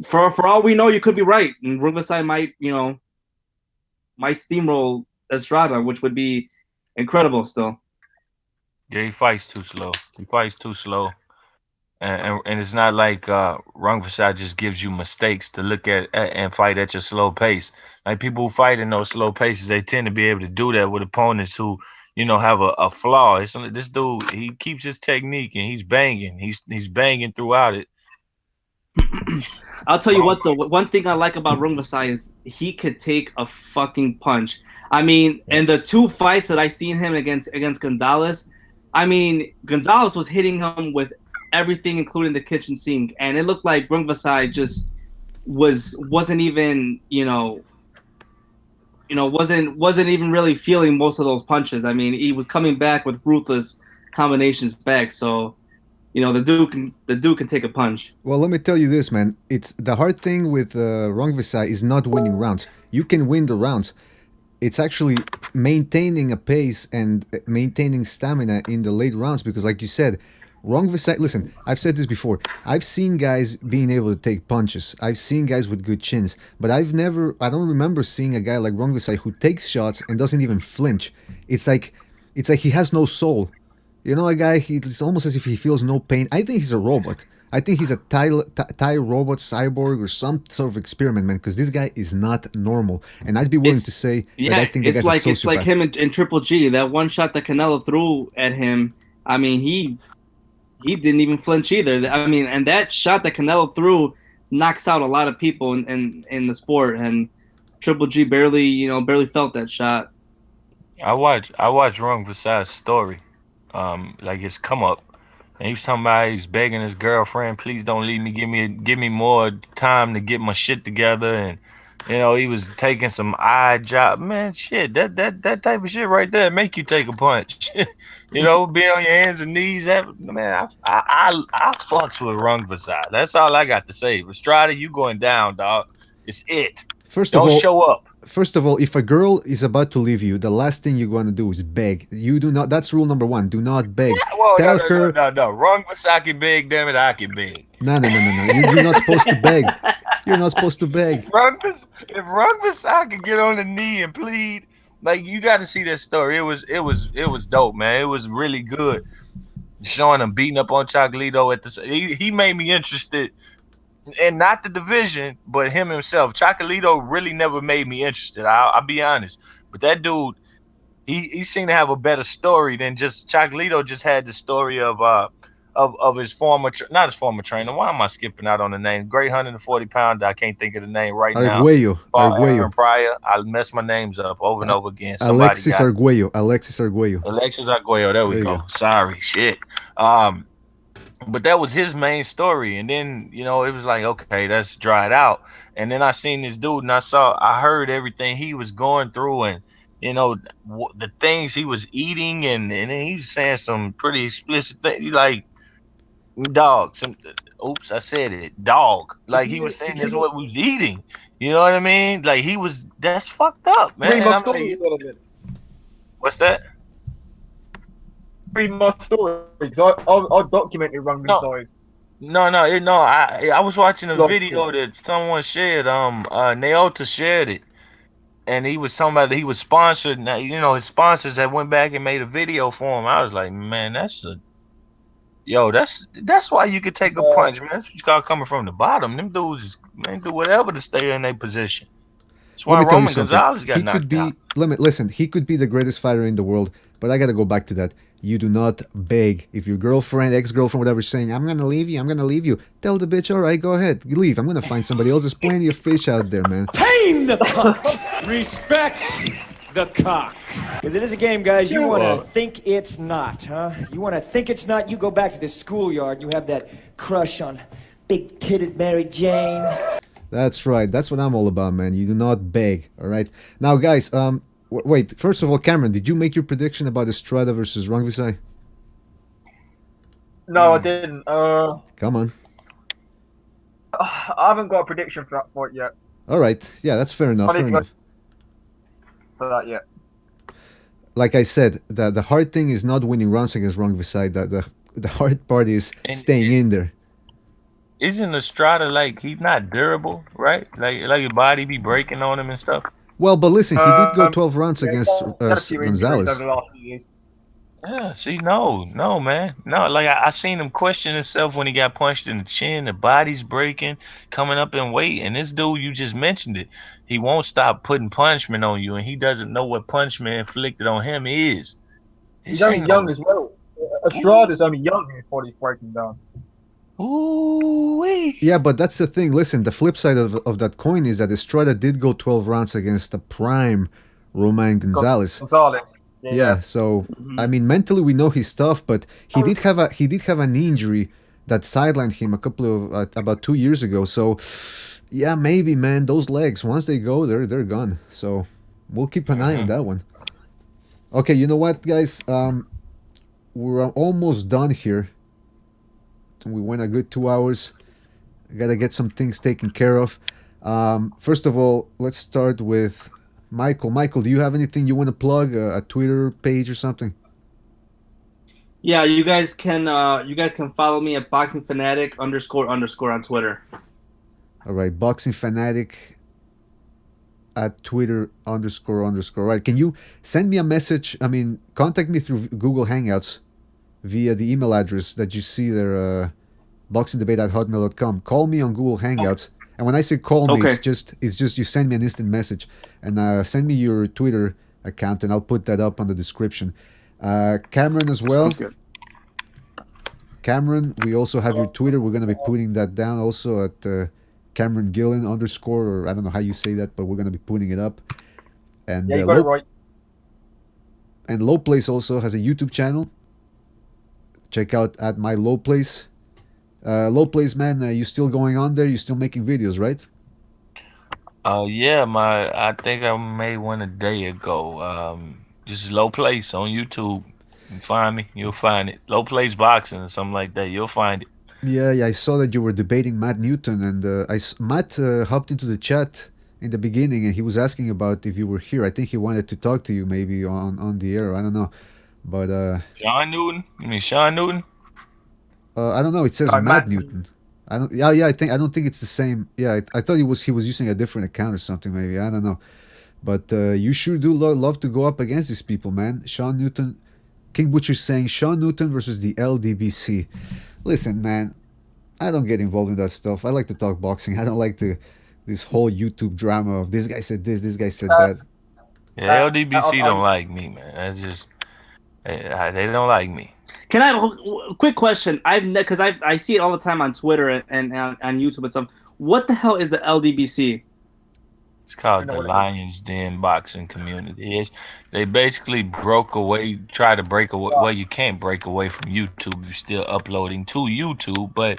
for all we know, you could be right, and Rungvisai might steamroll Estrada, which would be incredible still. Yeah, he fights too slow. And it's not like Rungvisai just gives you mistakes to look at and fight at your slow pace. Like people who fight in those slow paces, they tend to be able to do that with opponents who, have a flaw. This dude, he keeps his technique and he's banging. He's banging throughout it. I'll tell you what, though. One thing I like about Rungvisai is he could take a fucking punch. I mean, in the two fights that I seen him against Gonzalez, I mean, Gonzalez was hitting him with everything, including the kitchen sink, and it looked like Rungvisai just wasn't even wasn't even really feeling most of those punches. I mean, he was coming back with ruthless combinations back. So, the dude can take a punch. Well, let me tell you this, man. It's the hard thing with Rungvisai is not winning rounds. You can win the rounds. It's actually maintaining a pace and maintaining stamina in the late rounds because, like you said, Rungvisai, listen, I've said this before. I've seen guys being able to take punches. I've seen guys with good chins, but I don't remember seeing a guy like Rungvisai who takes shots and doesn't even flinch. It's like he has no soul. A guy, it's almost as if he feels no pain. I think he's a robot. I think he's a Thai robot cyborg or some sort of experiment, man, because this guy is not normal. And I'd be willing to say that I think the guy's a sociopath. It's like him in Triple G. That one shot that Canelo threw at him, I mean, he didn't even flinch either. I mean, and that shot that Canelo threw knocks out a lot of people in the sport, and Triple G barely felt that shot. I watched Rungvisai's story, like his come up, and he was talking about he's begging his girlfriend, please don't leave me, give me more time to get my shit together, and he was taking some odd job, man. Shit, that type of shit right there make you take a punch. Be on your hands and knees. Man, I fucks with Rungvisai. That's all I got to say. Estrada, you going down, dog. It's it. Don't show up. First of all, if a girl is about to leave you, the last thing you're going to do is beg. You do not. That's rule number one. Do not beg. Tell her. No. Rungvisai can beg. Damn it, I can beg. No. You're not supposed to beg. You're not supposed to beg. If Rungvisai can get on the knee and plead, like, you got to see that story. It was dope, man. It was really good. Showing him beating up on Chocolito at he made me interested. And not the division, but him himself. Chocolito really never made me interested. I'll be honest. But that dude, he seemed to have a better story than just Chocolito. Just had the story of his former, not his former trainer. Why am I skipping out on the name? Great 140-pounder. I can't think of the name right now. Arguello. Prior. I mess my names up over and over again. Alexis Arguello. Alexis Arguello. There we go. Sorry, shit. But that was his main story, and then it was like, okay, that's dried out. And then I seen this dude, and I heard everything he was going through, and the things he was eating, and he was saying some pretty explicit things, like dog. Oops, I said it, dog. Like he was saying that's what we was eating. You know what I mean? Like that's fucked up, man. What's that? Read my story because I documented Rungvisai. No. I was watching a video that someone shared. Naota shared it, and he was talking about that he was sponsored. Now, his sponsors had went back and made a video for him. I was like, man, that's why you could take a punch, man. That's what you call coming from the bottom. Them dudes, man, do whatever to stay in their position. That's why Roman Gonzalez got knocked out. Listen, he could be the greatest fighter in the world, but I got to go back to that. You do not beg. If your girlfriend, ex-girlfriend, whatever, is saying, I'm going to leave you, tell the bitch, all right, go ahead, leave. I'm going to find somebody else. There's plenty of fish out there, man. Tame the punch. Respect the cock. Because it is a game, guys. You want to think it's not, huh? You want to think it's not, you go back to the schoolyard. You have that crush on big-titted Mary Jane. That's right. That's what I'm all about, man. You do not beg, all right? Now, guys, wait. First of all, Cameron, did you make your prediction about Estrada versus Rungvisai? No, I didn't. Come on. I haven't got a prediction for that fight yet. All right. Yeah, that's fair enough. Fair enough. For that yet. Like I said, the hard thing is not winning rounds against Rungvisai. The hard part is staying in there. Isn't Estrada like he's not durable, right? Like your body be breaking on him and stuff. Well, but listen, he did go 12 rounds against Gonzalez. Yeah, see, no, man. No, like I seen him question himself when he got punched in the chin. The body's breaking, coming up in weight. And this dude, you just mentioned it, he won't stop putting punishment on you, and he doesn't know what punishment inflicted on him is. He's only young as well. Estrada's only young and his body's breaking down. Ooh-wee. Yeah, but that's the thing. Listen, the flip side of that coin is that Estrada did go 12 rounds against the prime Romain Gonzalez. Yeah, so I mean, mentally we know he's tough, but he did have an injury that sidelined him about 2 years ago. So yeah, maybe, man, those legs, once they go, they're gone. So we'll keep an eye on that one. Okay, you know what, guys? We're almost done here. We went a good 2 hours. I gotta get some things taken care of. First of all, let's start with Michael. Michael, do you have anything you want to plug? A Twitter page or something? Yeah, you guys can follow me at Boxing Fanatic __ on Twitter. All right, Boxing Fanatic at Twitter __ Right. Can you send me a message? I mean, contact me through Google Hangouts via the email address that you see there, boxingdebate@hotmail.com. Call me on Google Hangouts. And when I say call me, it's just you send me an instant message and send me your Twitter account, and I'll put that up on the description. Cameron as well. Sounds good. Cameron, we also have your Twitter. We're going to be putting that down also at Cameron Gillen _ or I don't know how you say that, but we're going to be putting it up. And yeah, you got it right. And Low Place also has a YouTube channel. Check out at my Low Place. Low Place, man, you still going on there? You still making videos, right? Yeah, I think I made one a day ago. Just Low Place on YouTube. You find me, you'll find it. Low Place Boxing or something like that. You'll find it. Yeah, I saw that you were debating Matt Newton, and Matt hopped into the chat in the beginning, and he was asking about if you were here. I think he wanted to talk to you maybe on the air. I don't know, but Sean Newton. You mean Sean Newton? I don't know. It says Matt Newton. I don't. Yeah. I don't think it's the same. Yeah, I thought he was using a different account or something. Maybe I don't know. But you sure do love to go up against these people, man. Sean Newton, King Butcher's saying Sean Newton versus the LDBC. Listen, man, I don't get involved in that stuff. I like to talk boxing. I don't like this whole YouTube drama of this guy said this guy said that. Yeah, LDBC don't like me, man. That's just they don't like me. Can I have a quick question? Because I see it all the time on Twitter and on YouTube and stuff. What the hell is the LDBC? It's called the Lions Den Boxing Community. They basically try to break away. Well, you can't break away from YouTube. You're still uploading to YouTube, but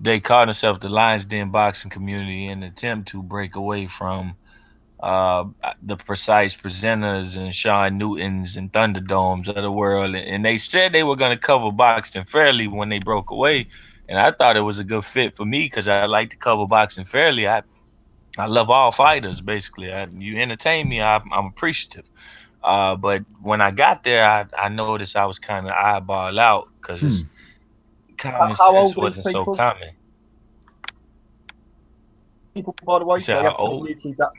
they call themselves the Lions Den Boxing Community in an attempt to break away from the precise presenters and Sean Newtons and Thunderdomes of the world. And they said they were going to cover boxing fairly when they broke away. And I thought it was a good fit for me because I like to cover boxing fairly. I love all fighters, basically. You entertain me, I'm appreciative. But when I got there, I noticed I was kind of eyeball out because common sense wasn't so common. People, by the way, they have to really take that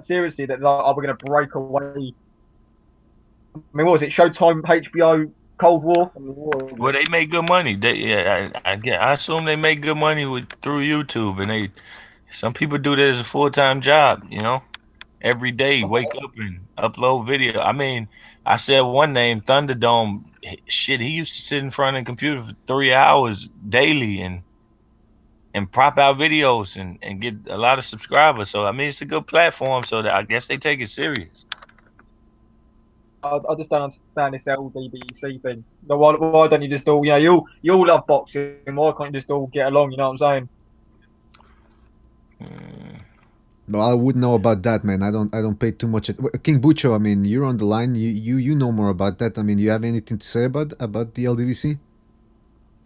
seriously, that we're going to break away. I mean, what was it? Showtime, HBO, Cold War? Well, they make good money. I assume they make good money through YouTube, and some people do that as a full-time job, you know? Every day, wake up and upload video. I mean, I said one name, Thunderdome. Shit, he used to sit in front of the computer for 3 hours daily, and and prop out videos and get a lot of subscribers. So I mean, it's a good platform. So that I guess they take it serious. I just don't understand this LDBC thing. No, why don't you just all, you all love boxing. Why can't you just all get along? You know what I'm saying? No, I wouldn't know about that, man. I don't pay too much. King Bucho, I mean, you're on the line. You know more about that. I mean, you have anything to say about the LDBC?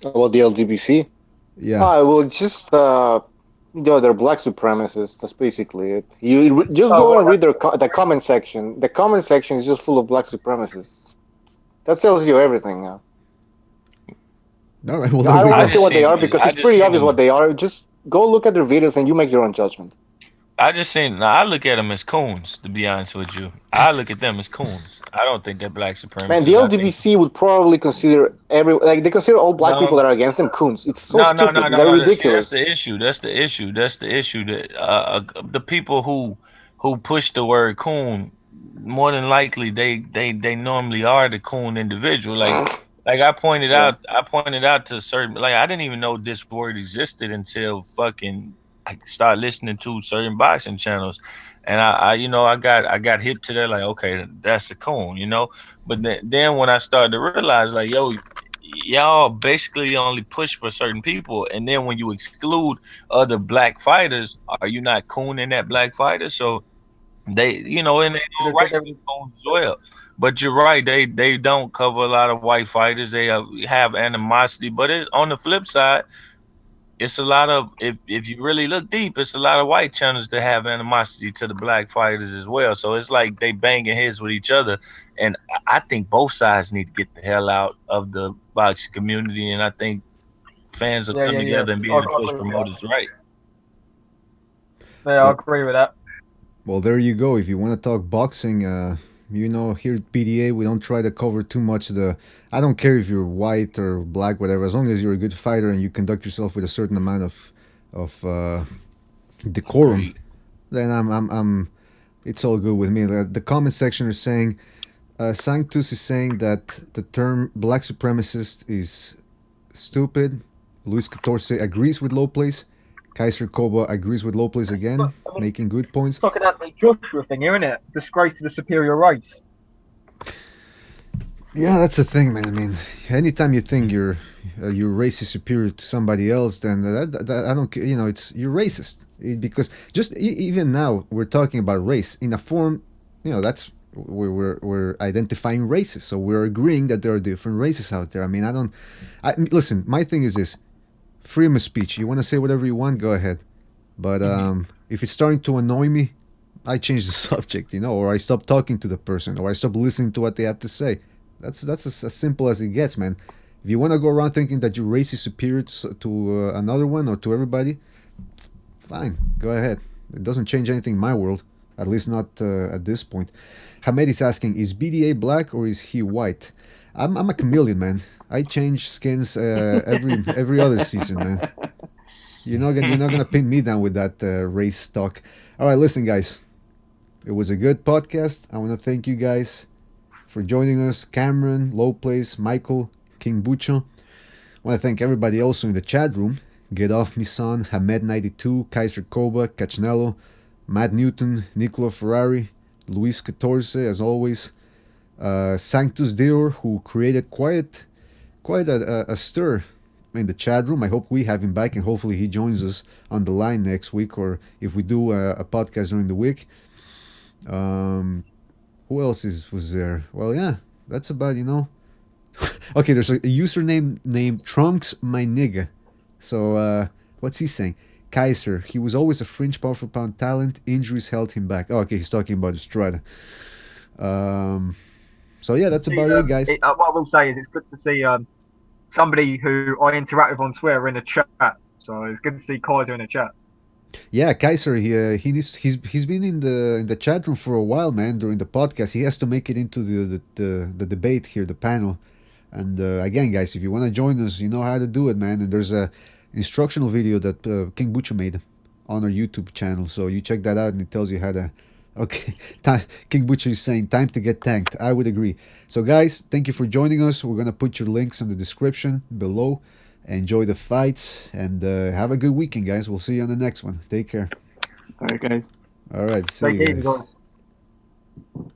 About the LGBC? Yeah. Well, just they're black supremacists. That's basically it. You just go and read the comment section. The comment section is just full of black supremacists. That tells you everything. All right. Well, I don't want to say what they are because it's pretty obvious what they are. Just go look at their videos and you make your own judgment. I look at them as coons, to be honest with you. I look at them as coons. I don't think they're black supremacists. Man, the LGBC would probably consider they consider all black people that are against them coons. It's so stupid. They're ridiculous. That's the issue. That's the issue. That the people who push the word coon, more than likely they normally are the coon individual. Like I pointed out to certain, like I didn't even know this word existed until fucking I started listening to certain boxing channels, and I got hip to that, like, okay, that's a coon, But then when I started to realize, like, yo, y'all basically only push for certain people, and then when you exclude other black fighters, are you not cooning that black fighter? So they, and they don't right to coons as well. But you're right, they don't cover a lot of white fighters. They have animosity, but it's on the flip side. It's a lot of if you really look deep, it's a lot of white channels that have animosity to the black fighters as well. So it's like they banging heads with each other, and I think both sides need to get the hell out of the boxing community. And I think fans will come together and be able to push promoters right. Yeah, I agree with that. Well, there you go. If you want to talk boxing, here at BDA, we don't try to cover too much I don't care if you're white or black, whatever. As long as you're a good fighter and you conduct yourself with a certain amount of decorum, then I'm it's all good with me. The comment section is saying, Sanctus is saying that the term black supremacist is stupid. Luis Catorce agrees with low place. Kaiser Koba agrees with low place again, making good points. It's like that Joshua thing, isn't it? Disgrace to the superior race. Yeah, that's the thing, man. I mean, anytime you think your race is superior to somebody else, then that I don't care. You're racist. Because just even now we're talking about race in a form. That's we're identifying races, so we're agreeing that there are different races out there. I mean, listen. My thing is this: freedom of speech. You want to say whatever you want, go ahead. But if it's starting to annoy me, I change the subject, or I stop talking to the person, or I stop listening to what they have to say. That's as simple as it gets, man. If you want to go around thinking that your race is superior to another one or to everybody, fine, go ahead. It doesn't change anything in my world, at least not at this point. Hamed is asking, is BDA black or is he white? I'm a chameleon, man. I change skins every other season, man. You're not gonna pin me down with that race talk. All right, listen, guys. It was a good podcast. I want to thank you guys for joining us. Cameron, Low Place, Michael, King Bucho. I want to thank everybody also in the chat room. Get Off Misan, Hamed92, Kaiser Koba, Cachnello, Matt Newton, Nicola Ferrari, Luis Catorce, as always. Sanctus Deor, who created quite a stir in the chat room. I hope we have him back, and hopefully he joins us on the line next week, or if we do a podcast during the week. Who else was there? Well, yeah, that's about, Okay, there's a username named Trunks My Nigga. So what's he saying? Kaiser, he was always a fringe pound for pound talent. Injuries held him back. Oh, okay, he's talking about Estrada. So yeah, that's about it, guys. What I will say is it's good to see somebody who I interact with on Twitter in the chat. So it's good to see Kaiser in the chat. Yeah, Kaiser, he's been in the chat room for a while, man. During the podcast, he has to make it into the debate here, the panel. And again, guys, if you want to join us, you know how to do it, man. And there's a instructional video that King Bucho made on our YouTube channel, so you check that out, and it tells you how to. Okay, King Butcher is saying time to get tanked. I would agree. So guys, thank you for joining us. We're gonna put your links in the description below, Enjoy the fights and have a good weekend, guys. We'll see you on the next one. Take care. All right, guys. All right, see Take you it easy, guys. guys.